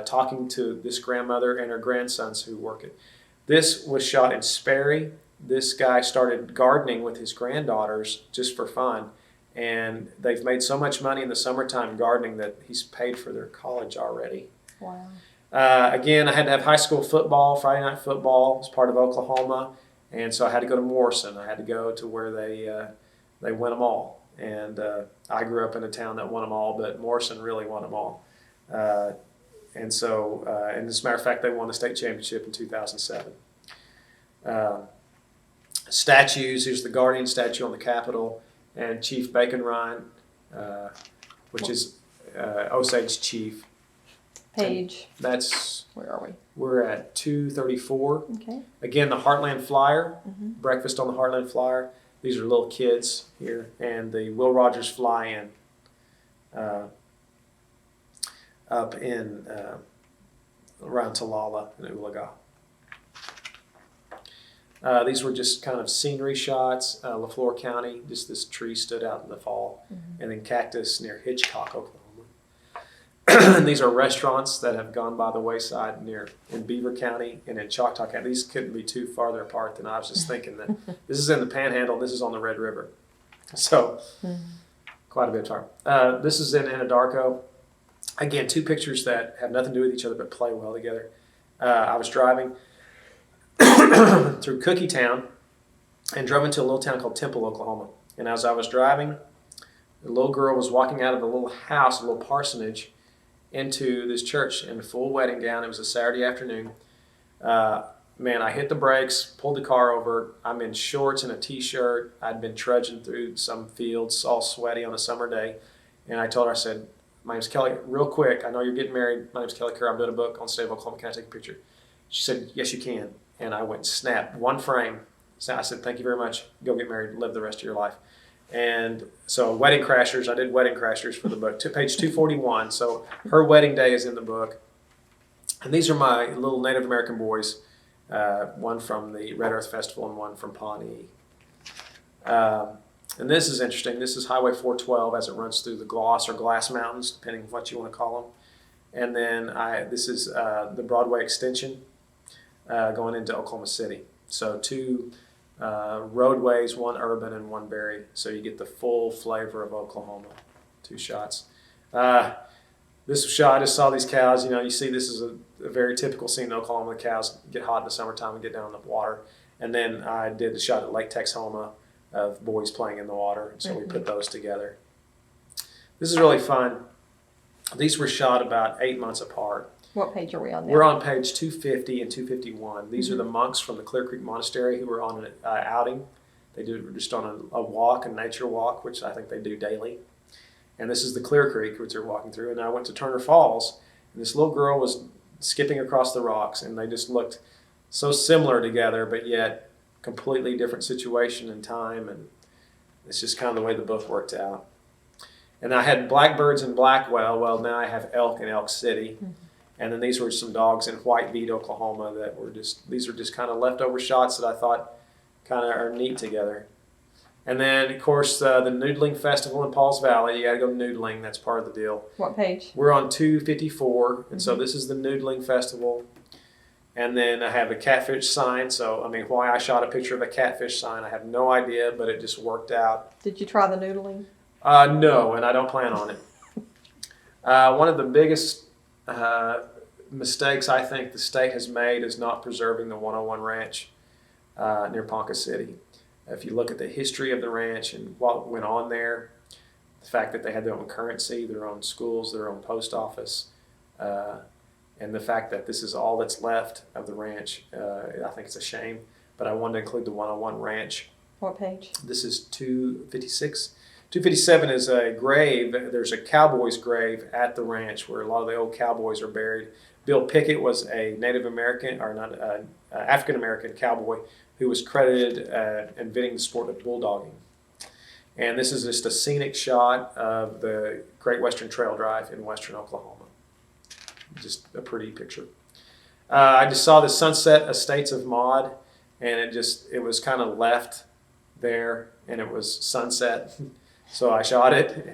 talking to this grandmother and her grandsons who work it. This was shot in Sperry. This guy started gardening with his granddaughters just for fun, and they've made so much money in the summertime gardening that he's paid for their college already. Wow. Again, I had to have high school football, Friday night football as part of Oklahoma, and so I had to go to Morrison. I had to go to where they win them all. And I grew up in a town that won them all, but Morrison really won them all. And so, and as a matter of fact, they won the state championship in 2007. Statues, here's the Guardian statue on the Capitol, and Chief Bacon Ryan, which is Osage Chief. Page. That's, Where are we? we're at 234. Okay. Again, the Heartland Flyer, Mm-hmm. breakfast on the Heartland Flyer. These are little kids here, and the Will Rogers Fly-In up in around Talala in Oologah. These were just kind of scenery shots. LaFleur County, just this tree stood out in the fall, and then cactus near Hitchcock, Oklahoma. And these are restaurants that have gone by the wayside in Beaver County and in Choctaw County. These couldn't be too farther apart than I was just thinking that this is in the Panhandle, this is on the Red River. So quite a bit of time. This is in Anadarko. Again, two pictures that have nothing to do with each other but play well together. I was driving through Cookie Town and drove into a little town called Temple, Oklahoma. And as I was driving, a little girl was walking out of a little house, a little parsonage, into this church in a full wedding gown. It was a Saturday afternoon. Man, I hit the brakes, pulled the car over. I'm in shorts and a t-shirt. I'd been trudging through some fields, all sweaty on a summer day. And I told her, I said, my name's Kelly, real quick, I know you're getting married. My name's Kelly Kerr. I'm doing a book on the state of Oklahoma. Can I take a picture? She said, yes, you can. And I went, snap, one frame. So I said, thank you very much. Go get married, live the rest of your life. And so Wedding Crashers, I did Wedding Crashers for the book, page 241. So her wedding day is in the book. And these are my little Native American boys, one from the Red Earth Festival and one from Pawnee. And this is interesting. This is Highway 412 as it runs through the Gloss or Glass Mountains, depending on what you want to call them. And then this is the Broadway extension going into Oklahoma City. So two roadways, one urban and one berry. So you get the full flavor of Oklahoma 2 shots. This shot, I just saw these cows. You see this is a very typical scene in Oklahoma. The cows get hot in the summertime and get down in the water. And then I did the shot at Lake Texoma of boys playing in the water. So we put those together. This is really fun. These were shot about 8 months apart. What page are we on now? We're on page 250 and 251. These are the monks from the Clear Creek Monastery who were on an outing. They were just on a walk, a nature walk, which I think they do daily. And this is the Clear Creek, which they're walking through. And I went to Turner Falls, and this little girl was skipping across the rocks, and they just looked so similar together, but yet completely different situation and time. And it's just kind of the way the book worked out. And I had blackbirds in Blackwell. Well, now I have elk in Elk City. Mm-hmm. And then these were some dogs in White Bead, Oklahoma that were these are just kind of leftover shots that I thought kind of are neat together. And then, of course, the Noodling Festival in Pauls Valley. You got to go noodling. That's part of the deal. What page? We're on 254. And so this is the Noodling Festival. And then I have a catfish sign. So, why I shot a picture of a catfish sign, I have no idea, but it just worked out. Did you try the noodling? No, and I don't plan on it. One of the biggest mistakes I think the state has made is not preserving the 101 Ranch near Ponca City. If you look at the history of the ranch and what went on there, the fact that they had their own currency, their own schools, their own post office, and the fact that this is all that's left of the ranch, I think it's a shame. But I wanted to include the 101 Ranch. What page? This is 256. 257 is a grave. There's a cowboy's grave at the ranch where a lot of the old cowboys are buried. Bill Pickett was a Native American, or not African American cowboy who was credited inventing the sport of bulldogging. And this is just a scenic shot of the Great Western Trail Drive in western Oklahoma. Just a pretty picture. I just saw the Sunset Estates of Maud, and it was kind of left there, and it was sunset. So I shot it,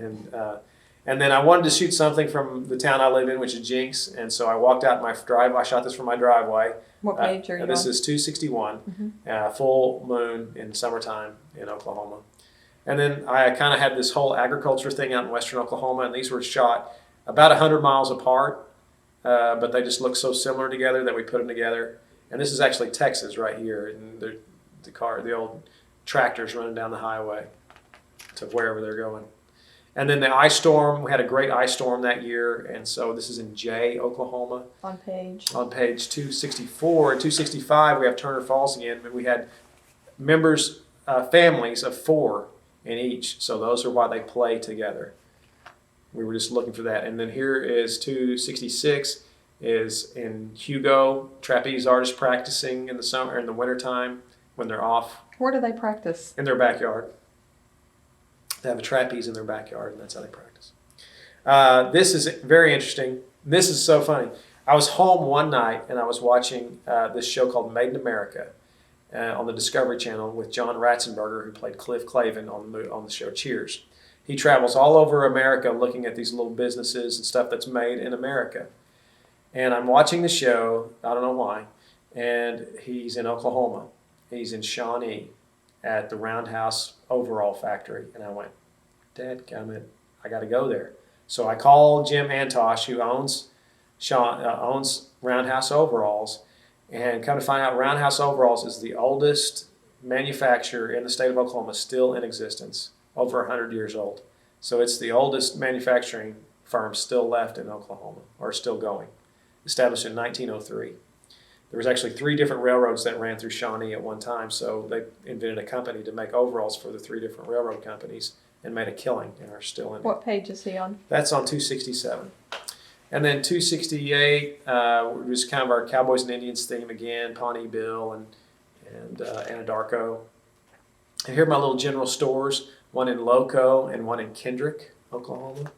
and then I wanted to shoot something from the town I live in, which is Jinx, and so I walked out my driveway. I shot this from my driveway. What page are you on? This is 261, full moon in summertime in Oklahoma. And then I kind of had this whole agriculture thing out in western Oklahoma, and these were shot about 100 miles apart, but they just look so similar together that we put them together. And this is actually Texas right here, and the old tractors running down the highway to wherever they're going. And then the ice storm, we had a great ice storm that year, and so this is in Jay, Oklahoma. On page 264 and 265, we have Turner Falls again, but we had members, families of 4 in each, so those are why they play together. We were just looking for that. And then here is 266, is in Hugo, trapeze artists practicing in the summer, in the wintertime when they're off. Where do they practice? In their backyard. They have a trapeze in their backyard, and that's how they practice. This is very interesting. This is so funny. I was home one night, and I was watching this show called Made in America on the Discovery Channel with John Ratzenberger, who played Cliff Clavin on the show Cheers. He travels all over America looking at these little businesses and stuff that's made in America. And I'm watching the show, I don't know why, and he's in Oklahoma. He's in Shawnee at the Roundhouse Overall Factory. And I went, dadgummit, I got to go there. So I called Jim Antosh, who owns Roundhouse Overalls, and come to find out Roundhouse Overalls is the oldest manufacturer in the state of Oklahoma still in existence, over 100 years old. So it's the oldest manufacturing firm still left in Oklahoma, or still going, established in 1903. There was actually 3 different railroads that ran through Shawnee at one time, so they invented a company to make overalls for the 3 different railroad companies and made a killing and are still in it. What page is he on? That's on 267. And then 268 was kind of our Cowboys and Indians theme again, Pawnee Bill and Anadarko. And here are my little general stores, one in Loco and one in Kendrick, Oklahoma.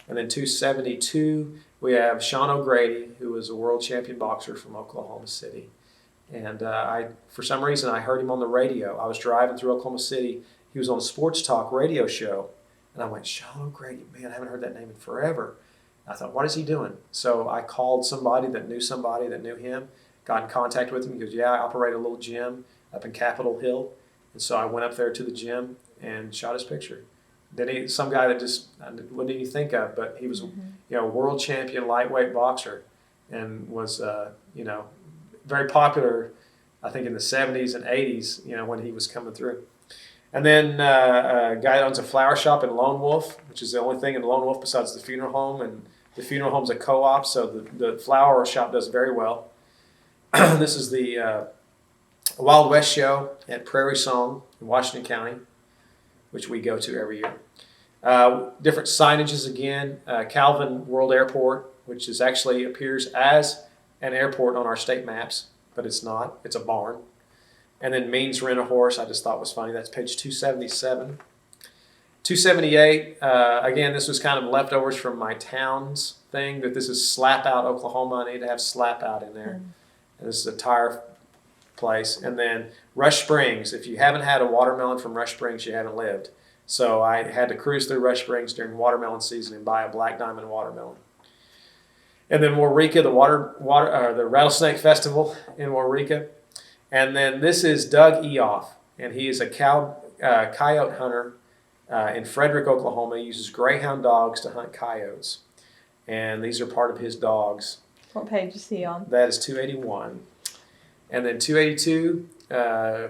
And then 272, we have Sean O'Grady, who was a world champion boxer from Oklahoma City. And for some reason, I heard him on the radio. I was driving through Oklahoma City. He was on a sports talk radio show. And I went, Sean O'Grady, man, I haven't heard that name in forever. I thought, what is he doing? So I called somebody that knew him, got in contact with him. He goes, yeah, I operate a little gym up in Capitol Hill. And so I went up there to the gym and shot his picture. Then some guy that just what did you think of? But he was world champion lightweight boxer, and was very popular, I think in the 70s and 80s, when he was coming through. And then a guy that owns a flower shop in Lone Wolf, which is the only thing in Lone Wolf besides the funeral home, and the funeral home's a co-op, so the flower shop does very well. This is the Wild West show at Prairie Song in Washington County, which we go to every year. Different signages again. Calvin World Airport, which is actually appears as an airport on our state maps, but it's not. It's a barn. And then Means Rent a Horse, I just thought was funny. That's page 277. 278, again, this was kind of leftovers from my towns thing, that this is Slap Out, Oklahoma. I need to have Slap Out in there. And this is a tire place. And then Rush Springs. If you haven't had a watermelon from Rush Springs, you haven't lived. So I had to cruise through Rush Springs during watermelon season and buy a Black Diamond watermelon. And then Waurika, the Rattlesnake Festival in Waurika. And then this is Doug Eoff, and he is a coyote hunter in Frederick, Oklahoma. He uses greyhound dogs to hunt coyotes. And these are part of his dogs. What page is he on? That is 281. And then 282,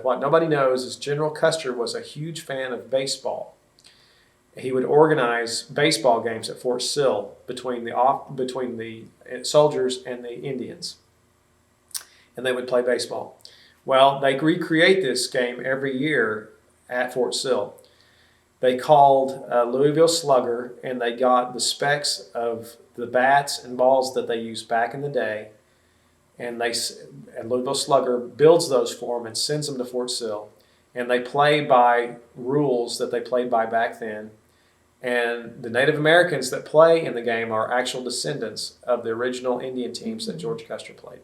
what nobody knows is General Custer was a huge fan of baseball. He would organize baseball games at Fort Sill between the soldiers and the Indians. And they would play baseball. Well, they recreate this game every year at Fort Sill. They called Louisville Slugger, and they got the specs of the bats and balls that they used back in the day. And Louisville Slugger builds those for them and sends them to Fort Sill. And they play by rules that they played by back then. And the Native Americans that play in the game are actual descendants of the original Indian teams that George Custer played.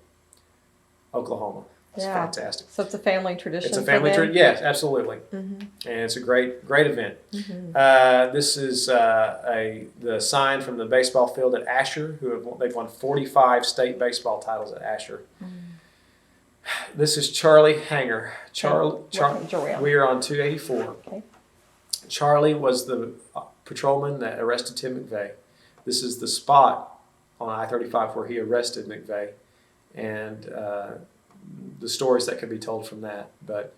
Oklahoma. It's fantastic. So it's a family tradition. It's a family tradition. Yes, absolutely. And it's a great event. This is the sign from the baseball field at Asher, they've won 45 state baseball titles at Asher. This is Charlie Hanger. We are on 284. Okay. Charlie was the patrolman that arrested Tim McVeigh. This is the spot on I-35 where he arrested McVeigh, and the stories that could be told from that. But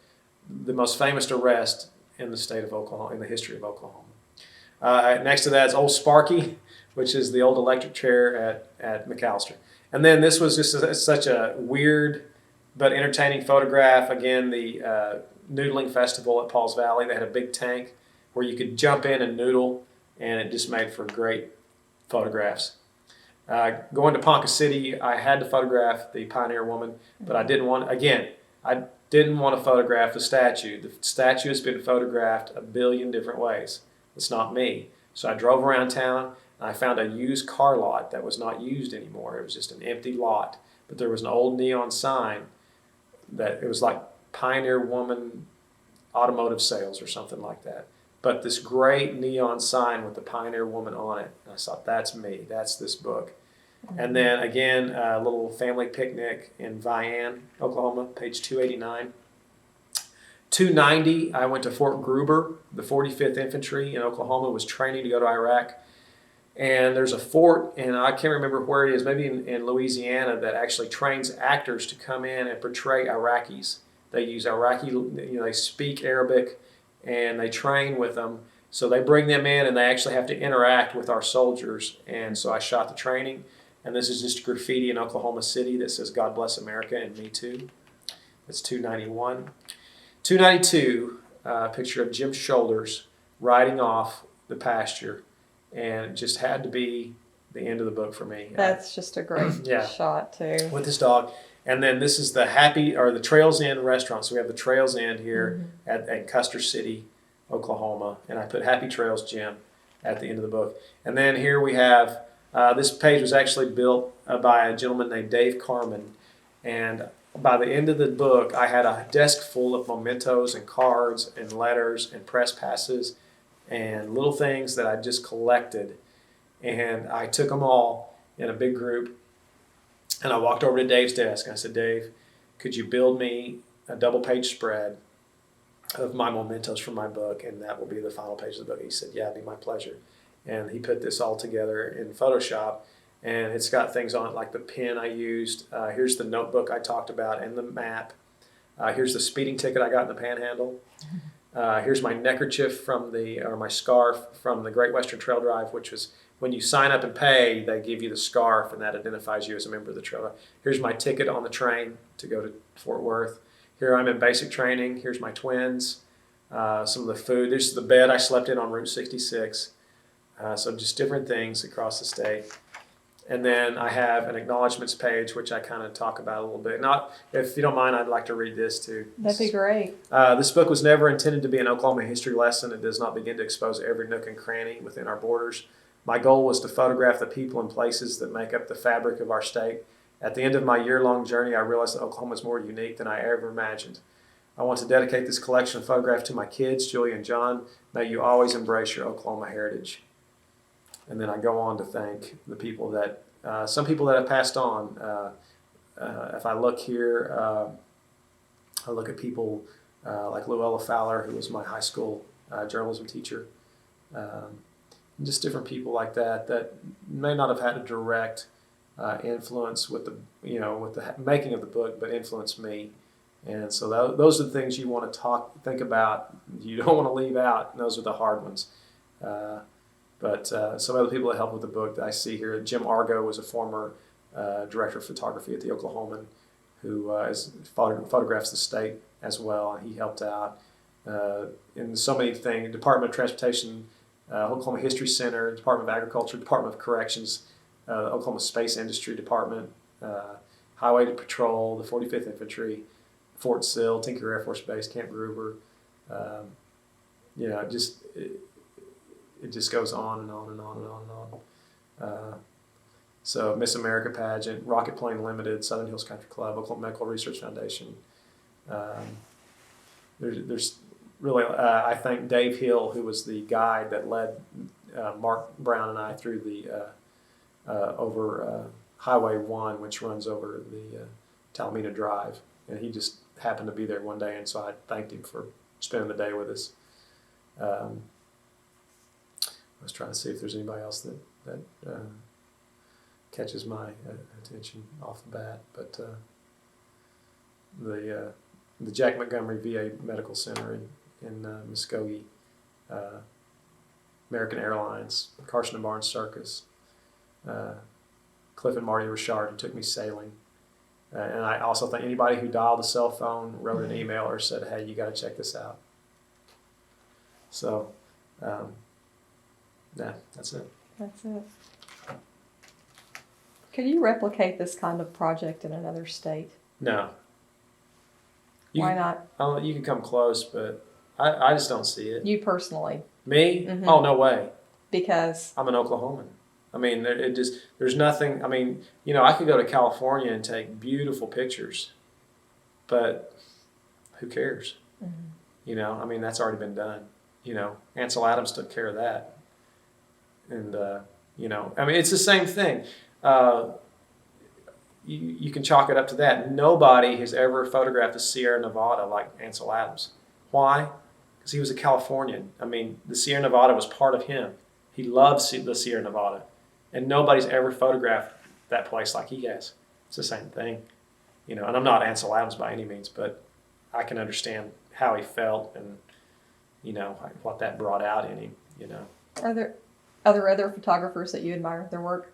the most famous arrest in the state of Oklahoma, in the history of Oklahoma. Next to that is Old Sparky, which is the old electric chair at McAllister. And then this was just such a weird but entertaining photograph. Again, the noodling festival at Pauls Valley. They had a big tank where you could jump in and noodle, and it just made for great photographs. Going to Ponca City, I had to photograph the Pioneer Woman, but I didn't want to photograph the statue. The statue has been photographed a billion different ways. It's not me. So I drove around town, and I found a used car lot that was not used anymore. It was just an empty lot. But there was an old neon sign that it was like Pioneer Woman Automotive Sales or something like that. But this great neon sign with the Pioneer Woman on it. And I thought, that's me. That's this book. And then again, a little family picnic in Vian, Oklahoma, page 289. 290, I went to Fort Gruber. The 45th Infantry in Oklahoma was training to go to Iraq. And there's a fort, and I can't remember where it is, maybe in Louisiana, that actually trains actors to come in and portray Iraqis. They use Iraqi, they speak Arabic, and they train with them. So they bring them in, and they actually have to interact with our soldiers. And so I shot the training. And this is just graffiti in Oklahoma City that says, God bless America and me too. That's 291. 292, a picture of Jim Shoulders riding off the pasture. And it just had to be the end of the book for me. That's just a great shot too. With this dog. And then this is the Trails End restaurant. So we have the Trails End here at Custer City, Oklahoma. And I put Happy Trails Jim at the end of the book. And then here we have, this page was actually built by a gentleman named Dave Carman. And by the end of the book, I had a desk full of mementos and cards and letters and press passes and little things that I just collected. And I took them all in a big group. And I walked over to Dave's desk and I said, Dave, could you build me a double-page spread of my mementos from my book, and that will be the final page of the book. He said, yeah, it'd be my pleasure. And he put this all together in Photoshop, and it's got things on it like the pen I used. Here's the notebook I talked about and the map. Here's the speeding ticket I got in the Panhandle. Here's my neckerchief or my scarf from the Great Western Trail Drive, which was when you sign up and pay, they give you the scarf, and that identifies you as a member of the trail drive. Here's my ticket on the train to go to Fort Worth. Here I'm in basic training. Here's my twins. Some of the food. This is the bed I slept in on Route 66. So just different things across the state. And then I have an acknowledgments page, which I kind of talk about a little bit. Not, if you don't mind, I'd like to read this too. That'd be great. This book was never intended to be an Oklahoma history lesson. It does not begin to expose every nook and cranny within our borders. My goal was to photograph the people and places that make up the fabric of our state. At the end of my year-long journey, I realized that Oklahoma is more unique than I ever imagined. I want to dedicate this collection of photographs to my kids, Julie and John. May you always embrace your Oklahoma heritage. And then I go on to thank the people that, some people that have passed on. If I look here, I look at people like Luella Fowler, who was my high school journalism teacher. Just different people like that may not have had a direct influence with the making of the book, but influenced me. And so those are the things you want to think about. You don't want to leave out. And those are the hard ones. But some other people that helped with the book that I see here, Jim Argo was a former director of photography at the Oklahoman, who photographs the state as well. And he helped out in so many things. Department of Transportation, Oklahoma History Center, Department of Agriculture, Department of Corrections, Oklahoma Space Industry Department, Highway Patrol, the 45th Infantry, Fort Sill, Tinker Air Force Base, Camp Gruber. It just goes on and on and on and on and on. So Miss America pageant, Rocket Plane Limited, Southern Hills Country Club, Oklahoma Medical Research Foundation. There's really, I thank Dave Hill, who was the guide that led Mark Brown and I through the over Highway 1, which runs over the Talamina Drive. And he just happened to be there one day, and so I thanked him for spending the day with us. I was trying to see if there's anybody else that catches my attention off the bat, but the Jack Montgomery VA Medical Center in Muskogee, American Airlines, Carson and Barnes Circus, Cliff and Marty Richard, who took me sailing. And I also thank anybody who dialed a cell phone, wrote an email, or said, hey, you got to check this out. So, yeah, that's it. That's it. Could you replicate this kind of project in another state? No. Why not? You can come close, but I just don't see it. You personally? Me? Mm-hmm. Oh, no way. Because? I'm an Oklahoman. I mean, there's nothing. I mean, I could go to California and take beautiful pictures, but who cares? Mm-hmm. I mean, that's already been done. Ansel Adams took care of that. And, I mean, it's the same thing. You can chalk it up to that. Nobody has ever photographed the Sierra Nevada like Ansel Adams. Why? Because he was a Californian. I mean, the Sierra Nevada was part of him. He loves the Sierra Nevada. And nobody's ever photographed that place like he has. It's the same thing. And I'm not Ansel Adams by any means, but I can understand how he felt and, what that brought out in him, Are there other photographers that you admire their work?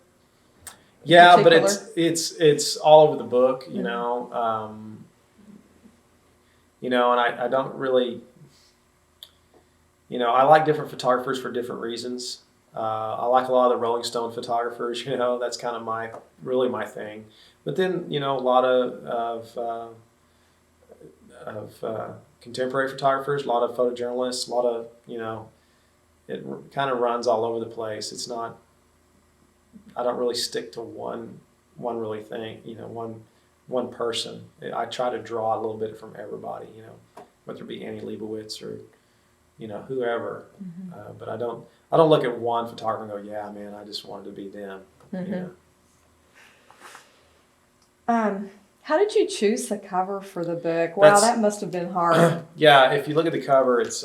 Yeah, but it's all over the book, and I don't really, I like different photographers for different reasons. I like a lot of the Rolling Stone photographers, that's kind of my thing. But then, a lot of contemporary photographers, a lot of photojournalists, a lot of, it kind of runs all over the place. It's not, I don't really stick to one really thing, one person. I try to draw a little bit from everybody, whether it be Annie Leibovitz or, whoever. Mm-hmm. But I don't look at one photographer and go, yeah, man, I just wanted to be them. Mm-hmm. How did you choose the cover for the book? Wow, that must have been hard. Yeah, if you look at the cover, it's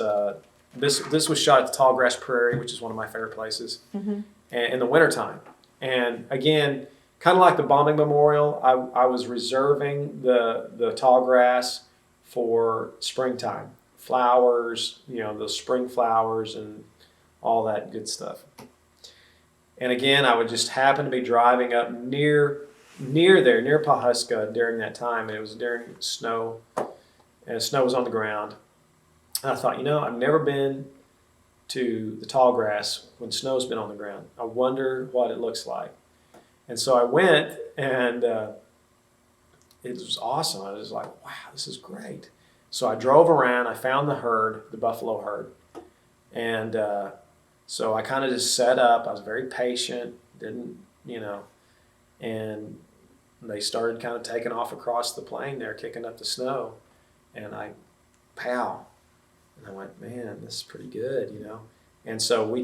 this was shot at the Tallgrass Prairie, which is one of my favorite places, Mm-hmm. and in the wintertime. And again, kind of like the bombing memorial, I was reserving the tall grass for springtime, flowers, the spring flowers and all that good stuff. And again, I would just happen to be driving up near Pawhuska during that time, and it was during snow, and snow was on the ground. And I thought, I've never been to the tall grass when snow's been on the ground. I wonder what it looks like. And so I went, and it was awesome. I was like, wow, this is great. So I drove around. I found the herd, the buffalo herd. And so I kind of just set up. I was very patient, and they started kind of taking off across the plain there, kicking up the snow. And pow. And I went, man, this is pretty good, And so I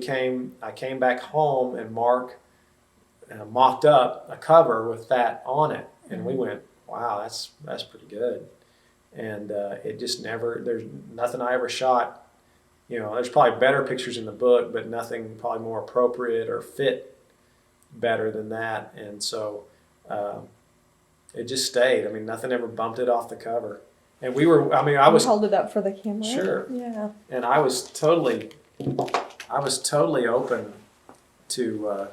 came back home, and Mark mocked up a cover with that on it. And we went, wow, that's pretty good. And it just there's nothing I ever shot. There's probably better pictures in the book, but nothing probably more appropriate or fit better than that. And so it just stayed. I mean, nothing ever bumped it off the cover. And I was hold it up for the camera. Sure. Yeah. And I was totally open to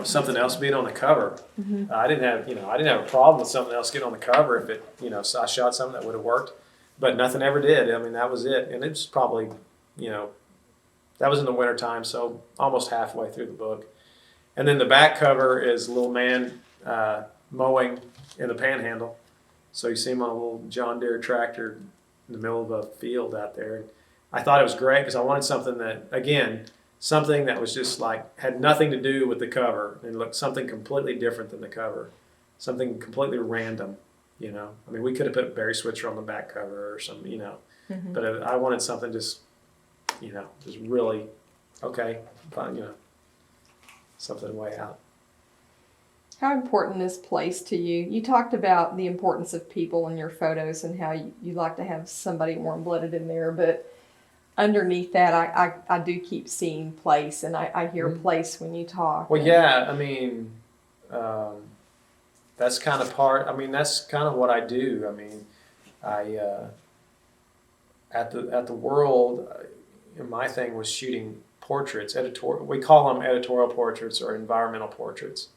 something else being on the cover. Mm-hmm. I didn't have a problem with something else getting on the cover if it so I shot something that would have worked, but nothing ever did. I mean, that was it. And it was probably that was in the wintertime, so almost halfway through the book. And then the back cover is a little man mowing in the panhandle. So you see him on a little John Deere tractor in the middle of a field out there. And I thought it was great because I wanted something that was just had nothing to do with the cover and looked something completely different than the cover, something completely random. I mean, we could have put Barry Switzer on the back cover or some, Mm-hmm. but I wanted something just really okay, fun, something way out. How important is place to you? You talked about the importance of people in your photos and how you like to have somebody warm-blooded in there, but underneath that, I do keep seeing place, and I hear place when you talk. Well, yeah, I mean, that's kind of that's kind of what I do. I mean, at the World, my thing was shooting portraits, we call them editorial portraits or environmental portraits.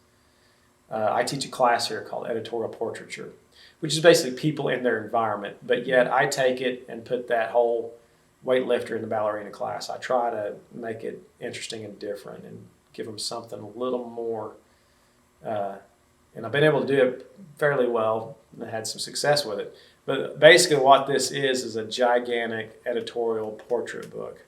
I teach a class here called editorial portraiture, which is basically people in their environment, but yet I take it and put that whole weightlifter in the ballerina class. I try to make it interesting and different and give them something a little more, and I've been able to do it fairly well and I had some success with it. But basically what this is a gigantic editorial portrait book.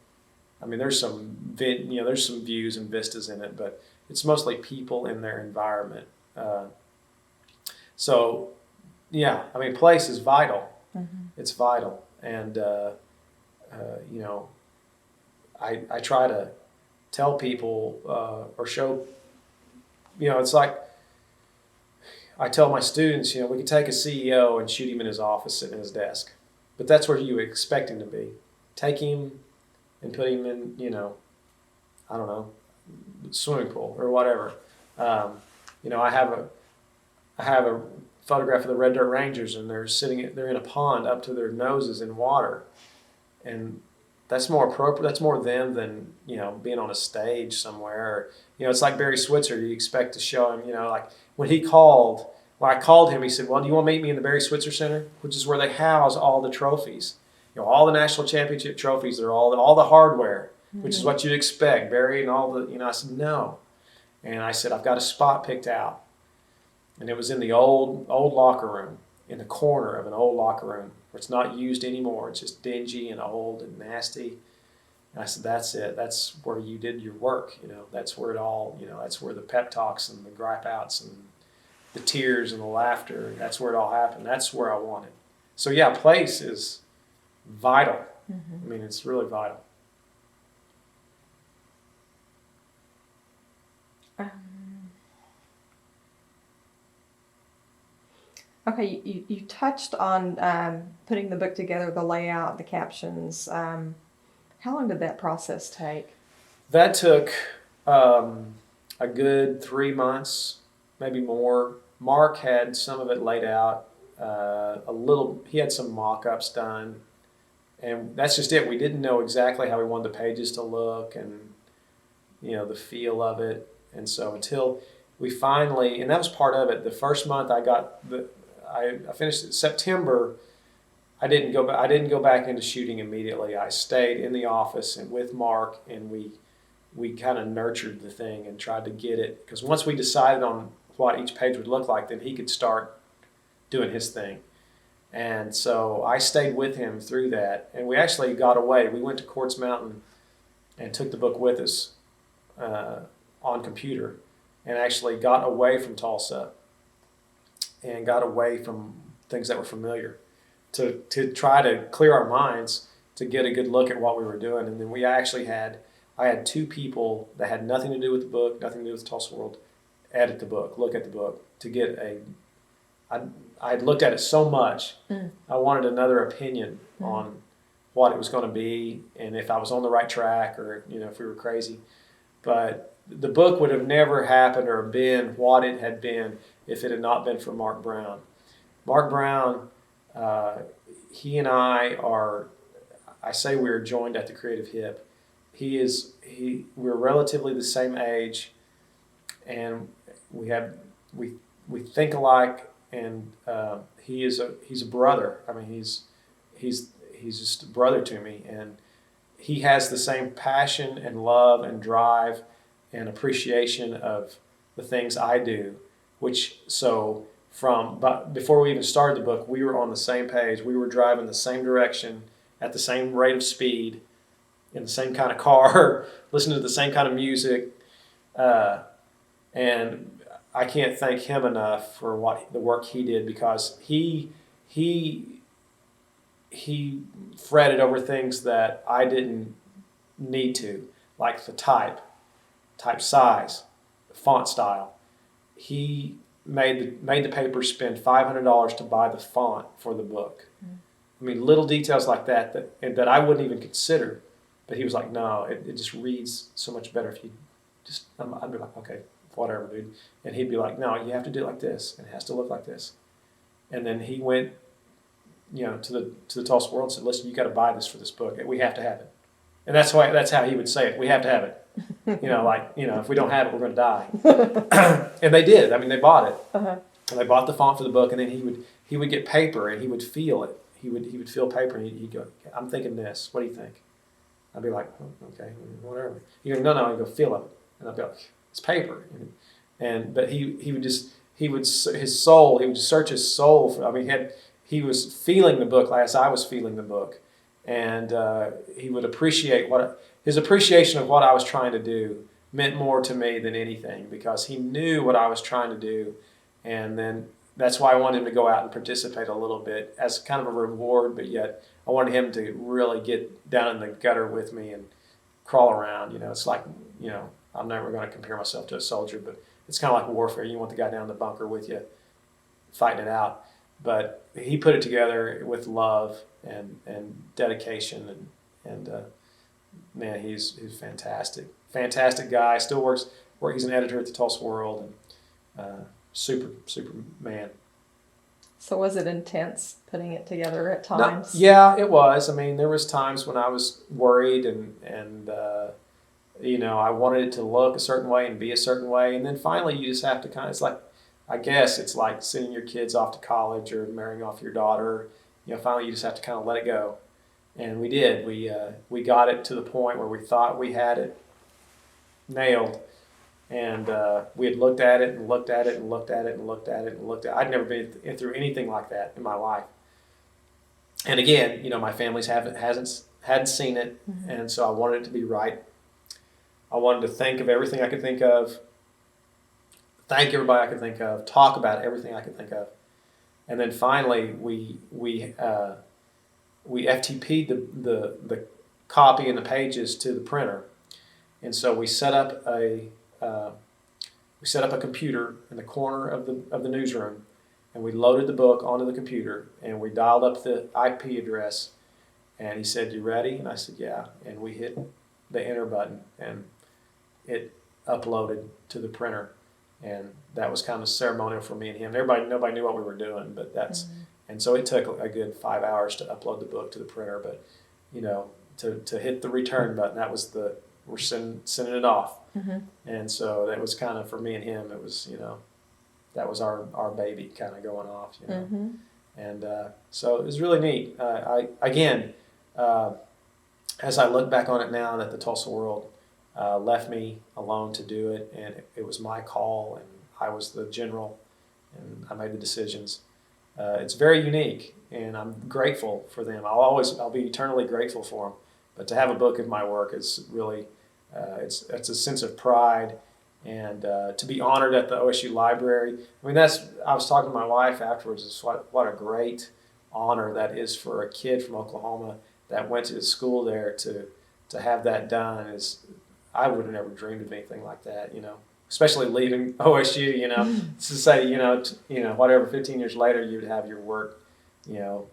I mean, there's some views and vistas in it, but it's mostly people in their environment. So, yeah, I mean, place is vital. Mm-hmm. It's vital. And, I try to tell people or show, it's like I tell my students, we can take a CEO and shoot him in his office, sitting at his desk. But that's where you expect him to be. Take him and put him in, I don't know, swimming pool or whatever. I have a photograph of the Red Dirt Rangers, and they're in a pond up to their noses in water, and that's more appropriate. That's more them than being on a stage somewhere. Or, it's like Barry Switzer. You expect to show him, like when I called him, he said, "Well, do you want to meet me in the Barry Switzer Center, which is where they house all the trophies, all the national championship trophies. They're all the hardware." Which is what you'd expect, Barry and all the, I said, no. And I said, I've got a spot picked out. And it was in the old locker room, in the corner of an old locker room, where it's not used anymore. It's just dingy and old and nasty. And I said, that's it. That's where you did your work. That's where it all, that's where the pep talks and the gripe outs and the tears and the laughter, that's where it all happened. That's where I want it. So yeah, place is vital. Mm-hmm. I mean, it's really vital. Okay, you touched on putting the book together, the layout, the captions. How long did that process take? That took a good 3 months, maybe more. Mark had some of it laid out, a little. He had some mock-ups done, and that's just it. We didn't know exactly how we wanted the pages to look, and the feel of it. And so until we finally, and that was part of it. The first month I finished it September. I didn't go back. I didn't go back into shooting immediately. I stayed in the office and with Mark, and we kind of nurtured the thing and tried to get it, because once we decided on what each page would look like, then he could start doing his thing. And so I stayed with him through that, and we actually got away. We went to Quartz Mountain and took the book with us on computer, and actually got away from Tulsa and got away from things that were familiar to try to clear our minds, to get a good look at what we were doing. And then I had two people that had nothing to do with the book, nothing to do with Tulsa World, edit the book, look at the book, to get I had looked at it so much, I wanted another opinion on what it was going to be, and if I was on the right track, or if we were crazy. But the book would have never happened or been what it had been if it had not been for Mark Brown. Mark Brown, he and I say we were joined at the creative hip. We're relatively the same age, and we think alike, and he's a brother. I mean, he's just a brother to me, and he has the same passion and love and drive and appreciation of the things I do, but before we even started the book, we were on the same page. We were driving the same direction at the same rate of speed, in the same kind of car, listening to the same kind of music, and I can't thank him enough for the work he did, because he fretted over things that I didn't need to, like the type size, the font style. He made the paper spend $500 to buy the font for the book. I mean, little details like that I wouldn't even consider. But he was like, no, it just reads so much better if you just, I'd be like, okay, whatever, dude. And he'd be like, no, you have to do it like this, and it has to look like this. And then he went, to the Tulsa World and said, listen, you got to buy this for this book. We have to have it. And that's how he would say it. We have to have it. If we don't have it, we're going to die. And they did. I mean, they bought it. Uh-huh. And they bought the font for the book, and then he would get paper, and he would feel it. He would feel paper, and he'd go, I'm thinking this. What do you think? I'd be like, oh, okay, whatever. He'd go, no, he'd go, feel it. And I'd be like, it's paper. But he would his soul, he would search his soul. He was feeling the book as I was feeling the book. And he would appreciate his appreciation of what I was trying to do meant more to me than anything, because he knew what I was trying to do. And then that's why I wanted him to go out and participate a little bit as kind of a reward, but yet I wanted him to really get down in the gutter with me and crawl around. It's like, I'm never going to compare myself to a soldier, but it's kind of like warfare. You want the guy down in the bunker with you, fighting it out. But he put it together with love and dedication, and man, he's fantastic. Fantastic guy. Still works. He's an editor at the Tulsa World, and super man. So was it intense putting it together at times? Yeah, it was. I mean, there was times when I was worried, and I wanted it to look a certain way and be a certain way, and then finally you just have to kind of. It's like, I guess it's like sending your kids off to college or marrying off your daughter. Finally you just have to kind of let it go, and we did. We got it to the point where we thought we had it nailed. And we had looked at it and looked at it and looked at it and looked at it and looked at it. I'd never been through anything like that in my life. And again, my family's hadn't seen it, and so I wanted it to be right. I wanted to think of everything I could think of, thank everybody I could think of, talk about everything I could think of, and then finally we FTP'd the copy and the pages to the printer, and so we set up a computer in the corner of the newsroom, and we loaded the book onto the computer, and we dialed up the IP address, and he said, "You ready?" And I said, "Yeah." And we hit the enter button, and it uploaded to the printer, and that was kind of ceremonial for me and him. Nobody knew what we were doing, but that's, and so it took a good 5 hours to upload the book to the printer, but to hit the return button, that was we're sending it off. And so that was kind of, for me and him, it was, that was our baby kind of going off, And so it was really neat. As I look back on it now, that the Tulsa World left me alone to do it, and it was my call, and I was the general, and I made the decisions. It's very unique, and I'm grateful for them. I'll be eternally grateful for them. But to have a book of my work is really, it's a sense of pride, and to be honored at the OSU Library. I mean, I was talking to my wife afterwards. It's what a great honor that is for a kid from Oklahoma that went to school there to have that done. I would have never dreamed of anything like that, especially leaving OSU, to say, whatever, 15 years later, you would have your work,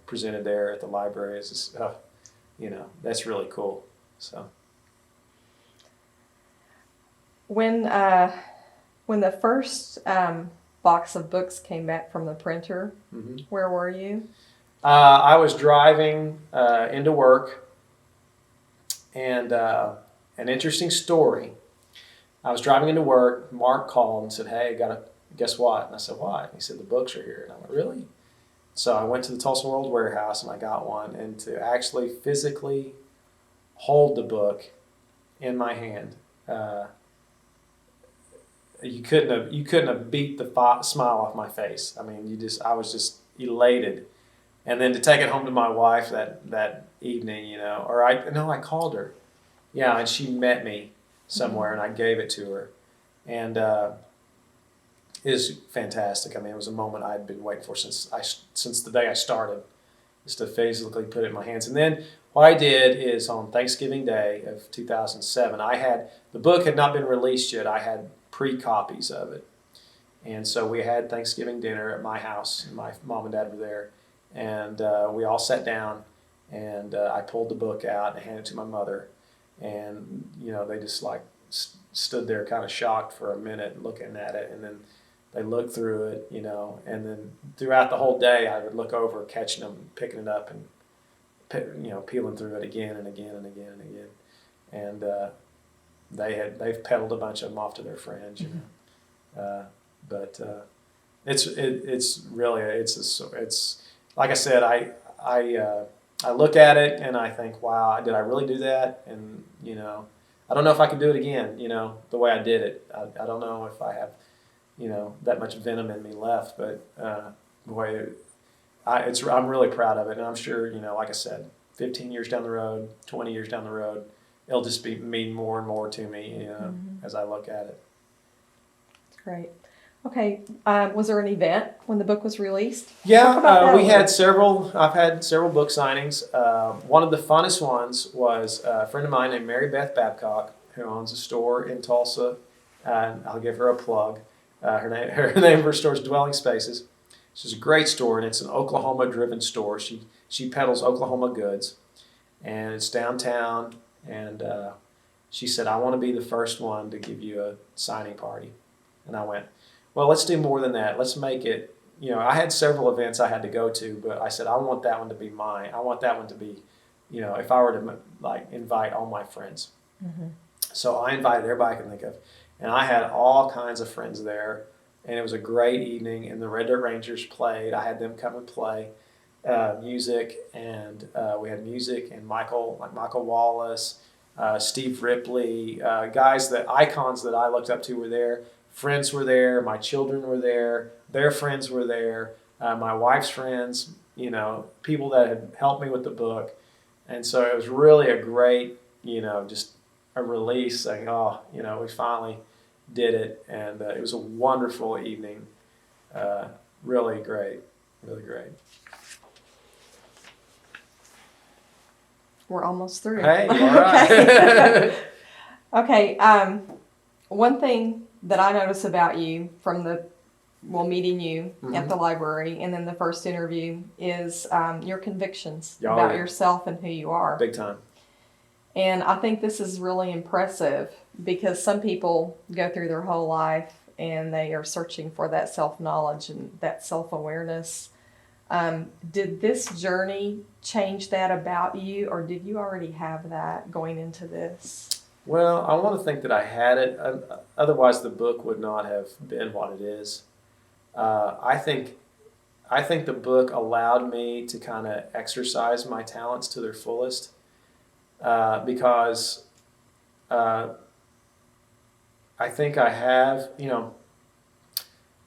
presented there at the library. It's just, that's really cool. So When the first box of books came back from the printer, where were you? I was driving into work, and an interesting story. I was driving into work. Mark called and said, "Hey, guess what?" And I said, "What?" And he said, "The books are here." And I went, "Really?" So I went to the Tulsa World warehouse and I got one, and to actually physically hold the book in my hand, you couldn't have beat the smile off my face. I mean, I was just elated. And then to take it home to my wife that evening, I called her. Yeah, and she met me somewhere, and I gave it to her. And it was fantastic. I mean, it was a moment I'd been waiting for since the day I started, just to physically put it in my hands. And then what I did is, on Thanksgiving Day of 2007, the book had not been released yet. I had pre-copies of it. And so we had Thanksgiving dinner at my house, and my mom and dad were there. And we all sat down, and I pulled the book out and handed it to my mother. And, they just stood there kind of shocked for a minute looking at it. And then they looked through it, and then throughout the whole day I would look over, catching them, picking it up, and, peeling through it again and again and again and again. And they've peddled a bunch of them off to their friends, but it's really, it's like I said, I look at it and I think, wow, did I really do that? And, I don't know if I could do it again, the way I did it. I don't know if I have, that much venom in me left, but I'm really proud of it. And I'm sure, like I said, 15 years down the road, 20 years down the road, it'll just mean more and more to me, as I look at it. That's great. Okay, was there an event when the book was released? Yeah, we had several. I've had several book signings. One of the funnest ones was a friend of mine named Mary Beth Babcock, who owns a store in Tulsa, and I'll give her a plug. Her name of her store is Dwelling Spaces. She's a great store, and it's an Oklahoma-driven store. She peddles Oklahoma goods, and it's downtown. And she said, "I want to be the first one to give you a signing party." And I went, "Well, let's do more than that. Let's make it." I had several events I had to go to, but I said, "I want that one to be mine. I want that one to be, if I were to invite all my friends." So I invited everybody I could think of, and I had all kinds of friends there, and it was a great evening. And the Red Dirt Rangers played. I had them come and play music, and we had music, and Michael Wallace, Steve Ripley, icons that I looked up to were there. Friends were there, my children were there, their friends were there, my wife's friends, people that had helped me with the book. And so it was really a great, just a release saying, we finally did it. And it was a wonderful evening. Really great, really great. We're almost through. Hey, all right. Okay, one thing that I notice about you from the meeting you Mm-hmm. at the library, and then the first interview is your convictions Oh, about yeah. yourself and who you are. Big time. And I think this is really impressive because some people go through their whole life and they are searching for that self-knowledge and that self-awareness. Did this journey change that about you, or did you already have that going into this? Well, I want to think that I had it. Otherwise, the book would not have been what it is. I think the book allowed me to kind of exercise my talents to their fullest because I think I have,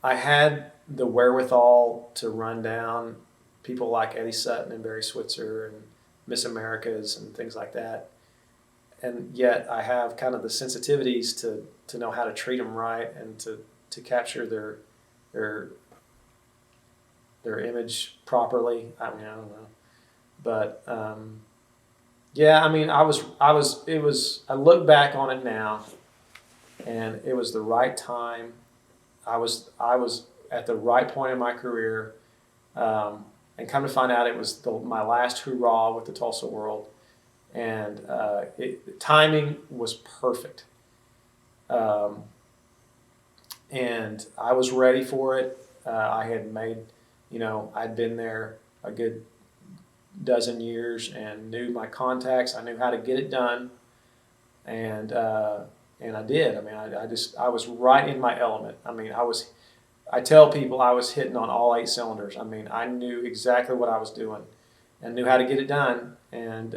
I had the wherewithal to run down people like Eddie Sutton and Barry Switzer and Miss Americas and things like that. And yet I have kind of the sensitivities to know how to treat them right and to capture their image properly. I mean, I don't know, but yeah, I mean, I look back on it now, and it was the right time. I was at the right point in my career, and come to find out it was my last hurrah with the Tulsa World. And the timing was perfect. And I was ready for it. I had made, I'd been there a good dozen years and knew my contacts. I knew how to get it done. And I did. I mean, I was right in my element. I mean, I tell people I was hitting on all 8 cylinders. I mean, I knew exactly what I was doing and knew how to get it done. And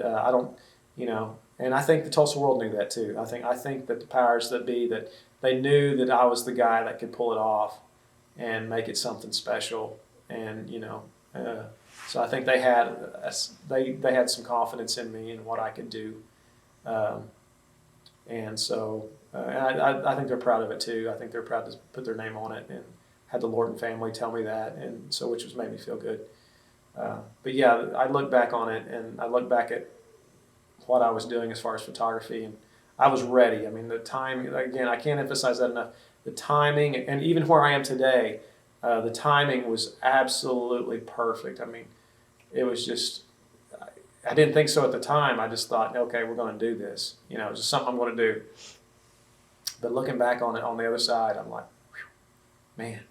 and I think the Tulsa World knew that too. I think that the powers that be, that they knew that I was the guy that could pull it off and make it something special. And so I think they had some confidence in me and what I could do. And so I think they're proud of it too. I think they're proud to put their name on it, and had the Lorton family tell me that, and so which was made me feel good. But yeah, I look back on it, and I look back at what I was doing as far as photography, and I was ready. I mean, the time, again, I can't emphasize that enough. The timing, and even where I am today, the timing was absolutely perfect. I mean, it was just, I didn't think so at the time. I just thought, okay, we're going to do this. It's just something I'm going to do. But looking back on it on the other side, I'm like, whew, man,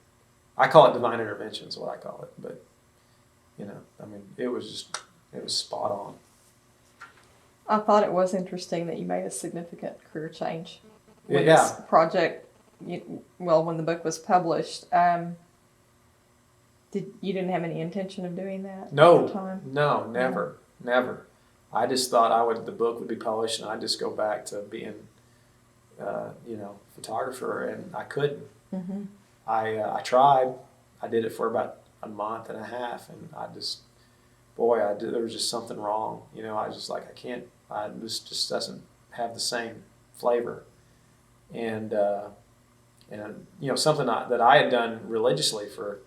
I call it divine intervention is what I call it. But, I mean, it was spot on. I thought it was interesting that you made a significant career change when Yeah. this project, when the book was published. You didn't have any intention of doing that at the time? No, never. I just thought the book would be published, and I'd just go back to being, photographer, and I couldn't. Mm-hmm. I tried. I did it for about a month and a half, and there was just something wrong. I was just like, I can't. This just doesn't have the same flavor, and something that I had done religiously for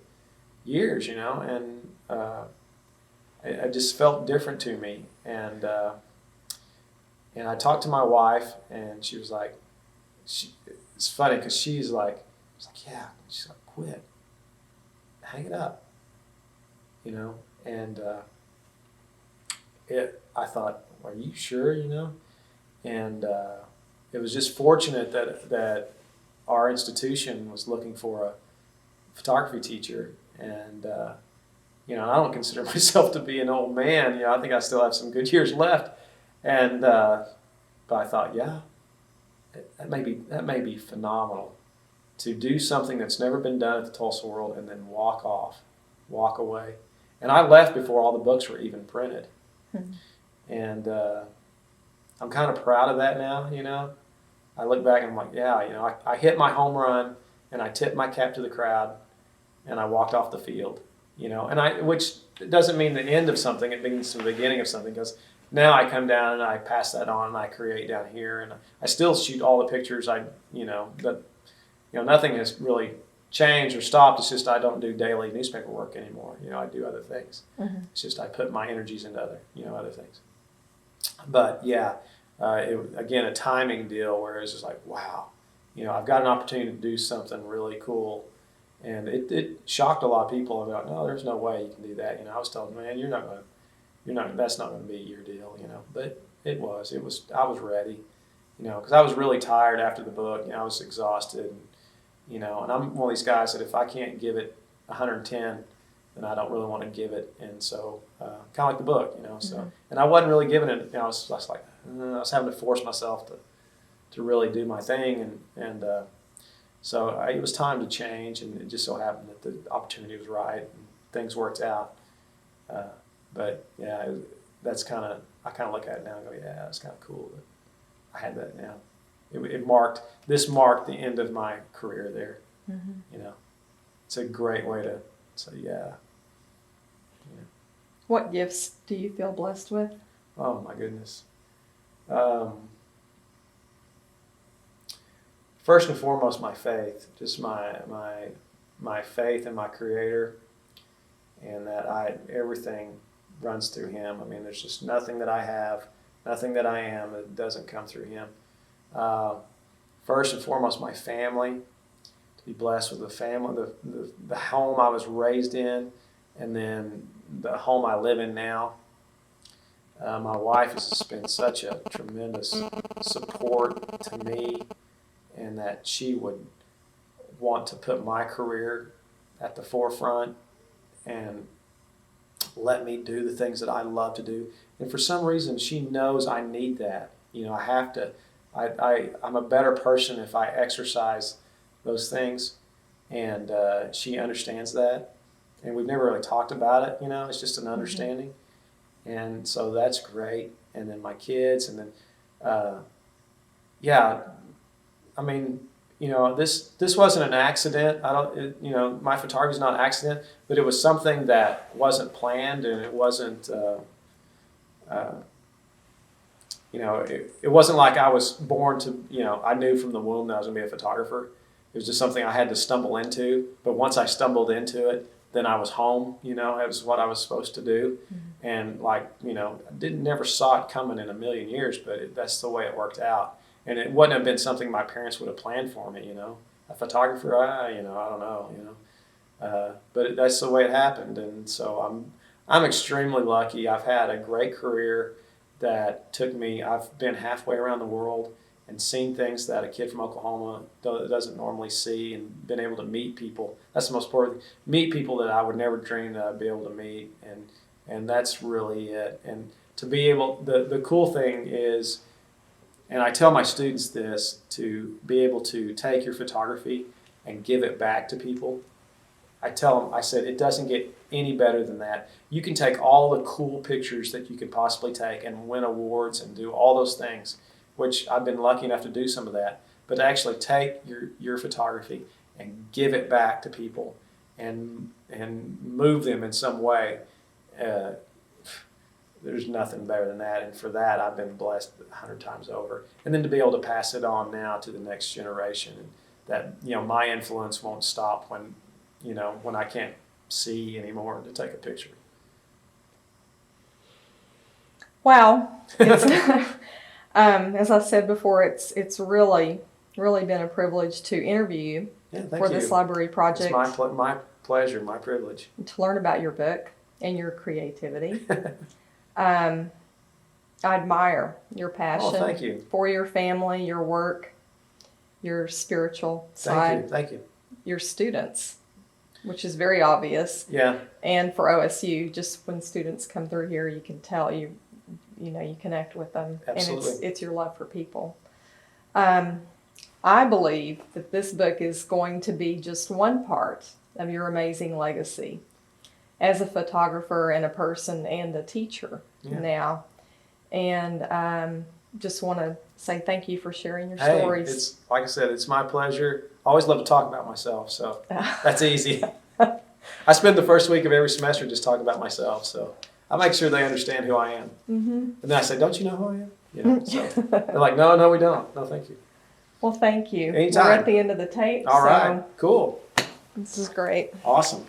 years, and it just felt different to me, and I talked to my wife, and she was like, it's funny because she's like, yeah, she's like, quit, hang it up, and I thought, are you sure, and it was just fortunate that our institution was looking for a photography teacher, and I don't consider myself to be an old man. I think I still have some good years left, and but I thought, yeah, that may be phenomenal to do something that's never been done at the Tulsa World, and then walk away. And I left before all the books were even printed, and I'm kind of proud of that now. I look back and I'm like, yeah, I hit my home run, and I tipped my cap to the crowd, and I walked off the field, which doesn't mean the end of something. It means the beginning of something, because now I come down and I pass that on and I create down here, and I still shoot all the pictures. Nothing has really changed or stopped. It's just I don't do daily newspaper work anymore. I do other things. Mm-hmm. It's just I put my energies into other things. But yeah, again, a timing deal where it's just like, wow, I've got an opportunity to do something really cool, And it shocked a lot of people about, no, there's no way you can do that. I was telling them, man, that's not going to be your deal, But I was ready, because I was really tired after the book. I was exhausted, and I'm one of these guys that if I can't give it 110, then I don't really want to give it. And so, kind of like the book, so, and I wasn't really giving it, I was like, I was having to force myself to really do my thing. And so it was time to change, and it just so happened that the opportunity was right and things worked out. But yeah, I kind of look at it now and go, yeah, it's kind of cool that I had that now. This marked the end of my career there. It's a great way to say, yeah. What gifts do you feel blessed with? Oh my goodness. First and foremost, my faith, just my faith in my Creator, and that everything runs through Him. I mean, there's just nothing that I have, nothing that I am that doesn't come through Him. First and foremost, my family, to be blessed with the family, the home I was raised in, and then the home I live in now. My wife has been such a tremendous support to me, and that she would want to put my career at the forefront and let me do the things that I love to do. And for some reason, she knows I need that. I have to. I'm a better person if I exercise those things, and she understands that. And we've never really talked about it. It's just an understanding, and so that's great. And then my kids, and then yeah. I mean, this wasn't an accident. My photography is not an accident, but it was something that wasn't planned, and it wasn't, it wasn't like I was born to, I knew from the womb that I was going to be a photographer. It was just something I had to stumble into. But once I stumbled into it, then I was home. It was what I was supposed to do, and I never saw it coming in a million years, but that's the way it worked out. And it wouldn't have been something my parents would have planned for me, A photographer, I don't know, But that's the way it happened, and so I'm extremely lucky. I've had a great career that took me. I've been halfway around the world and seen things that a kid from Oklahoma doesn't normally see, and been able to meet people. That's the most important thing. Meet people that I would never dream that I'd be able to meet, and that's really it. And to be able, the cool thing is, and I tell my students this, to be able to take your photography and give it back to people. I tell them, I said, it doesn't get any better than that. You can take all the cool pictures that you could possibly take and win awards and do all those things, which I've been lucky enough to do some of that. But to actually take your photography and give it back to people and move them in some way, there's nothing better than that. And for that, I've been blessed 100 times over. And then to be able to pass it on now to the next generation, and that, my influence won't stop when I can't see anymore to take a picture. Wow. As I said before, it's really been a privilege to interview you for this library project. It's my pleasure, my privilege. To learn about your book and your creativity. I admire your passion thank you. For your family, your work, your spiritual side. Thank you. Your students, which is very obvious. Yeah. And for OSU, just when students come through here, you can tell you connect with them. Absolutely. And it's your love for people. I believe that this book is going to be just one part of your amazing legacy as a photographer and a person and a teacher now. And just want to say thank you for sharing your stories. It's like I said, it's my pleasure. I always love to talk about myself, so that's easy. I spend the first week of every semester just talking about myself, so I make sure they understand who I am. And then I say, don't you know who I am? So they're like, no, we don't. No, thank you. Well, thank you. Anytime. We're at the end of the tape. All right, cool. This is great. Awesome.